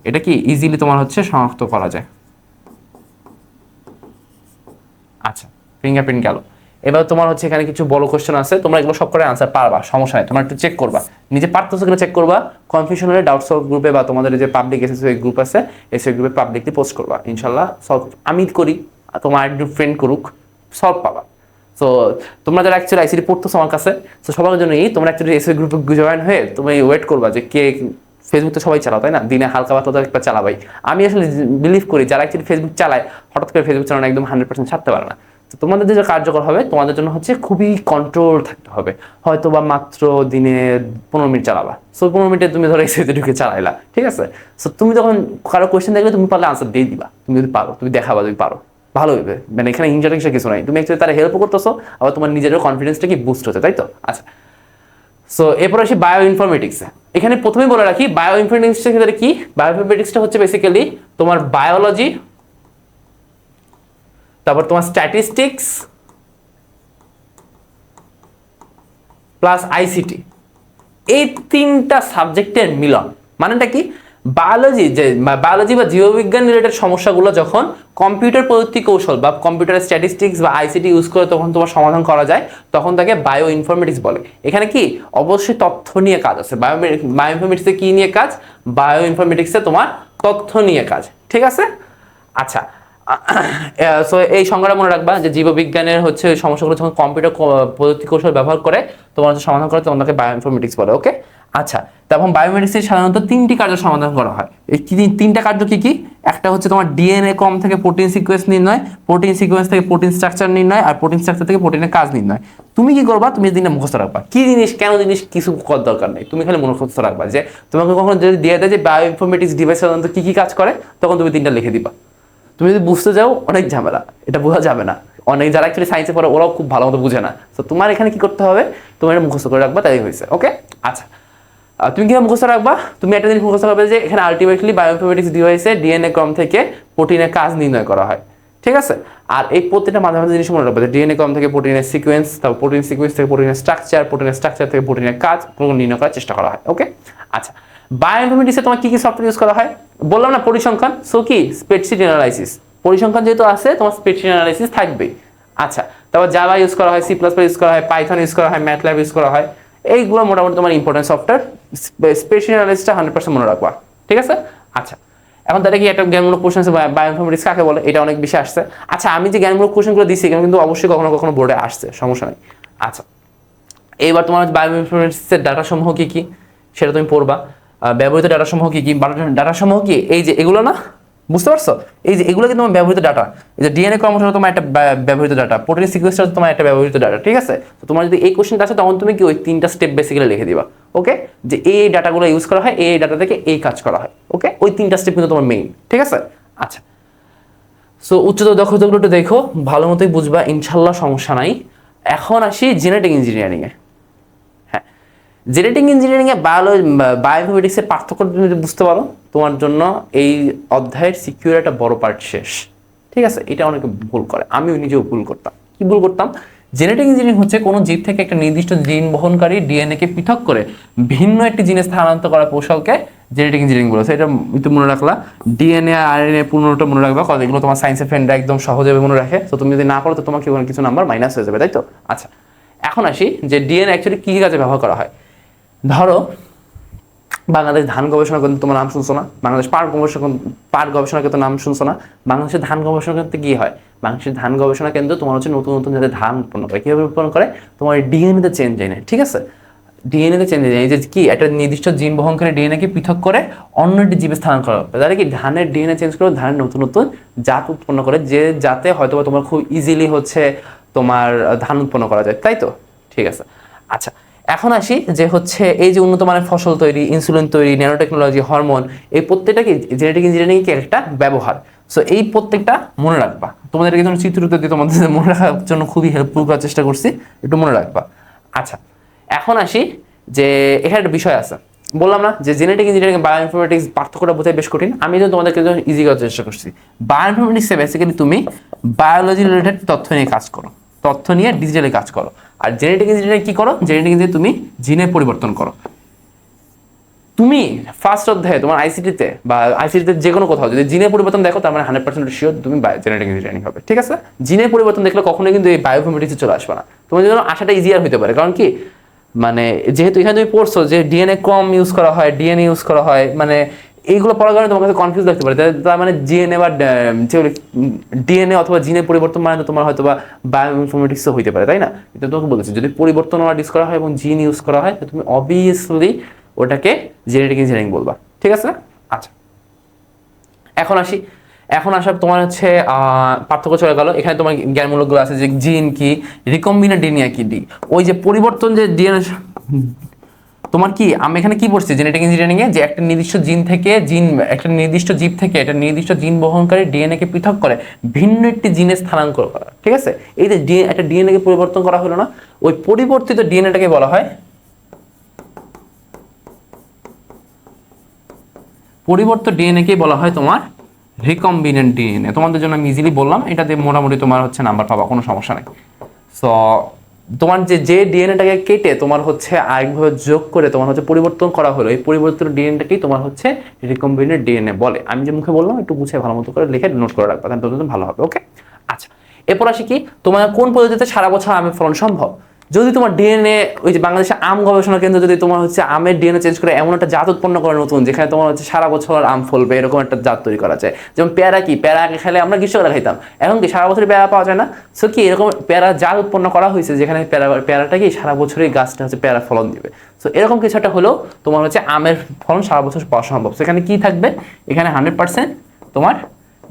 এটা কি ইজিলি তোমার হচ্ছে শনাক্ত করা যায়। আচ্ছা, ফিঙ্গারপ্রিন্ট গেল। এবার তোমার হচ্ছে এখানে কিছু বড় কোশ্চেন আছে, তোমরা এগুলো সব করে আনসার পারবা, সমস্যা নেই, তোমরা একটু চেক করবা, নিজে পারতেছো কিনা চেক করবা, কনফিউশন হলে ডাউট সলভ গ্রুপে বা তোমাদের যে পাবলিক এসএসওই গ্রুপ আছে এসএসওই গ্রুপে পাবলিকলি পোস্ট করবা, ইনশাআল্লাহ সলভ আমি করি, তোমার একজন ফ্রেন্ড করুক, সলভ পাবা। সো তোমরা যারা অ্যাকচুয়ালি আইসিটি পড়তেছো আমার কাছে, তো সবার জন্যই তোমরা অ্যাকচুয়ালি এসএসওই গ্রুপে জয়েন হয়ে তুমি ওয়েট করবা যে কে, ফেসবুক তো সবাই চালাও তাই না, দিনে হালকা পাতলা একটা চালাবাই। আমি আসলে বিলিভ করি যারা অ্যাকচুয়ালি ফেসবুক চালায় হঠাৎ করে ফেসবুক চালানো একদম 100% ছাড়তে পারে না। তো তোমাদের যে কার্যকর হবে তোমাদের জন্য হচ্ছে খুবই কন্ট্রোল থাকতে হবে, হয়তো বা মাত্র দিনে 15 মিনিট চালাবা। সো 15 মিনিটে তুমি ধরো এসে ঢুকে চালাইলা, ঠিক আছে? সো তুমি যখন কারো কোয়েশ্চেন দেখলে তুমি পারলে আনসার দিয়ে দিবা, তুমি যদি পারো, তুমি দেখাবা তুমি পারো, ভালো হইবে, মানে এখানে ইনজারেকশন কিছু নাই, তুমি অ্যাকচুয়ালি তারা হেল্প করতেছো, আবার তোমার নিজেরও কনফিডেন্সটা কি বুস্ট হচ্ছে, তাই তো? আচ্ছা, সো এরপর আসি বায়ো ইনফরমেটিক্সে। এখানে প্রথমেই বলে রাখি বায়ো ইনফরমেটিক্সের ক্ষেত্রে কি, বায়ো ইনফরমেটিক্সটা হচ্ছে বেসিক্যালি তোমার বায়োলজি, তারপর তোমার স্ট্যাটিস্টিক্স প্লাস আইসিটি, এই 3টা সাবজেক্টের মিলন। মানেটা কি, বায়োলজি বা জীববিজ্ঞান রিলেটেড সমস্যাগুলো যখন কম্পিউটার প্রযুক্তি কৌশল বা কম্পিউটার স্ট্যাটিস্টিক্স বা আইসিটি ইউজ করে তখন তোমার সমাধান করা যায়, তখন তাকে বায়ো ইনফরমেটিক্স বলে। এখানে কি অবশ্যই তথ্য নিয়ে কাজ আছে। বায়ো ইনফরমেটিক্সে কি নিয়ে কাজ, বায়ো ইনফরমেটিক্সে তোমার তথ্য নিয়ে কাজ, ঠিক আছে? আচ্ছা, সো এই সংজ্ঞাটা মনে রাখবা যে জীববিজ্ঞানের হচ্ছে সমস্যাগুলো যখন কম্পিউটার প্রযুক্তি কৌশল ব্যবহার করে তোমার সমাধান করে তখন তাকে বায়ো ইনফরমেটিক্স বলে। ওকে, আচ্ছা, তখন বায়োমেট্রিক্সের সাধারণত 3টি কার্য সমাধান করা হয়। এই 3টা কার্য কি কি? একটা হচ্ছে তোমার ডিএনএ ক্রম থেকে প্রোটিন সিকোয়েন্স নির্ণয়, প্রোটিন সিকোয়েন্স থেকে প্রোটিন স্ট্রাকচার নির্ণয়, আর প্রোটিন স্ট্রাকচার থেকে প্রোটিনের কাজ নির্ণয়। তুমি কি করবা, তুমি দিনটা মুখস্থ রাখবা, কি জিনিস কেন জিনিস কিছু করার দরকার নেই, তুমি খালি মুখস্থ রাখবা। যে তোমাকে কখনো যদি দিয়ে দেয় যে বায়ো ইনফরমেটিক্স ডিভাইস সাধারণত কি কি কাজ করে, তখন তুমি 3টা লিখে দিবা। তুমি যদি বুঝতে যাও অনেক ঝামেলা, এটা বোঝা যাবে না, অনেক যারা অ্যাকচুয়ালি সায়েন্সে পড়ে ওরাও খুব ভালো মতো বুঝে না। তো তোমার এখানে কি করতে হবে, তোমার এটা মুখস্থ করে রাখবা, তাই হয়েছে। ওকে, আচ্ছা, তুমি কিভাবে মুখস্থ রাখবা, তুমি একটা জিনিস মুখস্থ রাখবে যে এখানে আলটিমেটলি বায়োইনফরমেটিক্স ডিভাইসে ডিএনএ ক্রম থেকে প্রোটিনের কাজ নির্ণয় করা হয়, ঠিক আছে? আর এই প্রত্যেকটা মাঝে মাঝে জিনিস মনে রাখবে যে ডিএনএ ক্রম থেকে প্রোটিনের সিকোয়েন্স, তারপর প্রোটিন সিকোয়েন্স থেকে প্রোটিনের স্ট্রাকচার থেকে প্রোটিনের কাজ নির্ণয় করার চেষ্টা করা হয়। ওকে, আচ্ছা, বায়োইনফরমেটিক্সে তোমার কি কি সফটওয়্যার ইউজ করা হয় বললাম না, পরিসংখ্যান। সো কি স্প্রেডশিট অ্যানালাইসিস, পরিসংখ্যান যেহেতু আছে তোমার স্প্রেডশিট অ্যানালাইসিস থাকবেই। আচ্ছা, তারপর জাভা ইউজ করা হয়, সি প্লাস প্লাস ইউজ করা হয়, পাইথন ইউজ করা হয়, ম্যাটল্যাব ইউজ করা হয়। এইগুলো মোটামুটি তোমার ইম্পর্টেন্ট সফটওয়্যার। স্প্রেডশিট অ্যানালাইসিসটা 100% মনে রাখবা, ঠিক আছে? আচ্ছা, এখন তাহলে কি একটা জ্ঞানমূলক কোশ্চেন আছে বায়োইনফরমেটিক্স কাকে বলে, এটা অনেক বেশি আসছে। আচ্ছা, আমি যে জ্ঞানমূলক কোশ্চেনগুলো দিচ্ছি এখানে কিন্তু অবশ্যই কখনো কখনো বোর্ডে আসছে, সমস্যা নেই। আচ্ছা, এইবার তোমার বায়োইনফরমেটিক্সের ডাটা সমূহ কি কি সেটা তুমি পড়বা। ব্যবহৃত ডাটা সমূহ কি কি, ডাটা সমূহ কি, এই যে এগুলো না, বুঝতে পারছো? এই যে এগুলো কিন্তু তোমার ব্যবহৃত ডাটা, এই যে ডিএনএ ক্রমশঃ তোমার একটা ব্যবহৃত ডাটা, প্রোটিন সিকোয়েন্সটা তোমার একটা ব্যবহৃত ডাটা, ঠিক আছে? তো তোমার যদি এই কোশ্চেনটা আছে তখন তুমি কি ওই 3টা স্টেপ বেসিক্যালি লিখে দিবা। ওকে, যে এই ডাটাগুলো ইউজ করা হয়, এই ডাটা থেকে এই কাজ করা হয়। ওকে, ওই 3টা স্টেপ কিন্তু তোমার মেইন, ঠিক আছে? আচ্ছা, সো উচ্চতর দক্ষতাগুলো একটু দেখো, ভালো মতোই বুঝবা, ইনশাল্লাহ সমস্যা নাই। এখন আসি জেনেটিক ইঞ্জিনিয়ারিংয়ে। জেনেটিক ইঞ্জিনিয়ারিংয়ে বায়োইনফরমেটিক্সের পার্থক্য তুমি যদি বুঝতে পারো, তোমার জন্য এই অধ্যায়ের সিকিউর একটা বড় পার্ট শেষ, ঠিক আছে? এটা অনেকে ভুল করে, আমিও নিজেও ভুল করতাম। কি ভুল করতাম? জেনেটিক ইঞ্জিনিয়ারিং হচ্ছে কোনো জীব থেকে একটা নির্দিষ্ট জিন বহনকারী ডিএনএকে পৃথক করে ভিন্ন একটি জিনে স্থানান্তর করা কৌশলকে জেনেটিক ইঞ্জিনিয়ারিং বলেছে। এটা তুমি মনে রাখলা, ডিএনএ আর আরএনএ পূর্ণটা মনে রাখবা, কারণ এগুলো তোমার সায়েন্সের ফ্রেন্ডরা একদম সহজভাবে মনে রাখে। তো তুমি যদি না পারো তো তোমাকে কিছু নাম্বার মাইনাস হয়ে যাবে, তাই তো? আচ্ছা, এখন আসি যে ডিএনএ অ্যাকচুয়ালি কী কাজে ব্যবহার করা হয়। ধরো বাংলাদেশ ধান গবেষণা কেন্দ্র তোমার নাম শুনছো না, বাংলাদেশ পাট গবেষণা কেন্দ্র নাম শুনছো না, বাংলাদেশের ধান গবেষণা কেন্দ্রে কি হয়, বাংলাদেশের ধান গবেষণা কেন্দ্র তোমার হচ্ছে নতুন নতুন যাতে ধান উৎপন্ন করে, কীভাবে উৎপন্ন করে, তোমার ডিএনএতে চেঞ্জ এনে, ঠিক আছে, ডিএনএতে চেঞ্জ এনে, এই যে কি একটা নির্দিষ্ট জিন বহনকারী ডিএনএকে পৃথক করে অন্য একটি জীবে স্থানান্তর করা হবে, তাহলে কি ধানের ডিএনএ চেঞ্জ করে ধানের নতুন নতুন জাত উৎপন্ন করে, যে জাতে হয়তো তোমার খুব ইজিলি হচ্ছে তোমার ধান উৎপন্ন করা যায়, তাই তো? ঠিক আছে। আচ্ছা, এখন আসি যে হচ্ছে এই যে উন্নত মানের ফসল তৈরি, ইনসুলিন তৈরি, ন্যানো টেকনোলজি, হরমোন, এই প্রত্যেকটা কি জেনেটিক ইঞ্জিনিয়ারিং কি একটা ব্যবহার। সো এই প্রত্যেকটা মনে রাখবা, তোমাদেরকে যখন চিত্রতে দিয়ে তোমাদের মনে রাখার জন্য খুবই হেল্পফুল করার চেষ্টা করছি, একটু মনে রাখবা। আচ্ছা, এখন আসি যে এখানে একটা বিষয় আছে, বললাম না যে জেনেটিক ইঞ্জিনিয়ারিং বায়ো ইনফরমেটিক্স পার্থক্যটা বোঝাই বেশ কঠিন, আমি যদি তোমাদেরকে ইজি করার চেষ্টা করছি। বায়ো ইনফরমেটিক্সে বেসিক্যালি তুমি বায়োলজি রিলেটেড তথ্য নিয়ে কাজ করো, তথ্য নিয়ে ডিজিটালি কাজ করো। আর জেনেটিক ইঞ্জিনিয়ারিং কি করো, জেনেটিক ইঞ্জিনিয়ারিং তুমি জিনের পরিবর্তন করো। তুমি ফার্স্ট অধ্যায়ে তোমার আইসিটিতে বা আইসিটিতে যে কোনো কোথাও যদি জিনের পরিবর্তন দেখো, তার মানে 100% শিওর তুমি জেনেটিক ইঞ্জিনিয়ারিং হবে, ঠিক আছে। জিনের পরিবর্তন দেখলে কখনোই কিন্তু এই বায়োইনফরমেটিক্সে চলে আসবে না, তোমার জন্য আসাটা ইজিয়ার হতে পারে। কারণ কি, মানে যেহেতু এখানে তুমি পড়ছো যে ডিএনএ কম ইউজ করা হয়, ডিএনএ ইউজ করা হয়, মানে এইগুলো পড়ার কারণে তোমার কাছে কনফিউজ লাগতে পারে, তার মানে জিএনএ বা ডিএনএ অথবা জিনের পরিবর্তন মানে তোমার হয়তো বা বায়োইনফরমেটিক্সও হইতে পারে, তাই না? কিন্তু তোমাকে বলেছি যদি পরিবর্তন ইউজ করা হয় এবং জিন ইউজ করা হয়, তুমি অবভিয়াসলি ওটাকে জেনেটিক ইঞ্জিনিয়ারিং বলবা, ঠিক আছে। আচ্ছা, এখন আসার তোমার হচ্ছে পার্থক্য চলে গেল। এখানে তোমার জ্ঞানমূলকগুলো আছে যে জিন কি, রিকম্বিনেন্ট ডিএনএ কি, ওই যে পরিবর্তন যে ডিএনএ তোমার কি, আমি এখানে কি পড়ছি জেনেটিক ইঞ্জিনিয়ারিং এ, যে একটা নির্দিষ্ট জিন থেকে একটা নির্দিষ্ট জীব থেকে একটা নির্দিষ্ট জিন বহনকারী ডিএনএ কে পৃথক করে ভিন্ন একটি জিনে স্থানান্তর করা, ঠিক আছে। এই যে একটা ডিএনএ কে পরিবর্তন করা হলো না, ওই পরিবর্তিত ডিএনএটাকে বলা হয় তোমার রিকম্বিনেন্ট ডিএনএ। তোমাদের জন্য আমি ইজিলি বললাম, এটাতে মোটামুটি তোমার হচ্ছে নাম্বার পাবা, কোনো সমস্যা নেই। সো তোমার যে ডিএনএটাকে কেটে তোমার হচ্ছে আরেকভাবে যোগ করে তোমার হচ্ছে পরিবর্তন করা হলো, এই পরিবর্তিত ডিএনএটাকেই তোমার হচ্ছে রিকম্বিনেন্ট ডিএনএ বলে। আমি যে মুখে বললাম একটু গুছিয়ে ভালো মতো করে লিখে নোট করে রাখবা, তাহলে ভালো হবে। ওকে, আচ্ছা, এরপর আসি কি, তোমার কোন পদ্ধতিতে সারা বছর আমের ফলন সম্ভব। যদি তোমার ডিএনএ, ওই যে বাংলাদেশের আম গবেষণা কেন্দ্র যদি তোমার হচ্ছে আমের ডিএনএ চেঞ্জ করে এমন একটা জাত উৎপন্ন করে নতুন, যেখানে তোমার হচ্ছে সারা বছর আম ফলবে, এরকম একটা জাত তৈরি করা যায়। যেমন পেয়ারা, কি পেয়ারা আগে খেলে আমরা গ্রীষ্মকালে খাইতাম, এখন কি সারা বছর পেয়ারা পাওয়া যায় না। সো কি এরকম পেয়ারা জাত উৎপন্ন করা হয়েছে, যেখানে পেয়ারাটা কি সারা বছরই গাছটা হচ্ছে পেয়ারা ফলন দিবে। সো এরকম কিছু একটা হলেও তোমার হচ্ছে আমের ফলন সারা বছর পাওয়া সম্ভব। সেখানে কি থাকবে, এখানে 100% তোমার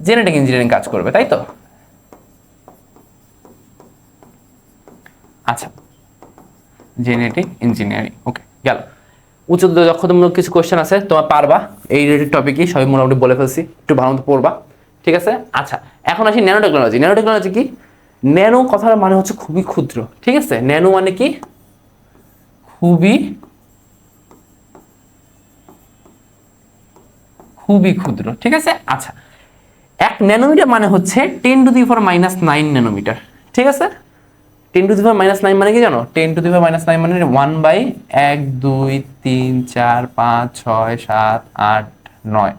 জেনেটিক ইঞ্জিনিয়ারিং কাজ করবে, তাই তো? আচ্ছা, জেনেটিক ইঞ্জিনিয়ারিং, ওকে গেল। উচ্চ দক্ষতামূলক কিছু কোয়েশ্চেন আছে, তোমার পারবা এই রিলেটেড টপিকই সবই মোটামুটি বলে ফেলছি, একটু ভালো মতো পড়বা, ঠিক আছে। আচ্ছা, এখন আসি ন্যানো টেকনোলজি। ন্যানো টেকনোলজি কি, ন্যানো কথার মানে হচ্ছে খুবই ক্ষুদ্র, ঠিক আছে। ন্যানো মানে কি, খুবই ক্ষুদ্র, ঠিক আছে। আচ্ছা, 1 ন্যানোমিটার মানে হচ্ছে 10⁻⁹ ন্যানোমিটার, ঠিক আছে। 10⁻⁹ মানে কি জানো? 10⁻⁹ মানে 1/1 2 3 4 5 6 7 8 9।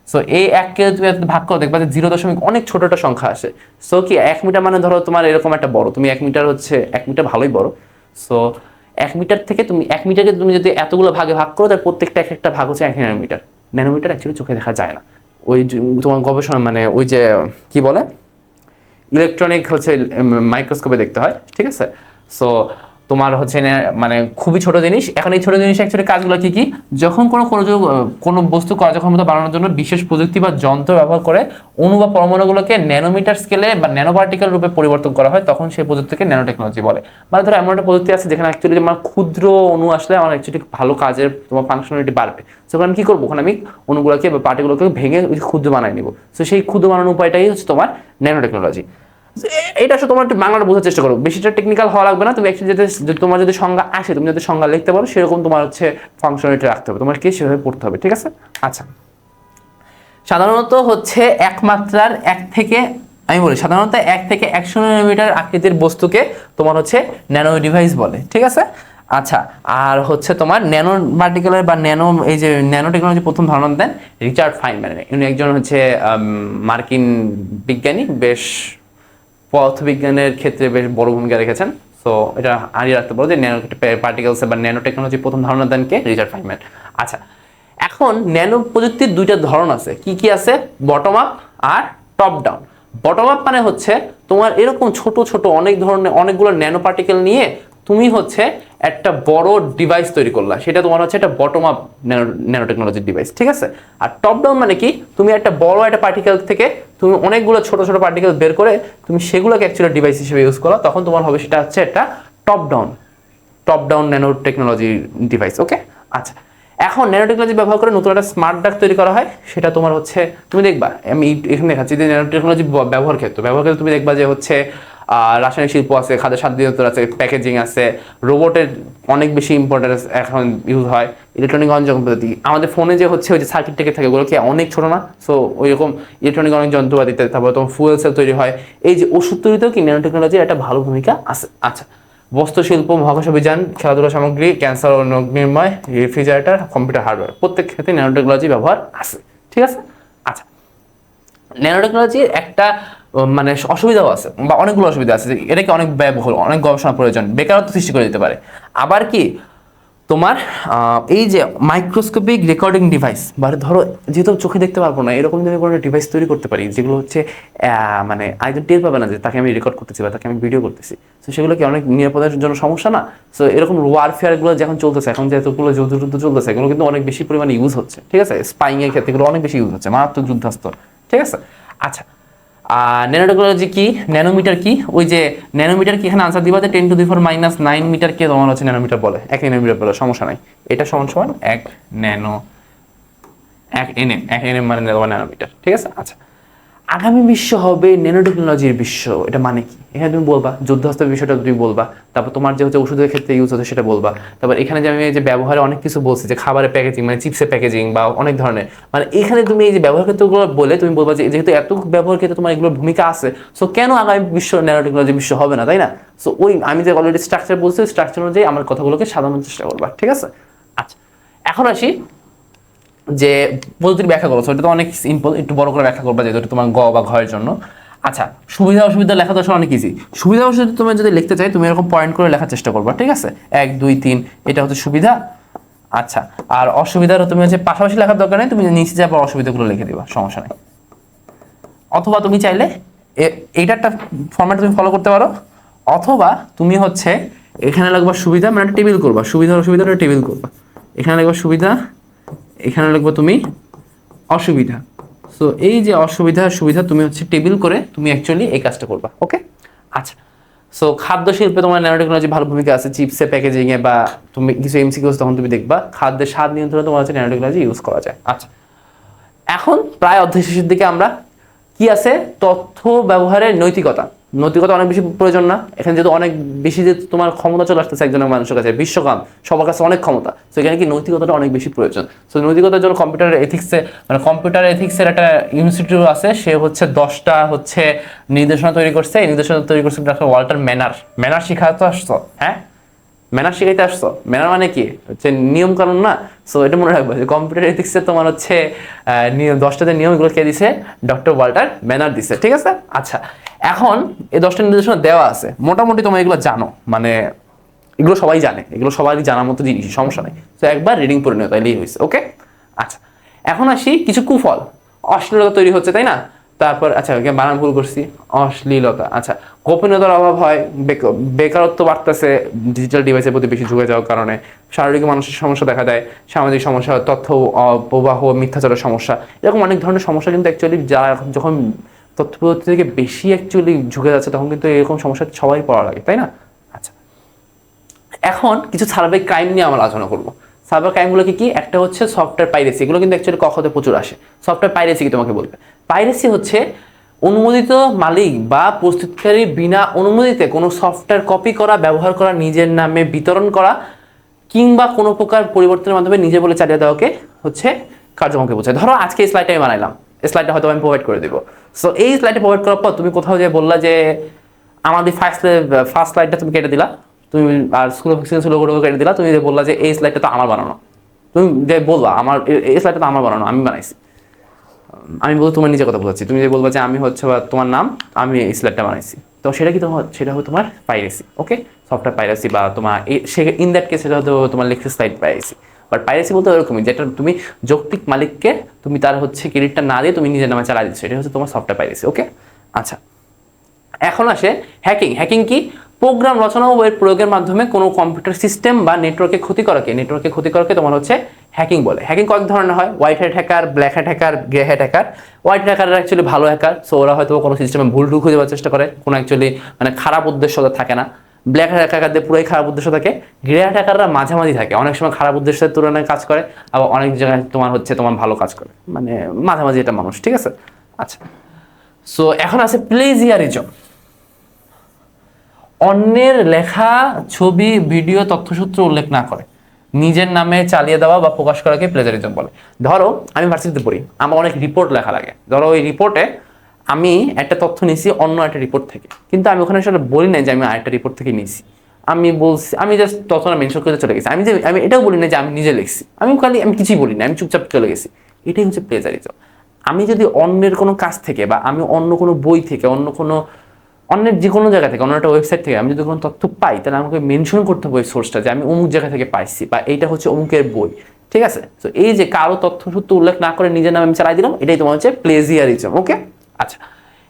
সো এই 1কে তুমি ভাগ করো, দেখবা যে 0 অনেক ছোট একটা সংখ্যা আসে। সো কি 1 মিটার মানে ধরো তোমার এরকম একটা বড়, তুমি 1 মিটার হচ্ছে 1 মিটার ভালোই বড়। সো 1 মিটার থেকে তুমি 1 মিটারকে তুমি যদি এতগুলো ভাগে ভাগ করো, তার প্রত্যেকটা একটা ভাগ হচ্ছে 1 ন্যানোমিটার। ন্যানোমিটার অ্যাকচুয়ালি চোখে দেখা যায় না, ওই তোমার গবেষণা মানে ওই যে কি বলে ইলেকট্রনিক হচ্ছে মাইক্রোস্কোপে দেখতে হয়, ঠিক আছে। সো তোমার হচ্ছে মানে খুবই ছোট জিনিস। এখন এই ছোট জিনিস অ্যাকচুয়ালি কাজগুলো কি কি, যখন কোনো বস্তু কার্যক্ষম মতো বানানোর জন্য বিশেষ প্রযুক্তি বা যন্ত্র ব্যবহার করে অণু বা পরমাণুগুলোকে ন্যানোমিটার স্কেলে বা ন্যানো পার্টিকেল রূপে পরিবর্তন করা হয়, তখন সেই প্রযুক্তিকে ন্যানো টেকনোলজি বলে। মানে ধরো এমন একটা প্রযুক্তি আছে যেখানে অ্যাকচুয়ালি আমার ক্ষুদ্র অণু আসলে আমার অ্যাকচুয়ালি ভালো কাজের তোমার ফাংশনালিটি বাড়বে। সো আমি কি করবো, ওখানে আমি অণুগুলোকে বা পার্টিগুলোকে ভেঙে ক্ষুদ্র বানায় নিব। সো সেই ক্ষুদ্র বানানোর উপায়টাই হচ্ছে তোমার ন্যানো টেকনোলজি। এটা আসলে তোমার একটু বাংলাটা বোঝার চেষ্টা করো, বেশিটা টেকনিক্যাল হওয়া লাগবে না। তুমি অ্যাকচুয়ালি তোমার যদি সংজ্ঞা আসে, তুমি যদি সংজ্ঞা লিখতে পারো, সেরকম তোমার হচ্ছে ফাংশনালিটি রাখতে হবে, তোমার কি সেভাবে পড়তে হবে, ঠিক আছে। আচ্ছা, সাধারণত হচ্ছে একমাত্রার সাধারণত 1 থেকে 100 ন্যানোমিটার আকৃতির বস্তুকে তোমার হচ্ছে ন্যানো ডিভাইস বলে, ঠিক আছে। আচ্ছা, আর হচ্ছে তোমার ন্যানো পার্টিকেলের বা ন্যানো, এই যে ন্যানো টেকনোলজি প্রথম ধারণা দেন রিচার্ড ফাইনম্যান। উনি একজন হচ্ছে মার্কিন বিজ্ঞানী, বেশ পদার্থবিজ্ঞানের ক্ষেত্রে বেশ বড় ভূমিকা রেখেছেন। সো এটা আনিয়ে রাখতে পারো যে ন্যানো পার্টিকেলস বা ন্যানো টেকনোলজি প্রথম ধারণা দেন কে, রিচার্ড ফাইনম্যান। আচ্ছা, এখন ন্যানো প্রযুক্তির দুইটা ধরন আছে, কি কি আছে, বটম আপ আর টপ ডাউন। বটম আপ মানে হচ্ছে তোমার এরকম ছোট ছোট অনেক ধরনের অনেকগুলো ন্যানো পার্টিকেল নিয়ে তুমি হচ্ছে একটা বড় ডিভাইস তৈরি করলা, সেটা তোমার হচ্ছে একটা বটম আপ ন্যানো টেকনোলজির ডিভাইস, ঠিক আছে। আর টপ ডাউন মানে কি, তুমি একটা বড় একটা পার্টিকেল থেকে তুমি অনেকগুলো ছোট ছোট পার্টিকেল বের করে তুমি সেগুলোকে অ্যাকচুয়ালি ডিভাইস হিসেবে ইউজ করো, তখন তোমার হবে সেটা হচ্ছে একটা top down nano technology device, okay. আচ্ছা, এখন ন্যানো টেকনোলজি ব্যবহার করে নতুন একটা স্মার্ট ড্রাগ তৈরি করা হয়, সেটা তোমার হচ্ছে তুমি দেখবা, আমি এখানে দেখাচ্ছি যে ন্যানো টেকনোলজি ব্যবহার ক্ষেত্রে তুমি দেখবা যে হচ্ছে রাসায়নিক শিল্প আছে, খাদ্য স্বাস্থ্য আছে, প্যাকেজিং আছে, রোবটের অনেক বেশি ইম্পর্টেন্স এখন ইউজ হয়, ইলেকট্রনিক যন্ত্রপাতি, আমাদের ফোনে যে হচ্ছে ওই যে সার্কিট টেকে থাকে ওগুলো কি অনেক ছোট না, সো ওই রকম ইলেকট্রনিক অনেক যন্ত্রপাতিতে, তারপর তোমার ফুয়েল সেল তৈরি হয়, এই যে ওষুধ তৈরিতেও কি ন্যানো টেকনোলজির একটা ভালো ভূমিকা আছে। আচ্ছা, বস্ত্রশিল্প, মহাকাশ অভিযান, খেলাধুলা সামগ্রী, ক্যান্সার ও রোগ নির্ণয়, রেফ্রিজারেটর, কম্পিউটার হার্ডওয়্যার, প্রত্যেক ক্ষেত্রে ন্যানো টেকনোলজি ব্যবহার আছে, ঠিক আছে। আচ্ছা, ন্যানো টেকনোলজির একটা মানে অসুবিধাও আছে বা অনেকগুলো অসুবিধা আছে, এটাকে অনেক ব্যয়বহুল, অনেক গবেষণা প্রয়োজন, বেকারত্ব সৃষ্টি করে দিতে পারে। আবার কি তোমার এই যে মাইক্রোস্কোপিক রেকর্ডিং ডিভাইস, বা ধরো যেহেতু চোখে দেখতে পারবো না এরকম যদি কোনো ডিভাইস তৈরি করতে পারি যেগুলো হচ্ছে মানে একজন টের পাবে না যে তাকে আমি রেকর্ড করতেছি বা তাকে আমি ভিডিও করতেছি, তো সেগুলো কি অনেক নিরাপদের জন্য সমস্যা না। সো এরকম ওয়ারফেয়ারগুলো যখন চলতেছে, এখন যেহেতুগুলো যুদ্ধ চলতেছে, এগুলো কিন্তু অনেক বেশি পরিমাণে ইউজ হচ্ছে, ঠিক আছে। স্পাইং এর ক্ষেত্রে এগুলো অনেক বেশি ইউজ হচ্ছে, মারাত্মক যুদ্ধাস্ত্র, ঠিক আছে। আচ্ছা, ন্যানো টেকনোলজি কি, ন্যানোমিটার কি, ওই যে ন্যানোমিটার কি, এখানে আনসার দিবা যে 10⁻⁹ মিটারকে তোমার হচ্ছে ন্যানোমিটার বলে, 1 ন্যানোমিটার বলে, সমস্যা নাই, এটা সমান 1 এনএম মানে তোমার ন্যানোমিটার, ঠিক আছে। আচ্ছা, আগামী বিশ্ব হবে ন্যানো টেকনোলজির বিশ্ব, এটা মানে কি, এখানে তুমি বলবা যুদ্ধাস্ত্রের বিষয়টা তুমি বলবা, তারপর তোমার যে হচ্ছে ওষুধের ক্ষেত্রে ইউজ হচ্ছে সেটা বলবা, তারপর এখানে যে আমি যে ব্যবহারে অনেক কিছু বলছি, যে খাবারের প্যাকেজিং মানে চিপসের প্যাকেজিং বা অনেক ধরনের, মানে এখানে তুমি এই যে ব্যবহার ক্ষেত্রগুলো বলে তুমি বলবা যে যেহেতু এত ব্যবহার ক্ষেত্রে তোমার এগুলোর ভূমিকা আছে, সো কেন আগামী বিশ্ব ন্যানো টেকনোলজি বিশ্ব হবে না, তাই না। সো ওই আমি যে অলরেডি স্ট্রাকচার বলছি, স্ট্রাকচার অনুযায়ী আমার কথাগুলোকে সাজানোর চেষ্টা করবা, ঠিক আছে। আচ্ছা, এখন আসি যে পদ্ধতির ব্যাখ্যা করো, এটা তো অনেক সিম্পল, একটু বড় করে ব্যাখ্যা করবা যেহেতু তোমার গ বা ঘয়ের জন্য। আচ্ছা, সুবিধা অসুবিধা লেখা তো আসলে অনেক ইজি। সুবিধা অসুবিধা তুমি যদি লিখতে চাই তুমি এরকম পয়েন্ট করে লেখার চেষ্টা করবা, ঠিক আছে, 1 2 3 এটা হচ্ছে সুবিধা। আচ্ছা, আর অসুবিধারও তুমি হচ্ছে পাশাপাশি লেখার দরকার নেই, তুমি নিচে যাবার অসুবিধাগুলো লিখে দিবা, সমস্যা নেই। অথবা তুমি চাইলে এইটা একটা ফরম্যাট তুমি ফলো করতে পারো, অথবা তুমি হচ্ছে এখানে লাগবা সুবিধা, মানে একটা টেবিল করবা, সুবিধা অসুবিধাটা টেবিল করবা, এখানে লাগবা সুবিধা, এখানে লিখবো তুমি অসুবিধা। সো এই যে অসুবিধা সুবিধা তুমি হচ্ছে টেবিল করে তুমি অ্যাকচুয়ালি এই কাজটা করবা, ওকে। আচ্ছা, সো খাদ্য শিল্পে তোমার ন্যানো টেকনোলজি ভালো ভূমিকা আছে, চিপসে প্যাকেজিং এ, বা তুমি কিছু এমসিকিউস তখন তুমি দেখবা খাদ্যের স্বাদ নিয়ন্ত্রণে তোমার হচ্ছে ন্যানো টেকনোলজি ইউজ করা যায়। আচ্ছা, এখন প্রায় অধ্যায় শেষের দিকে আমরা কি আছে, তথ্য ব্যবহারের নৈতিকতা অনেক বেশি প্রয়োজন না, এখানে যেহেতু অনেক বেশি যে তোমার ক্ষমতা চলে আসতেছে একজনের মানুষের কাছে, বিশ্বকাপ সবার কাছে অনেক ক্ষমতা, তো এখানে কি নৈতিকতাটা অনেক বেশি প্রয়োজন। তো নৈতিকতার জন্য কম্পিউটার এথিক্সের একটা ইনস্টিটিউট আছে, সে হচ্ছে 10টা হচ্ছে নির্দেশনা তৈরি করছে, এই নির্দেশনা তৈরি করছে ডক্টর ওয়াল্টার ম্যানার শিখাতে আসছো, হ্যাঁ ম্যানার শিখাইতে আসছো, ম্যানার মানে কি হচ্ছে নিয়ম কানুন না। সো এটা মনে রাখবো যে কম্পিউটার এথিক্সে তোমার হচ্ছে 10টা যে নিয়ম, এগুলো কে দিছে, ডক্টর ওয়াল্টার ম্যানার দিছে, ঠিক আছে। আচ্ছা, এখন এই 10টা নির্দেশনা দেওয়া আছে, মোটামুটি তোমরা এগুলো জানো, মানে এগুলো সবাই জানে, এগুলো সবাই জানার মতো জিনিস, সমস্যা নেই। তো একবার রিডিং করে নিও, তাইলেই হয়েছে, ওকে। আচ্ছা, এখন আসি কিছু কুফল, অশ্লীলতা তৈরি হচ্ছে, তাই না। তারপর আচ্ছা বানান ভুল করছি, অশ্লীলতা, আচ্ছা গোপনীয়তার অভাব হয়, বেকারত্ব বাড়তেছে ডিজিটাল ডিভাইসের প্রতি বেশি ঝুঁকে যাওয়ার কারণে, শারীরিক মানসিক সমস্যা দেখা দেয়, সামাজিক সমস্যা, তথ্য প্রবাহ, মিথ্যাচারের সমস্যা, এরকম অনেক ধরনের সমস্যা কিন্তু অ্যাকচুয়ালি যারা যখন তথ্য প্রযুক্তি থেকে বেশি অ্যাকচুয়ালি ঝুঁকে যাচ্ছে তখন কিন্তু এরকম সমস্যা সবাই পড়া লাগে, তাই না। আচ্ছা, এখন কিছু সাইবার ক্রাইম নিয়ে আমরা আলোচনা করবো। সাইবার ক্রাইমগুলো কি, একটা হচ্ছে সফটওয়্যার পাইরেসি, এগুলো কিন্তু অ্যাকচুয়ালি কখতে প্রচুর আসে। সফটওয়্যার পাইরেসি কি তোমাকে বলবে, পাইরেসি হচ্ছে অনুমোদিত মালিক বা প্রস্তুতকারী বিনা অনুমতিতে কোনো সফটওয়্যার কপি করা, ব্যবহার করা, নিজের নামে বিতরণ করা, কিংবা কোনো প্রকার পরিবর্তনের মাধ্যমে নিজে বলে চালিয়ে দেওয়াকে হচ্ছে কার্যক্রমকে বোঝায়। ধরো আজকে এই স্লাইডটা আমি বানাইলাম, এই স্লাইডটা হয়তো আমি প্রোভাইড করে দেবো। সো এই স্লাইডটা প্রোভাইড করার পর তুমি কোথাও যে বললা যে আমাদের ফার্স্ট স্লাইডটা তুমি কেটে দিলা, তুমি আর স্কুল অফ এক্সিলেন্স লোগোটা কেটে দিলা, তুমি যে বললা যে এই স্লাইডটা তো আমার বানানো, তুমি যে বলবা আমার এই স্লাইডটা তো আমার বানানো, আমি বানাইছি, আমি বলবো তোমার নিজের কথা বলছি, তুমি যে বলবা যে আমি হচ্ছে বা তোমার নাম, আমি এই স্লাইডটা বানাইছি, তো সেটা কি তোমার, সেটা হবে তোমার পাইরেসি, ওকে। সফটওয়্যার পাইরেসি বা তোমার ইন দ্যাট কেস সেটা হয়তো তোমার লেখা স্লাইড পাইরেসি। বাট পাইরেসি বলতে ওরকমই, যেটা তুমি যৌক্তিক মালিককে তুমি তার হচ্ছে ক্রেডিটটা না দিয়ে তুমি নিজের নামে চালা দিচ্ছ, এটা হচ্ছে তোমার সফটওয়্যার পাইরেসি, ওকে। আচ্ছা, এখন আসে হ্যাকিং। হ্যাকিং কি? প্রোগ্রাম রচনা ও এর প্রয়োগের মাধ্যমে কোনো কম্পিউটার সিস্টেম বা নেটওয়ার্কে ক্ষতি করাকে তোমার হচ্ছে হ্যাকিং বলে। হ্যাকিং কয়েক ধরনের হয়, white hat hacker, black hat hacker, grey hat hacker. White হ্যাকাররা অ্যাকচুয়ালি ভালো হ্যাকার, সো ওরা হয়তো কোনো সিস্টেমে ভুল টুল খুঁজে পাওয়ার চেষ্টা করে, কোনো অ্যাকচুয়ালি মানে খারাপ উদ্দেশ্য থাকে না। ব্ল্যাক হ্যাকারদের পুরোই খারাপ উদ্দেশ্য থাকে। গ্রে হ্যাট হ্যাকাররা মাঝামাঝি থাকে, অনেক সময় খারাপ উদ্দেশ্যের তুলনায় কাজ করে, আবার অনেক জায়গায় তোমার ভালো কাজ করে, মানে মাঝামাঝি এটা মানুষ, ঠিক আছে? আচ্ছা, সো এখন আছে প্লেজিয়ারিজম। অন্যের লেখা, ছবি, ভিডিও, তথ্যসূত্র উল্লেখ না করে নিজের নামে চালিয়ে দেওয়া বা প্রকাশ করাকে প্লেজারিজম বলে। ধরো আমি ভার্সিটিতে পড়ি, আমার অনেক রিপোর্ট লেখা লাগে। ধরো ওই রিপোর্টে আমি একটা তথ্য নিয়েছি অন্য একটা রিপোর্ট থেকে, কিন্তু আমি ওখানে আসলে বলি নাই যে আমি আরেকটা রিপোর্ট থেকে নিয়েছি। আমি বলছি, আমি জাস্ট তথ্যটা মেনশন করে চলে গেছি। আমি এটাও বলি না যে আমি নিজে লিখছি, আমি কিছুই বলি না, আমি চুপচাপ চলে গেছি। এটাই হচ্ছে প্লেজারিজম। আমি যদি অন্যের কোনো কাজ থেকে বা আমি অন্য কোনো বই থেকে, অন্যের যে কোনো জায়গা থেকে, অন্য একটা ওয়েবসাইট থেকে আমি যদি কোনো তথ্য পাই, তাহলে আমাকে মেনশন করতে হবে ওই সোর্সটা, যে আমি অমুক জায়গা থেকে পাইছি বা এইটা হচ্ছে অমুকের বই, ঠিক আছে? তো এই যে কারো তথ্যসূত্র উল্লেখ না করে নিজের নামে আমি চালাই দিলাম, এটাই তোমার হচ্ছে প্লেজিয়ারিজম। ওকে, আচ্ছা।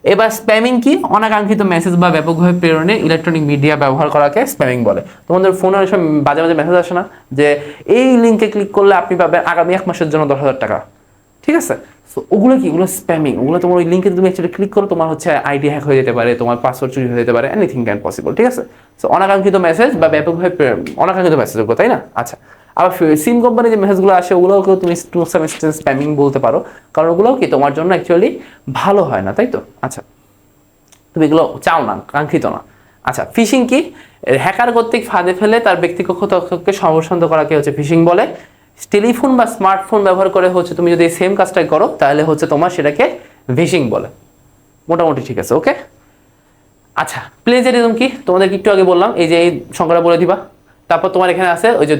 এবার স্প্যামিং কি? অনাকাঙ্ক্ষিত মেসেজ বা ব্যাপকভাবে প্রেরণে ইলেকট্রনিক মিডিয়া ব্যবহার করাকে স্প্যামিং বলে। তোমাদের ফোনে অনেক সময় বাজে বাজে মেসেজ আসে না, যে এই লিঙ্কে ক্লিক করলে আপনি পাবেন আগামী 1 মাসের জন্য 10,000 টাকা, ঠিক আছে? সো ওগুলো কি? ওগুলো স্প্যামিং। ওগুলো তোমার ওই লিঙ্কে তুমি অ্যাকচুয়ালি ক্লিক করো, তোমার হচ্ছে আইডি হ্যাক হয়ে যেতে পারে, তোমার পাসওয়ার্ড চুরি হয়ে যেতে পারে, এনিথিং ক্যান পসিবল, ঠিক আছে? সো অনাকাঙ্ক্ষিত মেসেজ বা ব্যাপকভাবে অনাকাঙ্ক্ষিত মেসেজ, তাই না? আচ্ছা, আবার সিম কোম্পানি যে মেসেজগুলো আসে, ওগুলোকেও তুমি টু সাম এক্সটেন্ট স্প্যামিং বলতে পারো, কারণ ওগুলোও কি তোমার জন্য অ্যাকচুয়ালি ভালো হয় না, তাই তো? আচ্ছা, তুমি এগুলো চাও না, কাঙ্ক্ষিত না। আচ্ছা, ফিশিং কি? হ্যাকার কর্তৃক ফাঁদে ফেলে তার ব্যক্তিগত তথ্যকে সম্প্রসারিত করাকে হচ্ছে ফিশিং বলে। টেলিফোন বা স্মার্টফোন ব্যবহার করে হচ্ছে তুমি যদি সেম কাজটাই করো, তাহলে হচ্ছে তোমার সেটাকে ফিশিং বলে। মোটামুটি ঠিক আছে, ওকে? আচ্ছা, প্লেজারিজম কি? তোমাদেরকে একটু আগে বললাম, এই যে এই সংখ্যাটা বলে দিবা। তারপর তোমার এখানে আছে ওই যে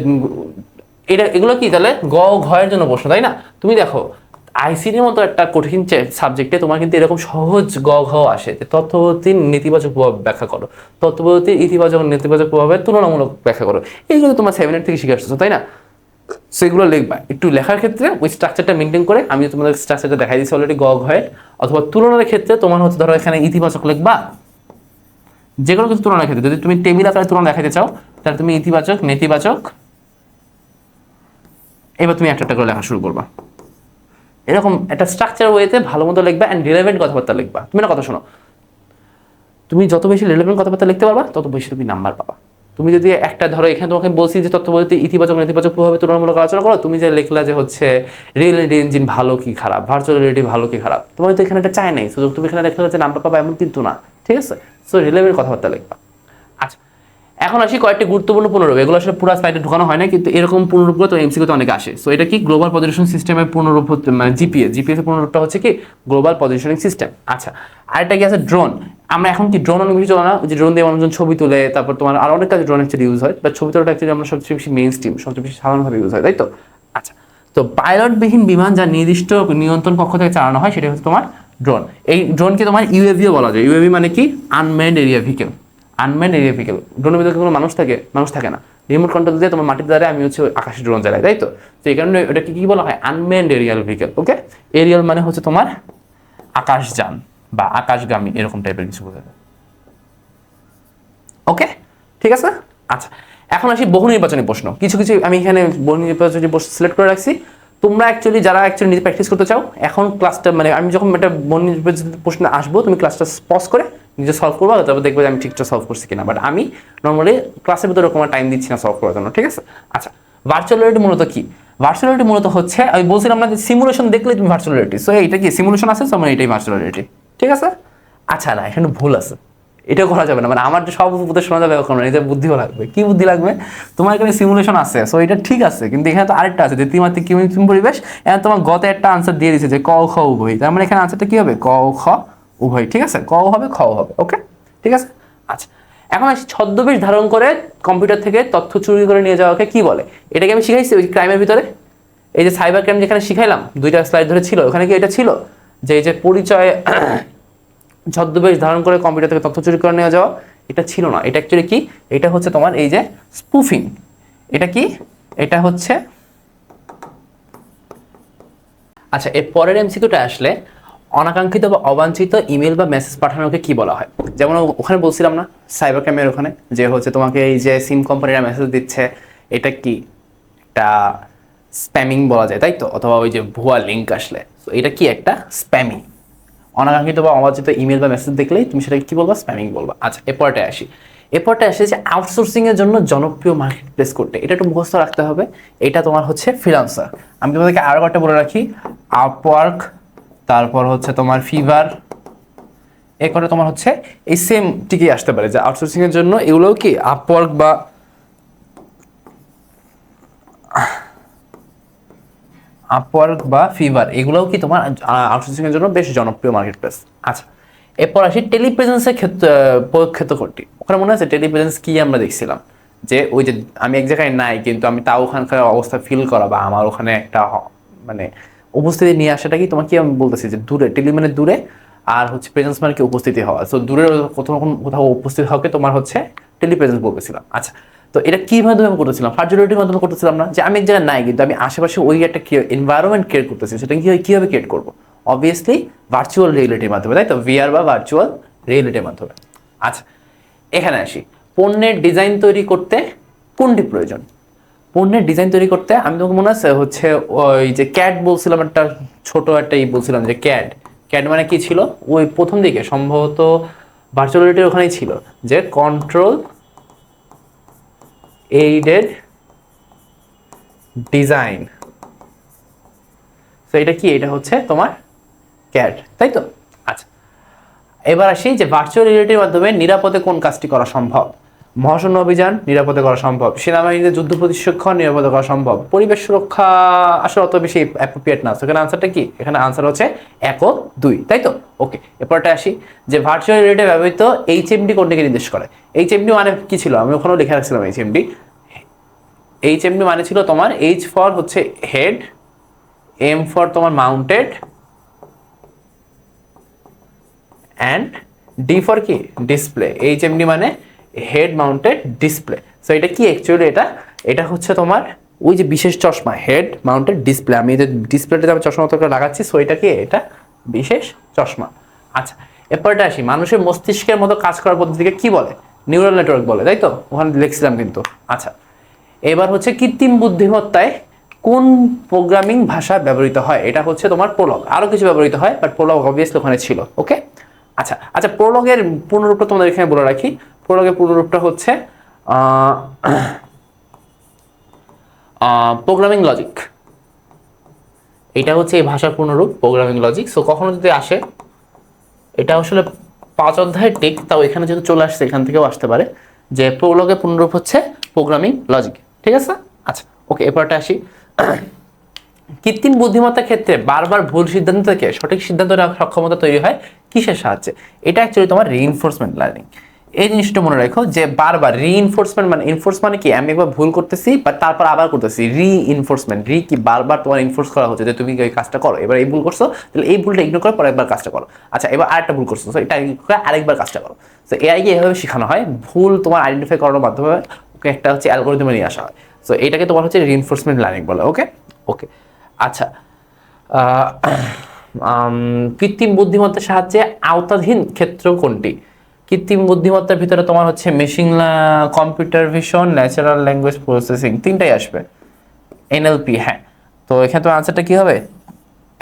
এগুলো কি? তাহলে ঘয়ের জন্য প্রশ্ন, তাই না? তুমি দেখো আইসিটির মতো একটা কঠিন সাবজেক্টে তোমার কিন্তু এরকম সহজ ঘ আসে, যে তথ্যপদ্ধতির নেতিবাচক প্রভাব ব্যাখ্যা করো, তথ্যপদ্ধতির ইতিবাচক নেতিবাচক প্রভাবের তুলনামূলক ব্যাখ্যা করো। এইগুলো তোমার 7 থেকে শিখে আসছো, তাই না? সেগুলো লিখবা। একটু লেখার ক্ষেত্রে ওই স্ট্রাকচারটা মেনটেন করে, আমি তোমাদের স্ট্রাকচারটা দেখাই দিচ্ছি অলরেডি ঘয়ের। অথবা তুলনার ক্ষেত্রে তোমার হচ্ছে ধরো এখানে ইতিবাচক লিখবা, যে কোনো কিছু তুলনার ক্ষেত্রে যদি তুমি টেবিল আকারে তুলনা দেখাতে চাও, তাহলে তুমি ইতিবাচক, নেতিবাচক, এবার তুমি একটা করে লেখা শুরু করবা। এরকম একটা স্ট্রাকচার ওয়েতে ভালো মতো লিখবা, অ্যান্ড রিলেভেন্ট কথাবার্তা লিখবা। তুমি না কথা শোনো, তুমি যত বেশি রিলেভেন্ট কথাবার্তা লিখতে পারবা, তত বেশি তুমি নাম্বার পাবা। তুমি যদি একটা ধরো এখানে তোমাকে বলছি যে তথ্যপদ্ধতি ইতিবাচক নেতিবাচক প্রভাবে তুলনামূলক আলোচনা করো, তুমি যে লিখলা যে হচ্ছে রিয়েলিটি ইঞ্জিন ভালো কি খারাপ, ভার্চুয়াল রিয়েলিটি ভালো কি খারাপ, তোমার তো এখানে একটা চাই নাই, সুযোগ তুমি এখানে লিখলে যে নাম্বার পাবা এমন কিন্তু না, ঠিক আছে? সো রিলেভেন্ট কথাবার্তা লিখবা। আচ্ছা, এখন আসি কয়েকটি গুরুত্বপূর্ণ পুনরূপ। এগুলো আসলে পুরো স্লাইডে ঢোকানো হয় না, কিন্তু এরকম পুনরূপগুলো তো এমসিকিউতে অনেক আসে। সো এটা কি? গ্লোবাল পজিশন সিস্টেমের পুনরূপ হচ্ছে, মানে জিপিএস এর পুনরূপটা হচ্ছে কি? Global positioning system. আচ্ছা, আরেকটা কি আছে? ড্রোন। আমরা এখন কি ড্রোন অনেক বেশি চলে না, যে ড্রোন দিয়ে মানুষজন ছবি তুলে, তারপর তোমার আর অনেক কাজে ড্রোন অ্যাকচুয়ালি ইউজ হয়, বা ছবি তোলাটা অ্যাকচুয়ালি আমরা সবচেয়ে বেশি মেইন স্ট্রিম, সবচেয়ে বেশি সাধারণভাবে ইউজ হয়, তাই তো? আচ্ছা, তো পাইলটবিহীন বিমান যা নির্দিষ্ট নিয়ন্ত্রণ কক্ষ থেকে চালানো হয়, সেটা হচ্ছে তোমার ড্রোন। এই ড্রোনকে তোমার ইউএভিও বলা যায়। ইউএভি মানে কি? Unmanned area vehicle. Unmanned area vehicle. ড্রোনের ভিতরে কোনো মানুষ থাকে? মানুষ থাকে না। রিমোট কন্ট্রোল দিয়ে তোমার মাটির দ্বারা আমি হচ্ছে আকাশে ড্রোন চালাই, তাই তো? তো এই কারণে ওটাকে কি বলা হয়? Unmanned aerial vehicle. Okay, aerial মানে হচ্ছে তোমার আকাশযান বা আকাশগামী, এরকম টাইপের কিছু বোঝা যায়। ওকে, ঠিক আছে। আচ্ছা, এখন আসি বহু নির্বাচনী প্রশ্ন। কিছু আমি এখানে বহু নির্বাচনী প্রশ্ন সিলেক্ট করে রাখছি। তোমরা যারা নিজে প্র্যাকটিস করতে চাও, এখন ক্লাসটা মানে আমি যখন একটা বহু নির্বাচনী প্রশ্ন আসবো, তুমি ক্লাসটা পজ করে নিজে সলভ করবো, তারপর দেখবে যে আমি ঠিকঠাক সলভ করছি কিনা। বাট আমি নর্মালি ক্লাসের ভিতরে ওরকম টাইম দিচ্ছি না সলভ করার জন্য, ঠিক আছে? আচ্ছা, ভার্চুয়াল রিয়েলিটি মূলত কি? ভার্চুয়াল রিয়েলিটি মূলত হচ্ছে, আমি বলছিলাম না যে সিমুলেশন দেখলে তুমি ভার্চুয়াল রিয়েলিটি। সো এইটা কি? সিমুলেশন আছে, সো মানে এটাই ভার্চুয়াল রিয়েলিটি, ঠিক আছে? আচ্ছা, না এখানে ভুল আছে, এটাও করা যাবে না। মানে আমার যে সব উপদেশ শোনা যাবে এখন, এটা বুদ্ধিও লাগবে। কি বুদ্ধি লাগবে? তোমার এখানে সিমুলেশন আছে, সো এটা ঠিক আছে, কিন্তু এখানে তো আরেকটা আছে যে ত্রিমাত্রিক কৃত্রিম পরিবেশ। এখন তোমার গত একটা আনসার দিয়ে দিচ্ছে যে ক খ উভয়, তার মানে এখানে আনসারটা কি হবে? ক খ উভয়, ঠিক আছে? ক হবে, খ হবে। ওকে, ঠিক আছে। আচ্ছা, এখন আসি ছদ্মবেশ ধারণ করে কম্পিউটার থেকে তথ্য চুরি করে নিয়ে যাওয়াকে কি বলে? এটাকে আমি শিখাইছি ওই ক্রাইমের ভিতরে, এই যে সাইবার ক্রাইম যেখানে শিখাইলাম 2টা স্লাইড ধরে ছিল, ওখানে কি এটা ছিল যে এই যে পরিচয় ছদ্মবেশ ধারণ করে কম্পিউটার থেকে তথ্য চুরি করে নিয়ে যাওয়া? এটা ছিল না। এটা অ্যাকচুয়ালি কি? এটা হচ্ছে তোমার এই যে স্পুফিং। এটা কি? এটা হচ্ছে, আচ্ছা, এর পরের এমসিকিউটা আসলে অনাকাঙ্ক্ষিত বা অবাঞ্ছিত ইমেল বা মেসেজ পাঠানোকে কি বলা হয়? যেমন ওখানে বলছিলাম না সাইবার ক্রাইমের ওখানে, যে হচ্ছে তোমাকে এই যে সিম কোম্পানিরা মেসেজ দিচ্ছে, এটা কি একটা স্প্যামিং বলা যায়, তাই তো? অথবা ওই যে ভুয়া লিঙ্ক আসলে, তো এটা কি একটা স্প্যামিং। অনাকাঙ্ক্ষিত বা অবাঞ্ছিত ইমেল বা মেসেজ দেখলেই তুমি সেটাকে কি বলবা? স্প্যামিং বলবা। আচ্ছা, এরপরটা আসে যে আউটসোর্সিং এর জন্য জনপ্রিয় মার্কেট প্লেস করতে, এটা একটু মুখস্থ রাখতে হবে। এটা তোমার হচ্ছে ফ্রিল্যান্সার। আমি তোমাদেরকে আরো একটা বলে রাখি, আপওয়ার্ক, তারপর হচ্ছে তোমার ফিভার, এ করে তোমার হচ্ছে এই সেম টিকে আসতে পারে যে আউটসোর্সিং এর জন্য এগুলোও কি আপওয়ার্ক বা ফিভার, এগুলোও কি তোমার আউটসোর্সিং এর জন্য বেশ জনপ্রিয় মার্কেট প্লেস। আচ্ছা, এরপর আসি টেলিপ্রেজেন্সের ক্ষেত্রে ক্ষেত্র কোনটি। ওখানে মনে আছে টেলিপ্রেজেন্স কি আমরা দেখছিলাম, যে ওই যে আমি এক জায়গায় নাই কিন্তু আমি তাও ওখানকার অবস্থা ফিল করা বা আমার ওখানে একটা মানে উপস্থিতি নিয়ে আসাটা কি তোমার কি আমি বলতেছি যে দূরে, টেলি মানে দূরে, আর হচ্ছে প্রেজেন্স মানে কি উপস্থিতি হওয়া। সো দূরের কোথাও উপস্থিত হওয়াকে তোমার হচ্ছে টেলিপ্রেজেন্স বলতেছিলাম। আচ্ছা, তো এটা কি মাধ্যমে করতেছিলাম? ভার্চুয়ালিটির মাধ্যমে করতেছিলাম না, যে আমি এক জায়গায় নাই কিন্তু আমি আশেপাশে ওই একটা এনভায়রনমেন্ট ক্রিয়েট করতেছি, সেটা কিভাবে ক্রিয়েট করবো? অবভিয়াসলি ভার্চুয়াল রিয়েলিটির মাধ্যমে, তাই তো? ভিআর বা ভার্চুয়াল রিয়েলিটির মাধ্যমে। আচ্ছা, এখানে আসি, পণ্যের ডিজাইন তৈরি করতে কোনটি প্রয়োজন? পণ্যের ডিজাইন তৈরি করতে আমি তোমাকে মনে আছে হচ্ছে ওই যে ক্যাড বলছিলাম, একটা ছোট একটা বলছিলাম যে ক্যাড মানে কি ছিল? ওই প্রথম দিকে সম্ভবত ভার্চুয়ালিটির ওখানেই ছিল যে কন্ট্রোল এইডেড ডিজাইন। তো এটা কি? এটা হচ্ছে তোমার ক্যাড, তাই তো? আচ্ছা, এবার আসি যে ভার্চুয়াল রিয়েলিটির মাধ্যমে নিরাপদে কোন কাজটি করা সম্ভব? মহাশূন্য অভিযান নিরাপদে করা সম্ভব, সেনাবাহিনীতে যুদ্ধ প্রশিক্ষণ নিরাপদে করা সম্ভব, পরিবেশ সুরক্ষা আসলে অত বেশি অ্যাপ্রোপ্রিয়েট না। এখানে আনসারটা কি? এখানে আনসার হচ্ছে 1 ও 2, তাই তো? ওকে, এরপরটা আসি যে ভার্চুয়াল রিয়েলিটি ব্যবহৃত এইচএমডি কোনটিকে নির্দেশ করে? এইচএমডি মানে কি ছিল? আমি ওখানেও লিখে রাখছিলাম এইচএমডি মানে ছিল তোমার এইচ ফর হচ্ছে হেড, এম ফর তোমার মাউন্টেড, অ্যান্ড ডি ফর কি? ডিসপ্লে। এইচএমডি মানে হেড মাউন্টেড ডিসপ্লে। সো এটা কি অ্যাকচুয়ালি? এটা হচ্ছে তোমার ওই যে বিশেষ চশমা, হেড মাউন্টেড ডিসপ্লে। আমি যে ডিসপ্লেটা আমি চশমা মতো করে লাগাচ্ছি, সো এটা কি? এটা বিশেষ চশমা। আচ্ছা, এরপরটা আসি, মানুষের মস্তিষ্কের মতো কাজ করার পদ্ধতিকে কি বলে? নিউরাল নেটওয়ার্ক বলে, তাই তো? ওখানে লিখছিলাম কিন্তু। আচ্ছা, এবার হচ্ছে কৃত্রিম বুদ্ধিমত্তায় কোন প্রোগ্রামিং ভাষা ব্যবহৃত হয়? এটা হচ্ছে তোমার প্রোলগ। আরো কিছু ব্যবহৃত হয়, বাট প্রোলগ অবভিয়াসলি ওখানে ছিল। ওকে, আচ্ছা, প্রোলগের পূর্ণরূপটা তোমাদের এখানে বলে রাখি। প্রোলগের পূর্ণরূপটা হচ্ছে প্রোগ্রামিং লজিক। এটা হচ্ছে এই ভাষার পূর্ণরূপ, প্রোগ্রামিং লজিক। সো কখনো যদি আসে, এটা আসলে 5 অধ্যায়ের টেক, তাও এখানে যেহেতু চলে আসছে এখান থেকেও আসতে পারে, যে প্রোলগের পূর্ণরূপ হচ্ছে প্রোগ্রামিং লজিক। ঠিক আছে? আচ্ছা, ওকে, এরপরটা আসি। কৃত্রিম বুদ্ধিমত্তার ক্ষেত্রে বারবার ভুল সিদ্ধান্ত থেকে সঠিক সিদ্ধান্ত নেওয়ার সক্ষমতা তৈরি হয় কিসের সাহায্যে? এটা অ্যাকচুয়ালি তোমার রিইনফোর্সমেন্ট লার্নিং। এই জিনিসটা মনে রাখো যে বারবার রিইনফোর্সমেন্ট মানে, ইনফোর্স মানে কি? আমি একবার ভুল করতেছি বা তারপর আবার করতেছি। রিইনফোর্সমেন্ট, কি? বারবার তোমার ইনফোর্স করা হচ্ছে যে তুমি এই কাজটা করো। এবার এই ভুল করছো, তাহলে এই ভুলটা ইগনোর করে পরে একবার কাজটা করো। আচ্ছা, এবার আরেকটা ভুল করছো, এটা আরেকবার কাজটা করো। তো এআইকে এভাবে শেখানো হয়, ভুল তোমার আইডেন্টিফাই করানোর মাধ্যমে ওকে একটা হচ্ছে অ্যালগরিদমে নিয়ে আসা হয়। সো এটাকে তোমার হচ্ছে রিইনফোর্সমেন্ট লার্নিং বলে। ওকে, আচ্ছা, কৃত্রিম বুদ্ধিমত্তার সাহায্যে আওতাধীন ক্ষেত্র কোনটি? কৃত্রিম বুদ্ধিমত্তার ভিতরে তোমার হচ্ছে machine computer vision, natural language processing, তিনটাই আসবে। এনএলপি, হ্যাঁ। তো এখানে তোমার আনসারটা কি হবে?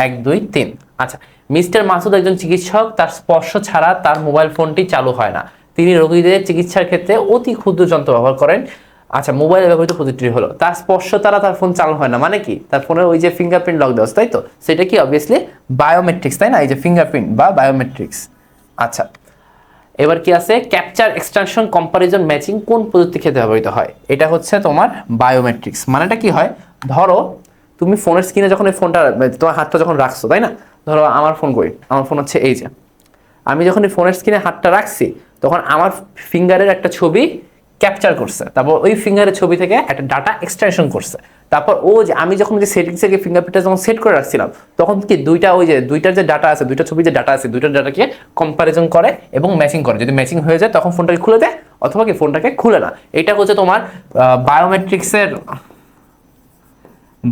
1, 2, 3। আচ্ছা, মিস্টার মাসুদ একজন চিকিৎসক, তার স্পর্শ ছাড়া তার মোবাইল ফোনটি চালু হয় না। তিনি রোগীদের চিকিৎসার ক্ষেত্রে অতি ক্ষুদ্র যন্ত্র ব্যবহার করেন। আচ্ছা, মোবাইলে ব্যবহৃত প্রযুক্তি হলো, তার স্পর্শ দ্বারা তার ফোন চালু হয় না মানে কি? তার ফোনে ওই যে ফিঙ্গারপ্রিন্ট লক দেওয়া, তাই তো? সেটা কি? অবভিয়াসলি বায়োমেট্রিক্স, তাই না? এই যে ফিঙ্গারপ্রিন্ট বা বায়োমেট্রিক্স। আচ্ছা, এবার কি আছে? ক্যাপচার, এক্সটেনশন, কম্পারিজন, ম্যাচিং কোন প্রযুক্তি ক্ষেত্রে ব্যবহৃত হয়? এটা হচ্ছে তোমার বায়োমেট্রিক্স। মানেটা কি হয়? ধরো তুমি ফোনের স্ক্রিনে যখন এই ফোনটা, তোমার হাতটা যখন রাখছো, তাই না? ধরো আমার ফোন কই? আমার ফোন হচ্ছে এই যে, আমি যখন এই ফোনের স্ক্রিনে হাতটা রাখছি, তখন আমার ফিঙ্গারের একটা ছবি ক্যাপচার করছে, তারপর ওই ফিঙ্গারের ছবি থেকে একটা ডাটা এক্সটেনশন করছে। তারপর ও যে আমি যখন যে সেটিংসে গিয়ে ফিঙ্গারপ্রিন্টটা যখন সেট করে রাখছিলাম, তখন কি দুইটার যে ডাটা আছে, দুইটা ছবি যে ডাটা আছে, দুইটার ডাটাকে কম্পারিজন করে এবং ম্যাচিং করে। যদি ম্যাচিং হয়ে যায় তখন ফোনটাকে খুলে দেয়, অথবা কি ফোনটাকে খুলে না। এটা হচ্ছে তোমার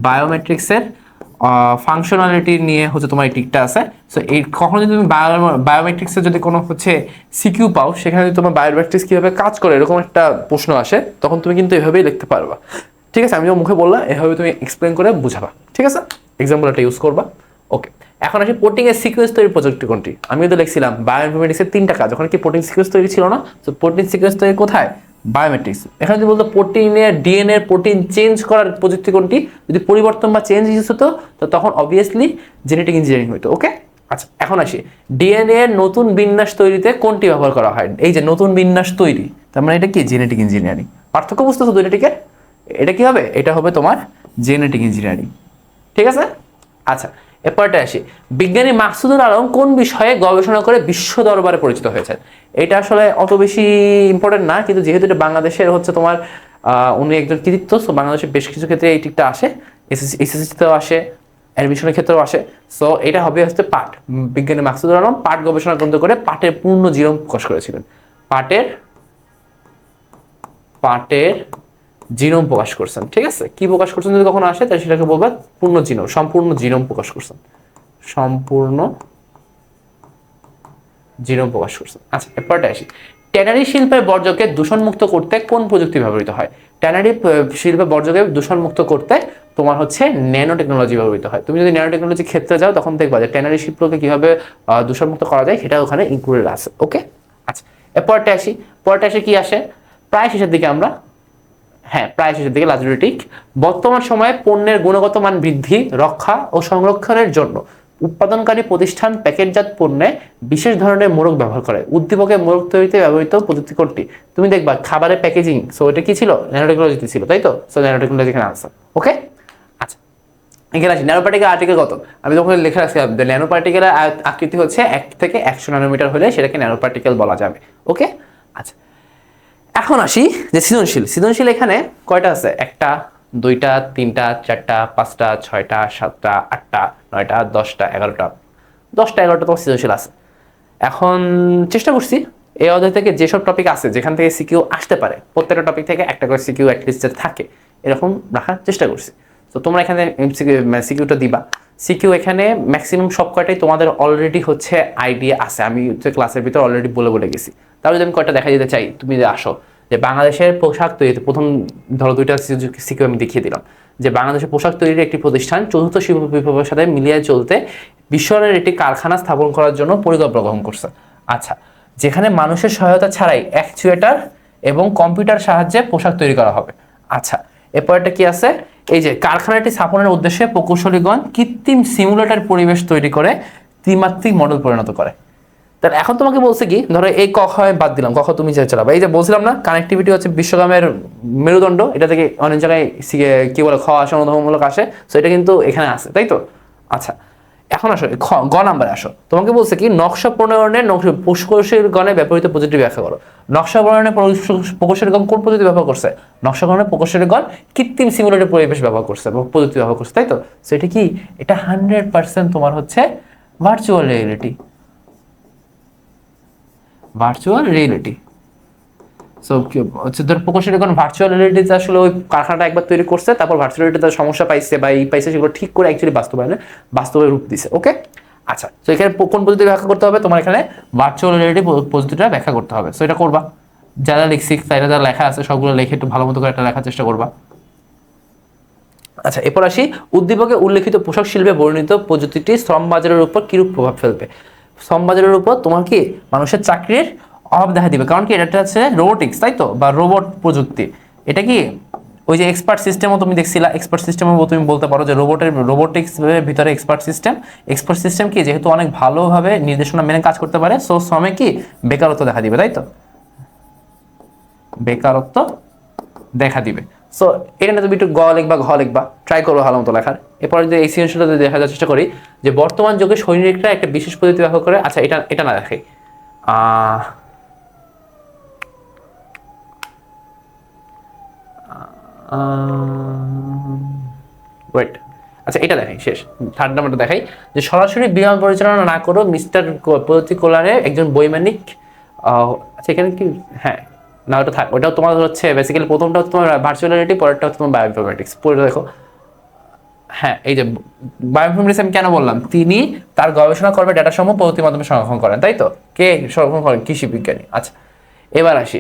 বায়োমেট্রিক্সের ফাংশনালিটি নিয়ে হচ্ছে তোমার এই টিকটা আছে, সো এই কখনো যদি তুমি বায়োমেট্রিক্সে যদি কোনো হচ্ছে সিকিউ পাও, সেখানে যদি তোমার বায়োমেট্রিক্স কীভাবে কাজ করে এরকম একটা প্রশ্ন আসে, তখন তুমি কিন্তু এভাবেই লিখতে পারবা। ঠিক আছে, আমি যখন মুখে বললাম এভাবে তুমি এক্সপ্লেন করে বুঝাবা। ঠিক আছে, এক্সাম্পল একটা ইউজ করবা। ওকে, এখন আসি প্রোটিনের সিকোয়েন্স তৈরির প্রযুক্তি কোনটি। আমি কিন্তু লিখছিলাম বায়োইনফরমেটিক্সের 3টা কাজ, ওখানে কি প্রোটিন সিকোয়েন্স তৈরি ছিল না? তো প্রোটিন সিকোয়েন্স তৈরি কোথায়? বায়োমেট্রিক্স। এখানে যদি বলতো প্রোটিনের ডিএনএ প্রোটিন চেঞ্জ করার প্রযুক্তি কোনটি, যদি পরিবর্তন বা চেঞ্জ ইউজ হতো তো তখন অবভিয়াসলি জেনেটিক ইঞ্জিনিয়ারিং হতো। ওকে, আচ্ছা এখন আসি ডিএনএ এর নতুন বিন্যাস তৈরিতে কোনটি ব্যবহার করা হয়? এই যে নতুন বিন্যাস তৈরি, তার মানে এটা কি জেনেটিক ইঞ্জিনিয়ারিং। পার্থক্য বুঝতেছো দুইটাকে? এটা কি হবে? এটা হবে তোমার জেনেটিক ইঞ্জিনিয়ারিং। ঠিক আছে, আচ্ছা এরপরটা আসি, বিজ্ঞানী মাকসুদুল আলম কোন বিষয়ে গবেষণা করে বিশ্ব দরবারে পরিচিত হয়েছেন? এটা আসলে অত বেশি ইম্পর্টেন্ট না, কিন্তু যেহেতু এটা বাংলাদেশের হচ্ছে তোমার উনি একজন কৃতিত্ব, সো বাংলাদেশের বেশ কিছু ক্ষেত্রে এই টিকটা আসে, এসএসসিতেও আসে, অ্যাডমিশনের ক্ষেত্রেও আসে। সো এটা হবে হচ্ছে পাট। বিজ্ঞানী মাকসুদুল আলম পাট গবেষণা গ্রন্থ করে পাটের পূর্ণ জিনোম প্রকাশ করেছিলেন। পাটের জিনোম প্রকাশ করছেন। ঠিক আছে, কি প্রকাশ করছেন যদি কখনো আসে তাহলে সেটাকে বলবা পূর্ণ জিনোম, সম্পূর্ণ জিনোম প্রকাশ করছেন, সম্পূর্ণ জিনোম প্রকাশ করছেন। আচ্ছা এরপরটা আসি, ট্যানারি শিল্পের বর্জ্যকে দূষণমুক্ত করতে কোন প্রযুক্তি ব্যবহৃত হয়? ট্যানারি শিল্পের বর্জ্যকে দূষণমুক্ত করতে তোমার হচ্ছে ন্যানো টেকনোলজি ব্যবহৃত হয়। তুমি যদি ন্যানো টেকনোলজি ক্ষেত্রে যাও তখন দেখবা যে ট্যানারি শিল্পকে কিভাবে দূষণমুক্ত করা যায় সেটা ওখানে ইনক্লুডেড আছে। ওকে, আচ্ছা এরপরটা আসি, পরটা আসে কি আসে প্রায় শেষের দিকে আমরা, হ্যাঁ প্রায় শেষের দিকে লাজুরিটিক, বর্তমান সময়ে পণ্যের গুণগত মান বৃদ্ধি, রক্ষা ও সংরক্ষণের জন্য উৎপাদনকারী প্রতিষ্ঠান প্যাকেটজাত পণ্যে বিশেষ ধরনের মোড়ক ব্যবহার করে। উদ্দীপকের মোড়ক তৈরিতে ব্যবহৃত প্রযুক্তি কোনটি? তুমি দেখবা খাবারের প্যাকেজিং, সো এটা কি ছিল? ন্যানো টেকনোলজিতে ছিল, তাই তো? সো ন্যানো টেকনোলজি এখানে আনসার। ওকে, আচ্ছা এখানে আসি, ন্যানো পার্টিকেল আর্টিকেল কত? আমি তখন লেখা রাখছি ন্যানো পার্টিকেলের আকৃতি হচ্ছে 1 থেকে 100 ন্যানোমিটার হলে সেটাকে ন্যানো পার্টিকেল বলা যাবে। ওকে, আচ্ছা এখন আসি যে সৃজনশীল এখানে কয়টা আছে? 1টা 2টা 3টা 4টা 5টা 6টা 7টা 8টা 9টা 10টা 11টা 11টা তো সৃজনশীল আছে। এখন চেষ্টা করছি এই অধ্যায় থেকে যেসব টপিক আছে যেখান থেকে সিকিউ আসতে পারে, প্রত্যেকটা টপিক থেকে একটা করে সিকিউ অ্যাটলিস্ট থাকে এরকম রাখার চেষ্টা করছি। তো তোমরা এখানে সিকিউটা দিবা। সিকিউ এখানে ম্যাক্সিমাম সব কয়টাই তোমাদের অলরেডি হচ্ছে আইডিয়া আছে, আমি হচ্ছে ক্লাসের ভিতরে অলরেডি বলে গেছি। তাহলে যদি আমি কয়টা দেখা দিতে চাই, তুমি যদি আসো যে বাংলাদেশের পোশাক তৈরিতে প্রথম ধরো 2টা সিকিউ আমি দেখিয়ে দিলাম যে বাংলাদেশের পোশাক তৈরির একটি প্রতিষ্ঠান চতুর্থ শিল্প বিপ্লবের সাথে মিলিয়ে চলতে বিশ্বের একটি কারখানা স্থাপন করার জন্য পরিকল্পনা গ্রহণ করছে। আচ্ছা, যেখানে মানুষের সহায়তা ছাড়াই অ্যাকচুয়েটার এবং কম্পিউটার সাহায্যে পোশাক তৈরি করা হবে। আচ্ছা এরপরটা কি আছে, এই যে কারখানাটি স্থাপনের উদ্দেশ্যে প্রকৌশলীগণ কৃত্রিম সিমুলেটর পরিবেশ তৈরি করে ত্রিমাত্রিক মডেল পরিণত করে। তাহলে এখন তোমাকে বলছে কি, ধরো এই ক খ বাদ দিলাম, ক খ তুমি যে চালাবা, এই যে বলছিলাম না কানেক্টিভিটি হচ্ছে বিশ্বকামের মেরুদণ্ড, এটা থেকে অনেক জায়গায় কি বলে খ আসে, অনুধাবনমূলক আসে, সো এটা কিন্তু এখানে আছে, তাই তো? আচ্ছা এখন আসো গ নাম্বারে আসো, তোমাকে বলছে কি নকশা প্রণয়নের প্রকৌশলীগণে ব্যবহৃত প্রযুক্তি ব্যাখ্যা করো। নকশা প্রণয়নের প্রকৌশলীগণ কোন প্রযুক্তি ব্যবহার করছে? নকশা প্রণয়নের প্রকৌশলীগণ কৃত্রিম সিমুলেটর পরিবেশ ব্যবহার করছে এবং প্রযুক্তি ব্যবহার করছে, তাই তো? সো এটা কি, এটা 100% তোমার হচ্ছে virtual reality, virtual reality. So হচ্ছে ধর প্রকৌশলীগণ ভার্চুয়াল রিয়েলিটিতে আসলে ওই কারখানাটা একবার তৈরি করছে, তারপর ভার্চুয়াল রিয়েলিটিতে সমস্যা পাইছে বা এই পাইছে, সেগুলো ঠিক করে অ্যাকচুয়ালি বাস্তবে রূপ দিছে। ওকে, আচ্ছা তো এখানে কোন পদ্ধতি ব্যাখ্যা করতে হবে? তোমার এখানে ভার্চুয়াল রিয়েলিটি পদ্ধতিটা ব্যাখ্যা করতে হবে। সো এটা করবা, যারা লিখছি তারা যারা লেখা আছে সবগুলো লিখে একটু ভালো মতো করে একটা লেখার চেষ্টা করবা। আচ্ছা এরপর আসি, উদ্দীপকে উল্লেখিত পোশাক শিল্পে বর্ণিত প্রযুক্তিটি শ্রম বাজারের উপর কিরূপ প্রভাব ফেলবে? শ্রম বাজারের উপর তোমার কি মানুষের চাকরির অভাব দেখা দিবে, কারণ কি এটা হচ্ছে রোবোটিক্স, তাই তো? বা রোবট প্রযুক্তি। এটা কি ওই যে এক্সপার্ট সিস্টেমও তুমি দেখছিলা, এক্সপার্ট সিস্টেমও তুমি বলতে পারো যে রোবোটিক্স ভিতরে এক্সপার্ট সিস্টেম কি যেহেতু অনেক ভালোভাবে নির্দেশনা মেনে কাজ করতে পারে, সো শ্রমে কি বেকারত্ব দেখা দিবে, তাই তো? বেকারত্ব দেখা দিবে। সো এখানে তুমি একটু গ লিখবা, ঘ লিখবা, ট্রাই করবো ভালো মতো লেখার। এরপরে যদি এই সৃজনশীলতা যদি দেখার চেষ্টা করি যে বর্তমান যুগে সৈনিকরা একটা বিশেষ পদ্ধতি ব্যবহার করে। আচ্ছা এটা না দেখাই, ওয়েট, আচ্ছা এটা দেখাই শেষ, 3rd নাম্বারটা দেখাই যে সরাসরি বিমান পরিচালনা না করো মিস্টার পদ্ধতি কল্যাণের একজন বৈমানিক। আচ্ছা এখানে কি, হ্যাঁ না ওটা থাক, ওটাও তোমার হচ্ছে বেসিক্যালি প্রথমটা হচ্ছে তোমার ভার্চুয়াল রিয়েলিটি, পরেরটা হচ্ছে তোমার বায়োইনফরমেটিক্স। পরে দেখো হ্যাঁ, এই যে বায়োইনফরমেটিক্স আমি কেন বললাম, তিনি তার গবেষণা করবে ডেটা সমূহ প্রযুক্তির মাধ্যমে সংরক্ষণ করেন, তাই তো? কে সংরক্ষণ করেন? কৃষি বিজ্ঞানী। আচ্ছা, এবার আসি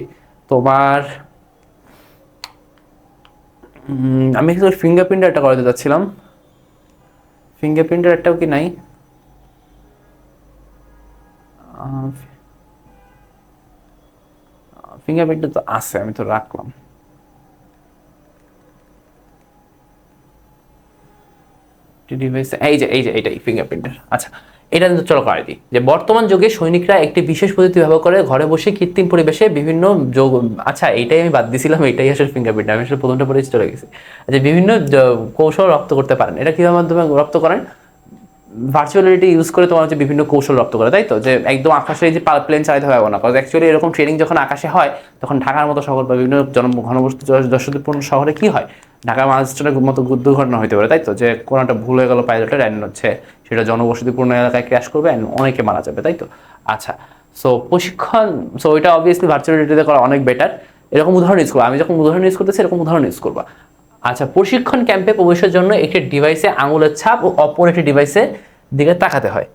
তোমার আমি একটু ফিঙ্গারপ্রিন্টের একটা করাতে যাচ্ছিলাম, ফিঙ্গারপ্রিন্টের একটাও কি নাই? ফিঙ্গারপ্রিন্ট তো আছে, আমি তো রাখলাম। ডিভাইস, এই যে এইটাই ফিঙ্গারপ্রিন্টার। আচ্ছা, এটা কিন্তু চলো করে দিই যে বর্তমান যুগে সৈনিকরা একটি বিশেষ পদ্ধতি ব্যবহার করে ঘরে বসে কৃত্রিম পরিবেশে বিভিন্ন যোগ। আচ্ছা, এইটাই আমি বাদ দিছিলাম, এটাই আসলে ফিঙ্গারপ্রিন্ট, আমি আসলে প্রথমটা পরে চলে গেছি। আচ্ছা, বিভিন্ন কৌশল রপ্ত করতে পারেন। এটা কিভাবে মাধ্যমে রপ্ত করেন? ভার্চুয়াল রিয়েলিটি ইউজ করে তোমার হচ্ছে বিভিন্ন কৌশল রপ্ত করে, তাই তো? যে একদম আকাশে যে প্লেন চালাতে হবে না, কারণ অ্যাকচুয়ালি এরকম ট্রেনিং যখন আকাশে হয় তখন ঢাকার মতো শহর বা বিভিন্ন ঘনবস্তি দর্শকপূর্ণ শহরে কি হয়, ঢাকার মাঝখানের মতো দুর্ঘটনা হতে পারে, তাই তো? যে কোনো একটা ভুল হয়ে গেল পাইলটের, অ্যান্ড হচ্ছে সেটা জনবসতিপূর্ণ এলাকায় ক্র্যাশ করবে, অ্যান্ড অনেকে মারা যাবে, তাই তো? আচ্ছা, সো প্রশিক্ষণ, সো এটা অবভিয়াসলি ভার্চুয়াল রিয়েলিটিতে করা অনেক বেটার। এরকম উদাহরণ ইউজ করবো, আমি যখন উদাহরণ ইউজ করতেছি এরকম উদাহরণ ইউজ করবা। আচ্ছা, প্রশিক্ষণ ক্যাম্পে প্রবেশের জন্য একটি ডিভাইসে আঙুলের ছাপ ও অপর একটি ডিভাইসে দিকে তাকাতে হয়।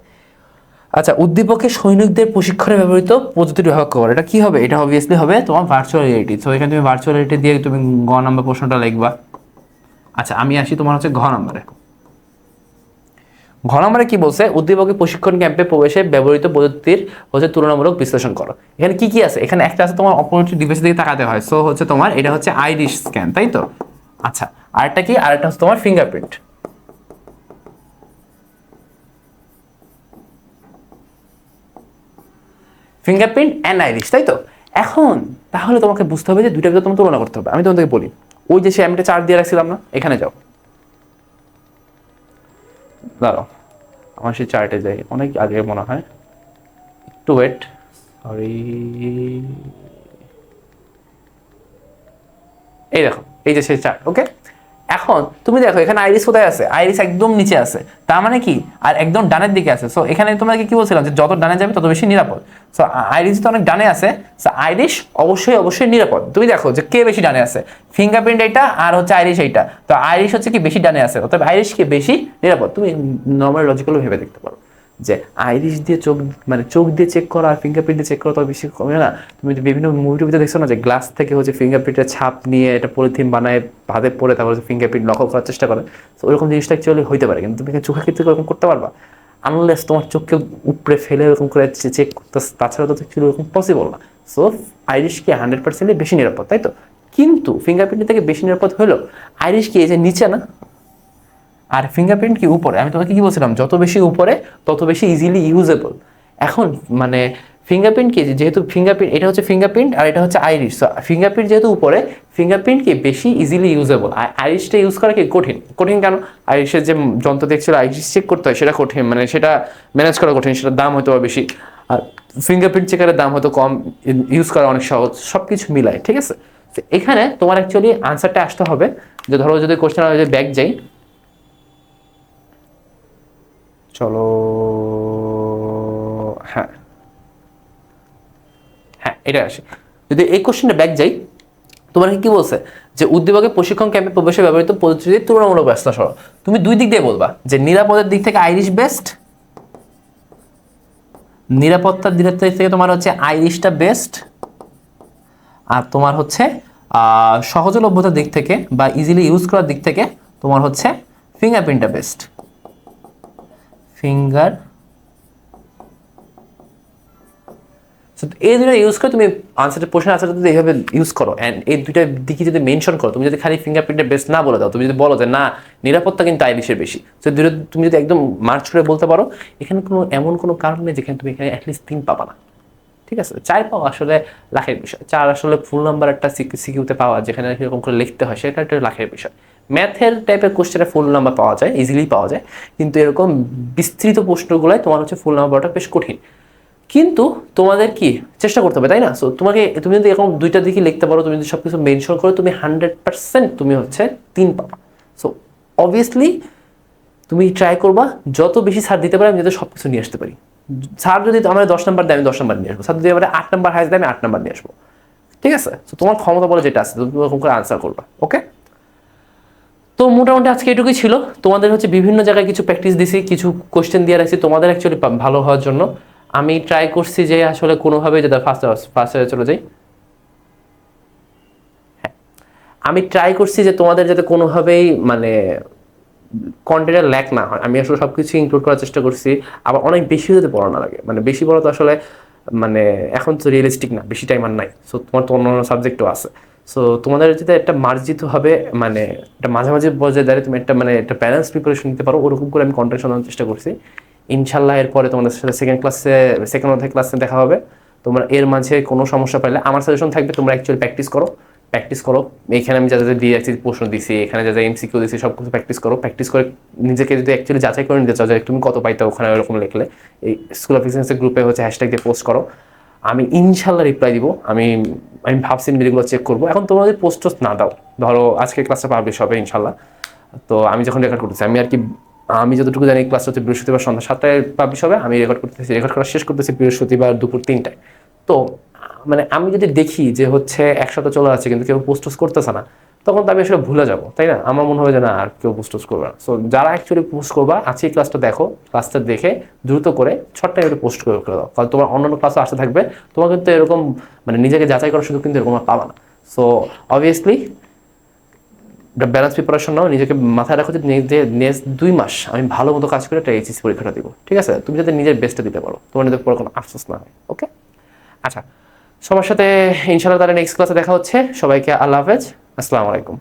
আচ্ছা, উদ্দীপকে সৈনিকদের প্রশিক্ষণে ব্যবহৃত প্রযুক্তির ব্যবহার করে, এটা কি হবে? এটা অবভিয়াসলি হবে তোমার ভার্চুয়াল রিয়েলিটি। তো এখানে তুমি ভার্চুয়াল রিয়েলিটি দিয়ে তুমি গ নাম্বার প্রশ্নটা লিখবা। আচ্ছা, আমি আসি তোমার হচ্ছে ঘ নাম্বারে। ঘ নাম্বারে কি বলছে? উদ্দীপকে প্রশিক্ষণ ক্যাম্পে প্রবেশে ব্যবহৃত প্রযুক্তির হচ্ছে তুলনামূলক বিশ্লেষণ করো। এখানে কি কি আছে? এখানে একটা আছে তোমার অপরচুনিটি ডিভাইস দিকে তাকাতে হয়, সো হচ্ছে তোমার এটা হচ্ছে আইরিশ স্ক্যান, তাই তো? আচ্ছা, আরেকটা কি? আরেকটা হচ্ছে তোমার ফিঙ্গারপ্রিন্ট। ফিঙ্গারপ্রিন্ট অ্যান্ড আইরিশ, তাই তো? এখন তাহলে তোমাকে বুঝতে হবে যে দুইটা ভিতরে তোমার তুলনা করতে হবে। আমি তোমাদেরকে বলি, ওই যে সে আমি একটা চার্ট দিয়ে রাখছিলাম না, এখানে যাও, দাঁড়াও, আমার সেই চার্টে যাই, অনেক আগে মনে হয়, একটু ওয়েট, সরি। এই দেখো, এই যে সেই চার্ট, ওকে? এখন তুমি দেখো এখানে আইরিস কোথায় আছে? আইরিস একদম নিচে আছে, তার মানে কি? আর একদম ডানের দিকে আছে। সো এখানে তোমাকে কি বলছিলাম যে যত ডানে যাবে তত বেশি নিরাপদ। সো আইরিস তো অনেক ডানে আছে, সো আইরিশ অবশ্যই নিরাপদ। তুমি দেখো যে কে বেশি ডানে আছে, ফিঙ্গারপ্রিন্ট এইটা আর হচ্ছে আইরিশ এইটা। তো আইরিশ হচ্ছে কি বেশি ডানে আছে, অর্থাৎ আইরিশ কি বেশি নিরাপদ। তুমি নর্মাল লজিক্যালি ভেবে দেখতে পারো যে আইরিশ দিয়ে চোখ, মানে চোখ দিয়ে চেক করা আর ফিঙ্গারপ্রিন্ট দিয়ে চেক করা তো বেশি কমে না? তুমি বিভিন্ন মুভি টুভিতে দেখছো না যে গ্লাস থেকে হচ্ছে ফিঙ্গারপ্রিন্টের ছাপ নিয়ে এটা পলিথিন বানায় ভাতে পরে তারপর ফিঙ্গারপ্রিন্ট নকল করার চেষ্টা করে। তো ওইরকম জিনিসটা অ্যাকচুয়ালি হইতে পারে, কিন্তু তুমি চোখের ক্ষেত্রে ওরকম করতে পারবা? আনলেস তোমার চোখকে উপরে ফেলে এরকম করে চেক করতে, তাছাড়া তো অ্যাকচুয়ালি ওরকম পসিবল না। সো আইরিশ কি 100% বেশি নিরাপদ, তাই তো? কিন্তু ফিঙ্গারপ্রিন্ট থেকে বেশি নিরাপদ হলো আইরিশ কি এই যে নিচে না, আর ফিঙ্গারপ্রিন্ট কি উপরে। আমি তোমাকে কি বলছিলাম, যত বেশি উপরে তত বেশি ইজিলি ইউজেবল। এখন মানে ফিঙ্গারপ্রিন্ট কি, যেহেতু ফিঙ্গারপ্রিন্ট এটা হচ্ছে ফিঙ্গারপ্রিন্ট আর এটা হচ্ছে আইরিশ, সো ফিঙ্গারপ্রিন্ট যেহেতু উপরে, ফিঙ্গারপ্রিন্ট কি বেশি ইজিলি ইউজেবল। আর আইরিশটা ইউজ করা কি কঠিন। কঠিন কেন? আইরিশের যে যন্ত্র দেখছিল আইরিশ চেক করতে হয় সেটা কঠিন, মানে সেটা ম্যানেজ করা কঠিন, সেটার দাম হয়তো বেশি। আর ফিঙ্গারপ্রিন্ট চেকারের দাম হয়তো কম, ইউজ করা অনেক সহজ, সব কিছু মিলায়, ঠিক আছে? তো এখানে তোমার অ্যাকচুয়ালি আনসারটা আসতে হবে যে ধরো যদি কোশ্চেন যদি ব্যাক যাই, চলো, হ্যাঁ হ্যাঁ এটা আসে। যদি এই কোশ্চেনটা ব্যাক যাই, তোমাকে কি বলছে যে উদ্দীপকে প্রশিক্ষণ ক্যাম্পে প্রবেশে ব্যবহৃত পদ্ধতির তুলনামূলক ব্যস্ত সরো। তুমি দুই দিক দিয়ে বলবা যে নিরাপদের দিক থেকে আইরিশ বেস্ট, নিরাপত্তার দিক থেকে তোমার হচ্ছে আইরিশটা বেস্ট, আর তোমার হচ্ছে সহজলভ্যতার দিক থেকে বা ইজিলি ইউজ করার দিক থেকে তোমার হচ্ছে ফিঙ্গারপ্রিন্টটা বেস্ট। ফিঙ্গার, এই দুটো ইউজ করে তুমি আনসারটা, প্রশ্নের আনসারটা যদি এইভাবে ইউজ করো অ্যান্ড এই দুইটা দিকে যদি মেনশন করো, তুমি যদি খালি ফিঙ্গারপ্রিন্টের বেস্ট না বলে দাও, তুমি যদি বলো যে না নিরাপত্তা কিন্তু আইরিশের বেশি, তো তুমি যদি একদম মার্চ করে বলতে পারো, এখানে কোনো এমন কোনো কারণ নেই যেখানে তুমি এখানে অ্যাটলিস্ট 3 পাবা না, ঠিক আছে? 4 পাওয়া আসলে লাখের বিষয়। 4 আসলে ফুল নাম্বার একটা সিকিউতে পাওয়া, যেখানে এরকম করে লিখতে হয়, সেটা একটা লাখের বিষয়। ম্যাথের টাইপের কোশ্চেনে ফুল নাম্বার পাওয়া যায়, ইজিলি পাওয়া যায়, কিন্তু এরকম বিস্তৃত প্রশ্নগুলোয় তোমার হচ্ছে ফুল নাম্বারটা বেশ কঠিন। কিন্তু তোমাদের কি চেষ্টা করতে হবে, তাই না? সো তুমি যদি এরকম দুইটা দিকে লিখতে পারো, তুমি যদি সবকিছু মেনশন করো, তুমি 100% তুমি হচ্ছে 3 পাবা। সো অবভিয়াসলি তুমি ট্রাই করবা যত বেশি ছাড় দিতে পারে আমি যাতে সব কিছু নিয়ে আসতে পারি। স্যার যদি আমরা 10 নাম্বার দেয় আমি 10 নাম্বার নিয়ে আসবো, স্যার যদি আমরা 8 নাম্বার হাইস দেয় আমি 8 নাম্বার নিয়ে আসবো, ঠিক আছে? তো তোমার ক্ষমতা বলে যেটা আছে তুমি ওরকম করে আনসার করবা, ওকে? তো মোটামুটি আজকে এটুকুই ছিল। তোমাদের হচ্ছে বিভিন্ন জায়গায় কিছু প্র্যাকটিস দিছি, কিছু কোশ্চেন দিয়ে রাখছি তোমাদের অ্যাকচুয়ালি ভালো হওয়ার জন্য। আমি ট্রাই করছি যে আসলে কোনোভাবে যাতে ফার্স্ট চলে যাই। আমি ট্রাই করছি যে তোমাদের যাতে কোনোভাবেই মানে কন্টেন্টের ল্যাক না হয়, আমি আসলে সব কিছু ইনক্লুড করার চেষ্টা করছি। আবার অনেক বেশি যাতে পড়া না লাগে, মানে বেশি পড়া তো আসলে মানে এখন তো রিয়েলিস্টিক না, বেশি টাইম আর নাই। সো তোমার তো অন্য অন্য সাবজেক্টও আছে। সো তোমাদের যদি একটা মার্জিত হবে, মানে একটা মাঝামাঝি পর্যায়ে দাঁড়িয়ে তুমি একটা মানে একটা ব্যালেন্স প্রিপারেশন নিতে পারো, ওরকম করে আমি কন্টেন্ট শোনানোর চেষ্টা করছি। ইনশাল্লাহ এরপরে তোমাদের সাথে সেকেন্ড অধ্যায় ক্লাসে দেখা হবে। তোমরা এর মাঝে কোনো সমস্যা পাইলে আমার সাজেশন থাকবে তোমরা অ্যাকচুয়ালি প্র্যাকটিস করো। এখানে আমি যা যা দিয়ে রাখছি, প্রশ্ন দিছি, এখানে যা যা এমসিকিউ দিছি, সব কিছু প্র্যাকটিস করে নিজেকে যদি অ্যাকচুয়ালি যাচাই করে নিতে চাও যে তুমি কত পাইতে ওখানে ওরকম লিখলে এই স্কুল অফ এক্সেলেন্সের গ্রুপে হচ্ছে হ্যাশট্যাগ দিয়ে পোস্ট করো। আমি ইনশাল্লাহ রিপ্লাই দিব। আমি আমি ভাবছি মিলগুলো চেক করবো। এখন তোমরা যদি পোস্ট না দাও, ধরো আজকে ক্লাসটা পাবলিশ হবে ইনশাল্লাহ, তো আমি যখন রেকর্ড করতেছি আমি আর কি, আমি যতটুকু জানি ক্লাস হচ্ছে বৃহস্পতিবার সন্ধ্যা 7টায় পাবলিশ হবে। আমি রেকর্ড করা শেষ করতেছি বৃহস্পতিবার দুপুর 3টায়। তো মানে আমি যদি দেখি যে হচ্ছে একসাথে চলে যাচ্ছে কিন্তু কেউ পোস্ট করতেছে না, তখন তো আমি আসলে ভুলে যাবো, তাই না? আমার মনে হবে যে না আর কেউ পোস্ট করবে না। সো যারা অ্যাকচুয়ালি পোস্ট করবা, আজকে ক্লাসটা দেখো, ক্লাসটা দেখে দ্রুত করে ছটটায় একটু পোস্ট করে দাও, কারণ তোমার অন্যান্য ক্লাসও আসতে থাকবে। তোমার কিন্তু এরকম মানে নিজেকে যাচাই করার সুযোগ কিন্তু এরকম আর পাবা না। সো অবভিয়াসলি ব্যালেন্স প্রিপারেশন নাও, নিজেকে মাথায় রাখো যে নেক্সট 2 মাস আমি ভালো মতো কাজ করে একটা এইচএসসি পরীক্ষাটা দিব, ঠিক আছে? তুমি যাতে নিজের বেস্টটা দিতে পারো, তোমার নিজের পরে কোনো আফসোস না হয়। ওকে, আচ্ছা, সবার সাথে ইনশাআল্লাহ তাহলে নেক্সট ক্লাসে দেখা হচ্ছে। সবাইকে আল্লাহ হাফেজ, আসসালামু আলাইকুম।